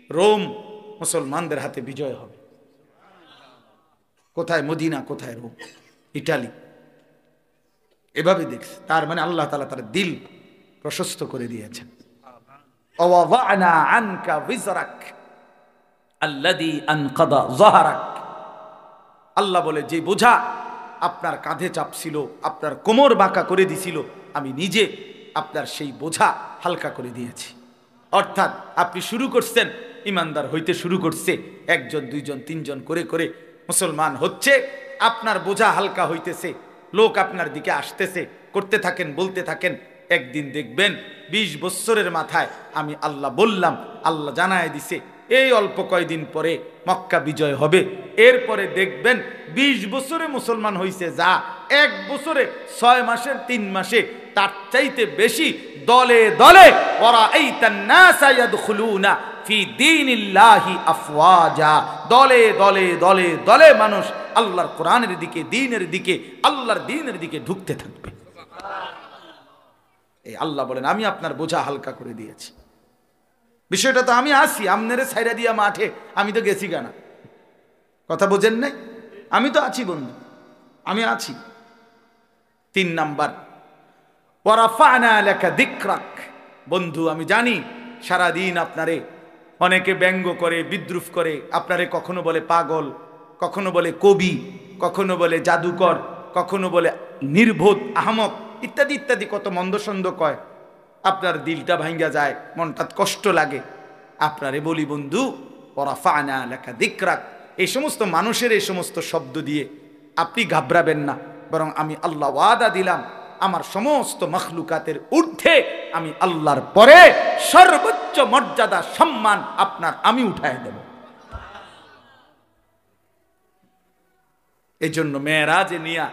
রোম মুসলমানদের হাতে বিজয় হবে। কোথায় মদিনা, কোথায় রোম, ইটালি, এভাবে দেখছে। তার মানে আল্লাহ তাআলা তার দিল প্রশস্ত করে দিয়েছেন। ওয়াদানা আনকা বিজরাক আল্লাযী আনকাদা যাহরাক, আল্লাহ বলে যে বোঝা আপনার কাঁধে চাপছিল, আপনার কোমর বাঁকা করে দিছিল, আমি নিজে আপনার সেই বোঝা হালকা করে দিয়েছি। অর্থাৎ আপনি শুরু করছেন, ইমানদার হইতে শুরু করছে, একজন দুইজন তিনজন করে করে মুসলমান হচ্ছে, আপনার বোঝা হালকা হইতেছে, লোক আপনার দিকে আসতেছে, করতে থাকেন, বলতে থাকেন, একদিন দেখবেন 20 বছরের মাথায় আমি আল্লাহ বললাম, আল্লাহ জানায় দিছে এই অল্প কয়দিন পরে মক্কা বিজয় হবে। এরপরে দেখবেন 20 বছরে মুসলমান হইছে যা, 1 বছরে 6 মাসের 3 মাসে তার চাইতে বেশি দলে দলে ওয়ারাআইতান নাসা ইয়াদখুলুনা ফি দীনিল্লাহি আফওয়াজা, দলে দলে দলে দলে মানুষ আল্লাহর কোরআনের দিকে, দ্বীনের দিকে, আল্লাহর দ্বীনের দিকে ঢুকতে থাকবে। এই আল্লাহ বলেন আমি আপনার বোঝা হালকা করে দিয়েছি। বিষয়টা তো আমি আসি আমনেরে ছাইরা দিয়া মাঠে, আমি তো গেছি গানা, কথা বোঝেন নাই, আমি তো আছি বন্ধু, আমি আছি। 3 নাম্বার, ওয়ারাফা'না লাকা যিকরাক, বন্ধু আমি জানি সারাদিন আপনারে অনেকে ব্যঙ্গ করে, বিদ্রুপ করে, আপনারে কখনো বলে পাগল, কখনো বলে কবি, কখনো বলে জাদুকর, কখনো বলে নির্বোধ, আহমক, ইত্যাদি ইত্যাদি কত মন্দ সন্দ কয়, আপনার দিলটা ভাঙ্গা যায়, মনটা কষ্ট লাগে। আপনারে বলি বন্ধু, ওয়ারাফা'না লাকা যিকরাক, এই সমস্ত মানুষের এই সমস্ত শব্দ দিয়ে আপনি ঘাবড়াবেন না, বরং আমি আল্লাহ ওয়াদা দিলাম আমার সমস্ত মখলুকাতের ঊর্ধ্বে আমি আল্লাহর পরে সর্বোচ্চ মর্যাদা সম্মান আপনার আমি উঠায় দেব। এই জন্য মেরাজে নিয়া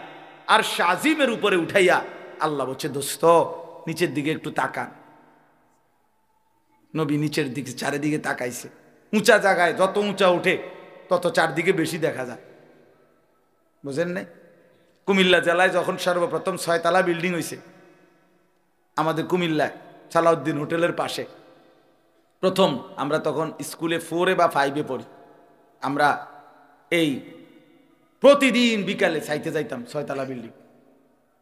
আরশে আজিমের উপরে উঠাইয়া আল্লাহ বলছে দোস্ত নিচের দিকে একটু তাকান। নবী নিচের দিকে চারিদিকে তাকাইছে, উঁচা জায়গায় যত উঁচা উঠে তত চারদিকে বেশি দেখা যায়, বুঝেন নাই? কুমিল্লা জেলায় যখন সর্বপ্রথম 6 তলা বিল্ডিং হয়েছে আমাদের কুমিল্লায় সালাউদ্দিন হোটেলের পাশে, প্রথম আমরা তখন স্কুলে 4 বা 5-এ পড়ি, আমরা এই প্রতিদিন বিকালে চাইতে যাইতাম 6 তলা বিল্ডিং,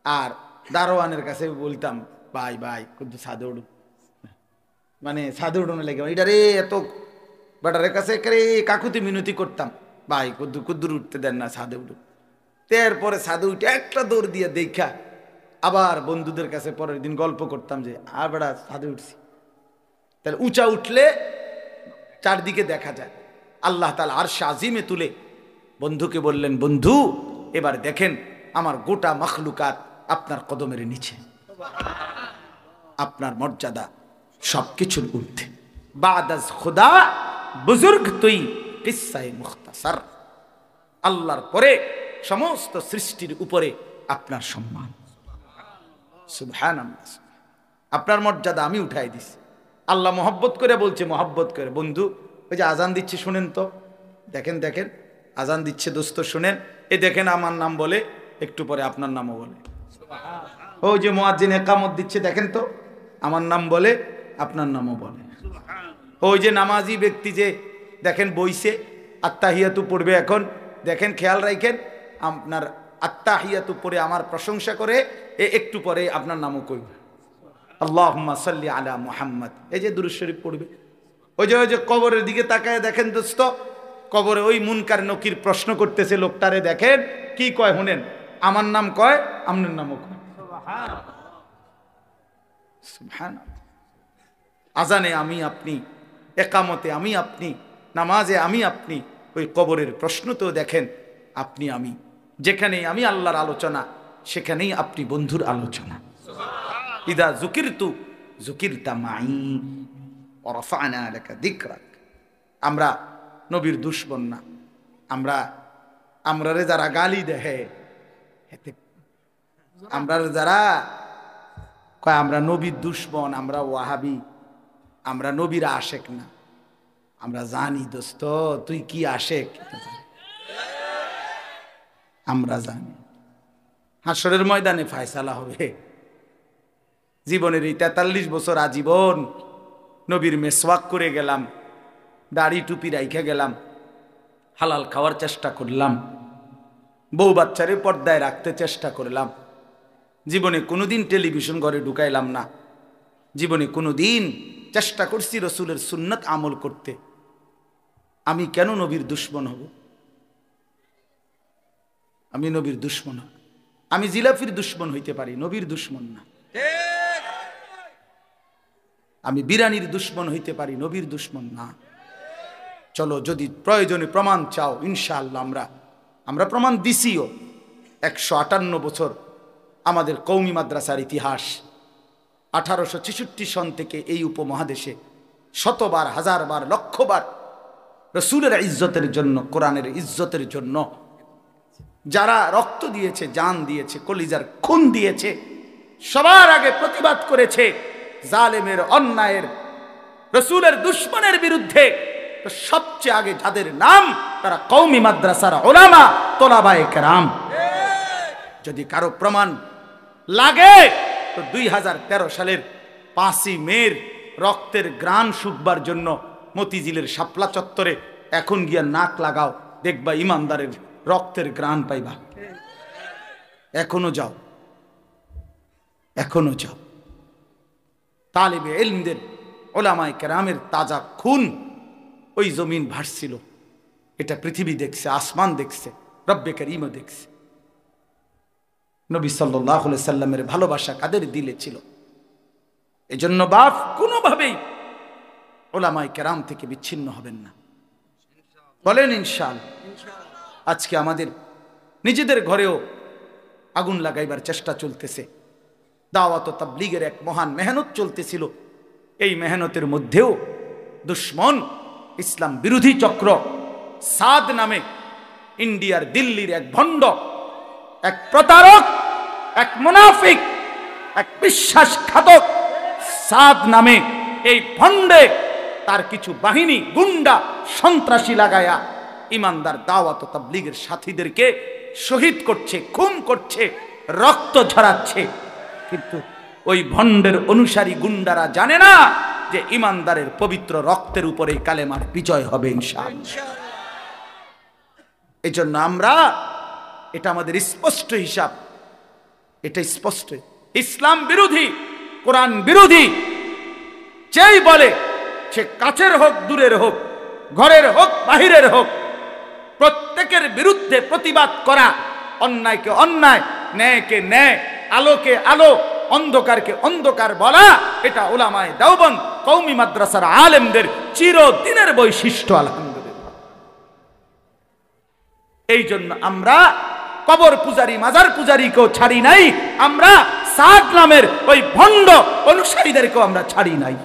আর দারোয়ানের কাছে বলতাম ভাই ভাই কিন্তু ছাদে উঠুন, মানে ছাদে উঠোনে লেগে এটা রে এত বেটারের কাছে কাকুতি মিনতি করতাম, ভাই কুদ্দুর কুদ্দুর উঠতে দেন না, ছাদে উঠুন। এরপরে ছাদে উঠে একটা দৌড় দিয়ে দেখা আবার বন্ধুদের কাছে পরের দিন গল্প করতাম যে আর বেড়া ছাদে উঠছি, তাহলে উঁচা উঠলে চারদিকে দেখা যায়। আল্লাহ তাআলা আরশে আজিমে তুলে বন্ধুকে বললেন, বন্ধু এবার দেখেন আমার গোটা মখলুকাত আপনার কদমের নিচে, আপনার মর্যাদা সবকিছুর ঊর্ধ্বে। বাদাজ খুদা বুজুর্গ তুই কিসসায়ে মুখতাসার, আল্লাহর পরে সমস্ত সৃষ্টির উপরে আপনার সম্মান। সুবহানাল্লাহ, আপনার মর্যাদা আমি উঠাই দিছি। আল্লাহ মহব্বত করে বলছে, মহব্বত করে, বন্ধু ওই যে আজান দিচ্ছে শুনেন তো, দেখেন দেখেন আজান দিচ্ছে দোস্ত শুনেন, এই দেখেন আমার নাম বলে, একটু পরে আপনার নামও বলে। ওই যে মুয়াজ্জিন ইকামত দিচ্ছে দেখেন তো, আমার নাম বলে, আপনার নামও বলে। ওই যে নামাজি ব্যক্তি যে দেখেন বইছে আত্তাহিয়াতু পড়বে এখন, দেখেন খেয়াল রাখেন, আপনার আত্তাহিয়াতু পড়ে আমার প্রশংসা করে, একটু পরে আপনার নামও কইবে, আল্লাহুম্মা সাল্লি আলা মুহাম্মদ, এই যে দুরূদ শরীফ পড়বে। ওই যে কবরের দিকে তাকায় দেখেন দোস্ত, কবরে ওই মুনকার নকির প্রশ্ন করতেছে লোকটারে, দেখেন কি কয় শুনেন, আমার নাম কয়, আপনার নামও কয়। সুবহানাল্লাহ। আজানে আমি আপনি, একামতে আমি আপনি, নামাজে আমি আপনি, ওই কবরের প্রশ্ন তো দেখেন আপনি আমি। যেখানেই আমি আল্লাহর আলোচনা, সেখানেই আপনি বন্ধুর আলোচনা। ইদা যুকিরতু যুকিরতা মাই ওয়া রাফা'না লাকা যিকরাক। আমরা নবীর দুশমন না, আমরারে যারা গালি দেয়, আমরা যারা কয় আমরা নবীর দুশমন, আমরা ওয়াহাবি, আমরা নবীর আশেক না, আমরা জানি দোস্ত তুই কি আশেক, আমরা জানি হাসরের ময়দানে ফায়সালা হবে। জীবনের এই 43 বছর আজীবন নবীর মেসওয়াক করে গেলাম, দাড়ি টুপি রাইখা গেলাম, হালাল খাওয়ার চেষ্টা করলাম, বউ বাচ্চারে পর্দায় রাখতে চেষ্টা করলাম, জীবনে কোনোদিন টেলিভিশন ঘরে ঢুকাইলাম না, জীবনে কোনোদিন চেষ্টা করছি রসুলের সুন্নাত আমল করতে। আমি কেন নবীর দুশমন হব? আমি নবীর দুশমন হব? আমি জিলাফির দুশমন হইতে পারি, নবীর দুশমন না। আমি বিরানির দুশমন হইতে পারি, নবীর দুশমন না। চলো যদি প্রয়োজনে প্রমাণ চাও, ইনশাআল্লাহ আমরা প্রমাণ দিছিও। 158 বছর আমাদের কওমি মাদ্রাসার ইতিহাস, 1866 সন থেকে এই উপমহাদেশে শতবার, হাজারবার, লক্ষবার রসুলের ইজ্জতের জন্য, কোরআনের ইজ্জতের জন্য যারা রক্ত দিয়েছে, জান দিয়েছে, কলিজার খুন দিয়েছে, সবার আগে প্রতিবাদ করেছে জালেমের, অন্যায়ের, রসুলের দুশমনের বিরুদ্ধে। তো সবচেয়ে আগে যাদের নাম, তারা কওমি মাদ্রাসার উলামা, তোলাবায়ে কেরাম। যদি কারো প্রমাণ লাগে তো 2013 সালের 5ই মের রক্তের গ্রাণ শুকবার জন্য মতিঝিলের শাপলা চত্বরে এখন গিয়া নাক লাগাও, দেখবা ইমানদারের রক্তের গ্রাণ পাইবা। এখনো যাও, এখনো যাও। তালিবে ইলমদের, উলামায়ে কেরামের তাজা খুন ওই জমিন ভাসছিল। এটা পৃথিবী দেখছে, আসমান দেখছে, রব্বে করিমও দেখছে। নবী সাল্লাল্লাহু আলাইহি সাল্লামের ভালোবাসা কাদের দিলে ছিল? এজন্য বাপ কোনোভাবেই উলামায়ে কেরাম থেকে বিচ্ছিন্ন হবেন না, বলেন ইনশাআল্লাহ। আজকে আমাদের নিজেদের ঘরেও আগুন লাগাইবার চেষ্টা চলতেছে, দাওয়াত ও তাবলীগের এক মহান মেহনত চলতেছিল। এই মেহনতের মধ্যেও দুশমন, ইসলাম বিরোধী চক্র সাদ নামে, ইন্ডিয়ার দিল্লির এক ভণ্ড, এক প্রতারক, এক মুনাফিক, এক বিশ্বাসঘাতক সাদ নামে এই ভণ্ডে তার কিছু বাহিনী, গুন্ডা, সন্ত্রাসী লাগায়া ইমানদার দাওয়াত ও তাবলীগের সাথীদেরকে শহীদ করছে, খুন করছে, রক্ত ঝরাচ্ছে। কিন্তু ওই ভণ্ডের অনুসারী গুন্ডারা জানে না যে ইমানদারের পবিত্র রক্তের উপরে কালেমার বিজয় হবে ইনশাআল্লাহ। এই জন্য আমরা, এটা আমাদের স্পষ্ট হিসাব, এটা স্পষ্ট। ইসলাম বিরোধী, কোরআন বিরোধী যেই বলে, সে কাছের হোক দূরের হোক, ঘরের হোক বাহিরের হোক, প্রত্যেকের বিরুদ্ধে প্রতিবাদ করা, অন্যায়কে অন্যায়, ন্যায়কে ন্যায়, আলোকে আলো, অন্ধকারকে অন্ধকার বলা এটা উলামায়ে দেওবন্দ কওমি মাদ্রাসার আলেমদের চিরদিনের বৈশিষ্ট্য। আলহামদুলিল্লাহ। এই জন্য আমরা কবর পূজারী মাজার পূজারীকেও ছাড়ি নাই, আমরা সাদ নামের ওই ভণ্ড অনুসারীদেরকেও আমরা ছাড়ি নাই।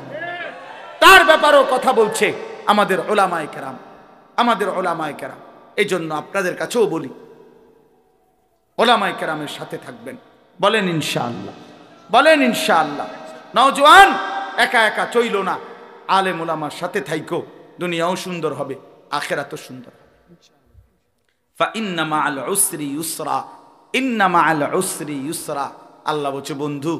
তার ব্যাপারেও কথা বলছে আমাদের উলামায়ে কেরাম, আমাদের উলামায়ে কেরাম। এই জন্য আপনাদের কাছেও বলি, উলামায়ে কেরামের সাথে থাকবেন। বলেন ইনশাআল্লাহ, বলেন ইনশাআল্লাহ। নওজোয়ান একা একা চইল না, আলেম উলামার সাথে থাইকো, দুনিয়াও সুন্দর হবে, আখিরাতও সুন্দর হবে। ফাইন্না মাআল উসরি ইউসরা, ইন্না মাআল উসরি ইউসরা। আল্লাহ বলছে বন্ধু,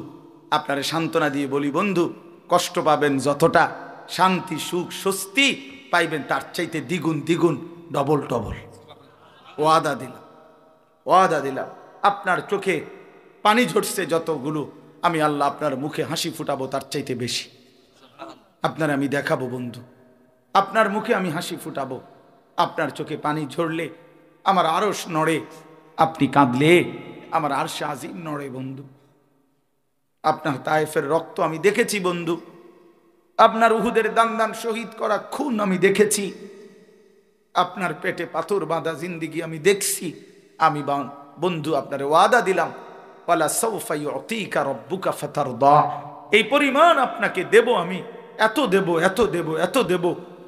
আপনারে সান্ত্বনা দিয়ে বলি বন্ধু, কষ্ট পাবেন যতটা, শান্তি সুখ স্বস্তি পাইবেন তার চাইতে দ্বিগুণ দ্বিগুণ, ডবল ডবল। ওয়াদা দিলাম, ওয়াদা দিলাম। আপনার চোখে পানি ঝরছে যতগুলো, আমি আল্লাহ আপনার মুখে হাসি ফুটাবো তার চাইতে বেশি। আপনার আমি দেখাবো বন্ধু, আপনার মুখে আমি হাসি ফুটাবো। আপনার চোখে পানি ঝরলে আমার আরশ নড়ে, আপনি কাঁদলে আমার আরশে আজিম নড়ে বন্ধু। আপনার তায়েফের রক্ত আমি দেখেছি বন্ধু, আপনার উহুদের দান দান শহীদ করা খুন আমি দেখেছি, আপনার পেটে পাথর বাঁধা জিন্দিগি আমি দেখছি। আমি বন্ধু আপনার ওয়াদা দিলাম, ওয়ালা সাউফা ইউতিকা রাব্বুকা ফাতারদা, এই পরিমাণ আপনাকে দেব আমি, এত দেব এত দেব এত দেব,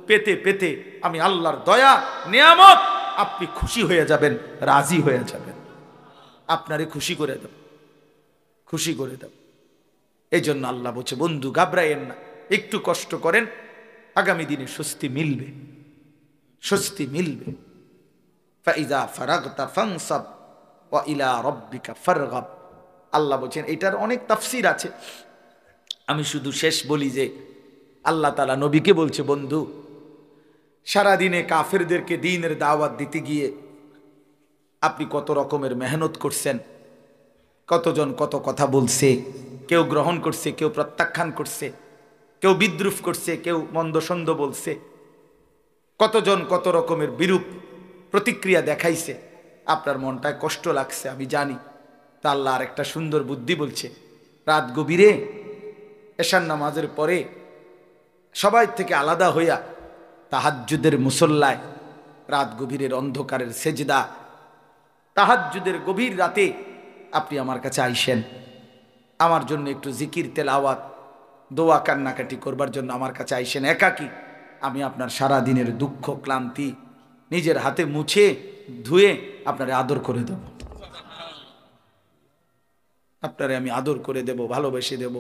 পেতে পেতে আমি আল্লাহর দয়া নিয়ামত আপনি খুশি হয়ে যাবেন, রাজি হয়ে যাবেন। আপনারে খুশি করে দেব, খুশি করে দেব। এই জন্য আল্লাহ বলছে বন্ধু ঘাবড়ায়েন না, একটু কষ্ট করেন, আগামী দিনে স্বস্তি মিলবে, স্বস্তি মিলবে। ফাইজা ফারাগতা ফানসাব ওয়া ইলা রাব্বিকা ফারগাব। আল্লাহ বলছেন, এটার অনেক তাফসীর আছে, আমি শুধু শেষ বলি যে আল্লাহ তাআলা নবীকে বলছে বন্ধু, সারাদিনে কাফেরদেরকে দ্বীনের দাওয়াত দিতে গিয়ে আপনি কত রকমের মেহনত করছেন, কতজন কত কথা বলছে, কেউ গ্রহণ করছে, কেউ প্রত্যাখ্যান করছে, কেউ বিদ্রুপ করছে, কেউ মন্দসন্দ বলছে, কতজন কত রকমের বিরূপ প্রতিক্রিয়া দেখাইছে, আপনার মনটায় কষ্ট লাগছে আমি জানি। তা আল্লাহ আর একটা সুন্দর বুদ্ধি বলছে, রাত গভীরে এশার নামাজের পরে সবাই থেকে আলাদা হইয়া তাহাজ্জুদের মুসল্লায়, রাত গভীরের অন্ধকারের সেজদা, তাহাজ্জুদের গভীর রাতে আপনি আমার কাছে আইসেন, আমার জন্য একটু জিকির তেলাওয়াত দোয়া কান্নাকাটি করবার জন্য আমার কাছে আইসেন একাকী। আমি আপনার সারা দিনের দুঃখ ক্লান্তি নিজের হাতে মুছে ধুয়ে আপনারে আদর করে দেব, আপনারে আমি আদর করে দেব, ভালোবেসে দেব।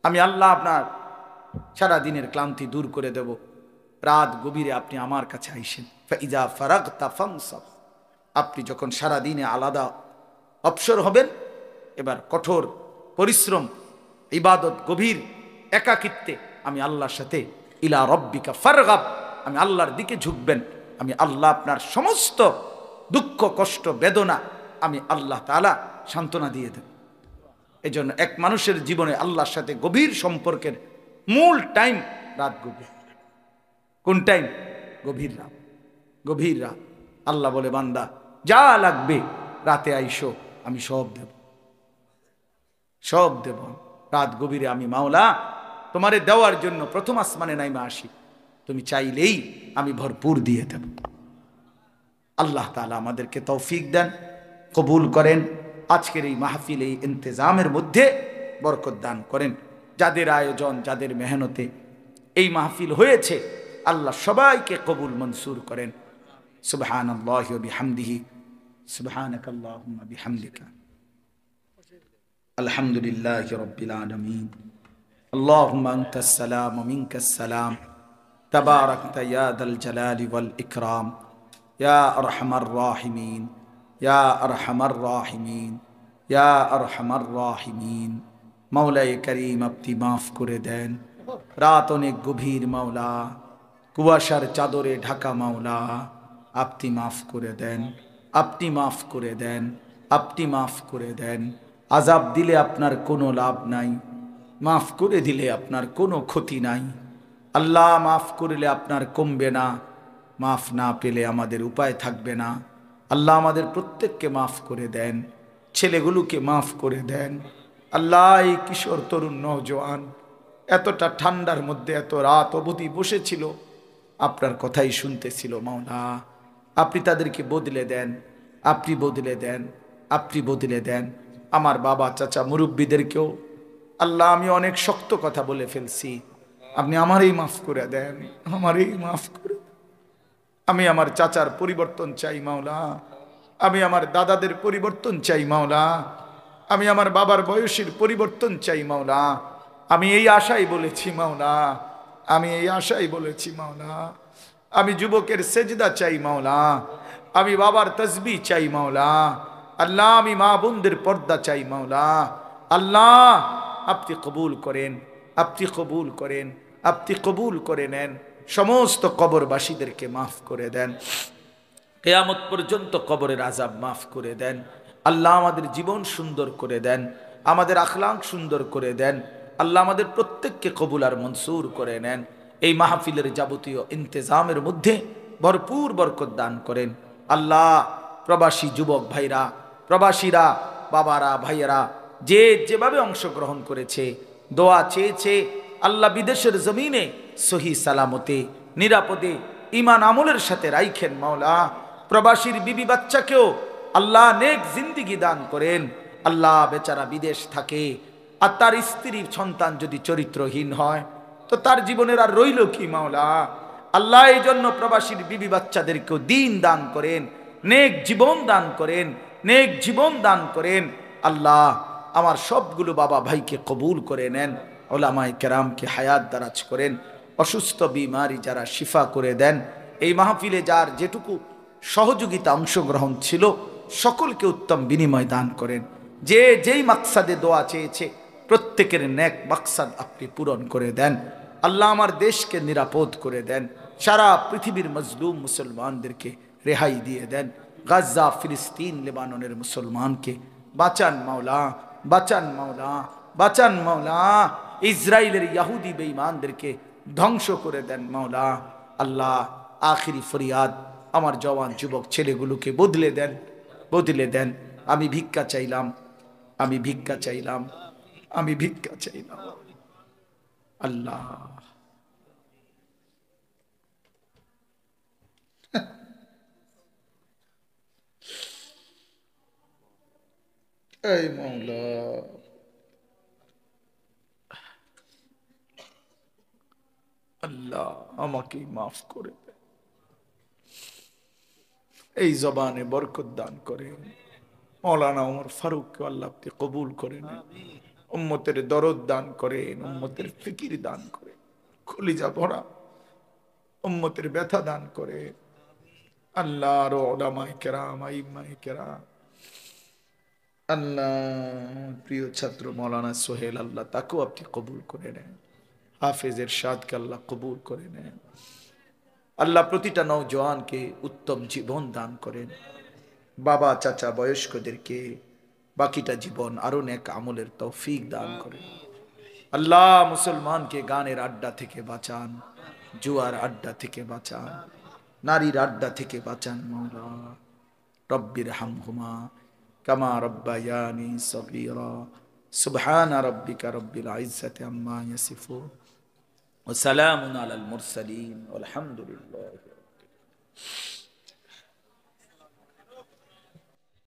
আমি আল্লাহ আপনার সারা দিনের ক্লান্তি দূর করে দেব। রাত গভীরে আপনি আমার কাছে আইসেন। ফাইজা ফারাগতা ফানসাব, আপনি যখন সারা দিনে আলাদা অবসর হবেন, এবার কঠোর পরিশ্রম ইবাদত গভীর একাকিত্বে আমি আল্লাহর সাথে ইলা রব্বিকা ফারগাব, আমি আল্লাহর দিকে ঝুঁকবেন। আমি আল্লাহ আপনার সমস্ত দুঃখ কষ্ট বেদনা আমি আল্লাহ তাআলা সান্ত্বনা দিয়ে দেব। এই জন্য এক মানুষের জীবনে আল্লাহর সাথে গভীর সম্পর্কের মূল টাইম রাত গভীর। কোন টাইম? গভীর রাত, গভীর রাত। আল্লাহ বলে বান্দা যা লাগবে রাতে আইসো, আমি সব দেব, সব দেব। রাত গভীরে আমি মাওলা তোমারে দেওয়ার জন্য প্রথম আসমানে নাইমা আসি, তুমি চাইলেই আমি ভরপুর দিয়ে দেব। আল্লাহ তাআলা আমাদেরকে তৌফিক দেন, কবুল করেন। আজকের এই মাহফিল, এই ইন্তেজামের মধ্যে বরকত দান করেন। যাদের আয়োজন, যাদের মেহনতে এই মাহফিল হয়েছে, আল্লাহ সবাইকে কবুল মনসুর করেন। সুবহানাল্লাহি ওয়া বিহামদিহি, সুবহানাকাল্লাহুম্মা বিহামদিকা, আলহামদুলিল্লাহি রাব্বিল আলামিন। আল্লাহুম্মা আনতাস সালাম ওয়া মিনকাস সালাম, তাবারাকতা ইয়া দাল জালালি ওয়াল ইকরাম, ইয়া আরহামার রাহিমিন, ইয়া আরহামার রাহিমিন, ইয়া আরহামার রাহিমিন। মাওলায়ে কারীম আপনি মাফ করে দেন। রাত অনেক গভীর মাওলা, কুয়াশার চাদরে ঢাকা মাওলা, আপনি মাফ করে দেন, আপনি মাফ করে দেন, আপনি মাফ করে দেন। আযাব দিলে আপনার কোনো লাভ নাই, মাফ করে দিলে আপনার কোনো ক্ষতি নাই। আল্লাহ মাফ করলে আপনার কমবে না, মাফ না পেলে আমাদের উপায় থাকবে না। আল্লাহ আমাদের প্রত্যেককে মাফ করে দেন, ছেলেগুলোকে মাফ করে দেন। আল্লাহ এই কিশোর তরুণ নওজোয়ান এতটা ঠান্ডার মধ্যে এত রাত অবধি বসেছিল, আপনার কথাই শুনতেছিল মাওলা। আপনি তাদেরকে বদলে দেন, আপনি বদলে দেন, আপনি বদলে দেন। আমার বাবা চাচা মুরব্বীদেরকেও আল্লাহ আমি অনেক শক্ত কথা বলে ফেলছি, আপনি আমারই মাফ করে দেন, আমারই মাফ করে। আমি আমার চাচার পরিবর্তন চাই মাওলা, আমি আমার দাদাদের পরিবর্তন চাই মাওলা, আমি আমার বাবার বয়সের পরিবর্তন চাই মাওলা। আমি এই আশাই বলেছি মাওলা, আমি এই আশাই বলেছি মাওলা। আমি যুবকের সেজদা চাই মাওলা, আমি বাবার তসবিহ চাই মাওলা। আল্লাহ আমি মা বোনদের পর্দা চাই মাওলা। আল্লাহ আপনি কবুল করেন, আপনি কবুল করেন, আপনি কবুল করে নেন। সমস্ত কবরবাসীদেরকে মাফ করে দেন, কিয়ামত পর্যন্ত কবরের আযাব মাফ করে দেন। আল্লাহ আমাদের জীবন সুন্দর করে দেন, আমাদের আখলাক সুন্দর করে দেন। আল্লাহ আমাদের প্রত্যেককে কবুল আর মনসুর করে নেন। এই মাহফিলের যাবতীয় ইন্তেজামের মধ্যে ভরপুর বরকত দান করেন। আল্লাহ প্রবাসী যুবক ভাইরা, প্রবাসীরা, বাবারা, ভাইয়েরা যে যেভাবে অংশগ্রহণ করেছে, দোয়া চেয়েছে, আল্লাহ বিদেশের জমিনে সহি সালামতে নিরাপদে ঈমান আমলের সাথে রাইখেন মাওলা। প্রবাসীর বিবি বাচ্চাকেও আল্লাহ নেক জিন্দিগি দান করেন। আল্লাহ বেচারা বিদেশ থাকে, আর তার স্ত্রী সন্তান যদি চরিত্রহীন হয় তো তার জীবনের আর রইল কি মাওলা। আল্লাহ এই জন্য প্রবাসীর বিবি বাচ্চাদেরকেও দিন দান করেন, নেক জীবন দান করেন, নেক জীবন দান করেন। আল্লাহ আমার সবগুলো বাবা ভাইকে কবুল করে নেন, ওলামায়ে কেরামকে হায়াত দারাজ করেন, অসুস্থ বিমারি যারা শিফা করে দেন। এই মাহফিলে যার যেটুকু সহযোগিতা অংশগ্রহণ ছিল সকলকে উত্তম বিনিময় দান করেন। যে যেই মাকসাদে দোয়া চেয়েছে প্রত্যেকের নেক মাকসাদ আপনি পূরণ করে দেন। আল্লাহ আমার দেশকে নিরাপদ করে দেন, সারা পৃথিবীর মজলুম মুসলমানদেরকে রেহাই দিয়ে দেন। গাজা, ফিলিস্তিন, লেবাননের মুসলমানকে বাঁচান মাওলা, বাঁচান মাওলা, বাঁচান মাওলা। ইসরায়েলের ইহুদি বেঈমানদেরকে ধ্বংস করে দেন মাওলা। আল্লাহ আখিরি ফরিয়াদ, আমার জওয়ান যুবক ছেলেগুলোকে বদলে দেন, বদলে দেন। আমি ভিক্ষা চাইলাম, আমি ভিক্ষা চাইলাম, আমি ভিক্ষা চাইলাম। আল্লাহ এই মাওলা, আল্লাহ আমাকে মাফ করে দেন। এই জবানে বরকত দান করেন। মৌলানা ওমর ফারুককে আল্লাহ আপনি কবুল করে নেন। উম্মতের দরদ দান করেন, উম্মতের ফিকির দান করেন, কলিজা ভরা উম্মতের ব্যথা দান করেন। আল্লাহ আরো উলামায়ে কেরাম, আইম্মায়ে কেরাম, আল্লাহ প্রিয় ছাত্র মৌলানা সোহেল, আল্লাহ তাকেও আপনি কবুল করে নেন। হাফেজ এরশাদকে আল্লাহ কবুল করে নেন। আল্লাহ প্রতিটা নওজোয়ানকে উত্তম জীবন দান করেন। বাবা চাচা বয়স্কদেরকে বাকিটা জীবন আরো নেক আমলের তৌফিক দান করেন। আল্লাহ মুসলমানকে গানের আড্ডা থেকে বাঁচান, জুয়ার আড্ডা থেকে বাঁচান, নারীর আড্ডা থেকে বাঁচান মাওলা। রব্বির হামহুমা কামা রব্বায়ানি সগীরা। সুবহানা রাব্বিকা রব্বিল ইজ্জাতি আম্মা ইয়াসিফুন ওয়া সালামুন আলাল মুরসালিন ওয়ালহামদুলিল্লাহি।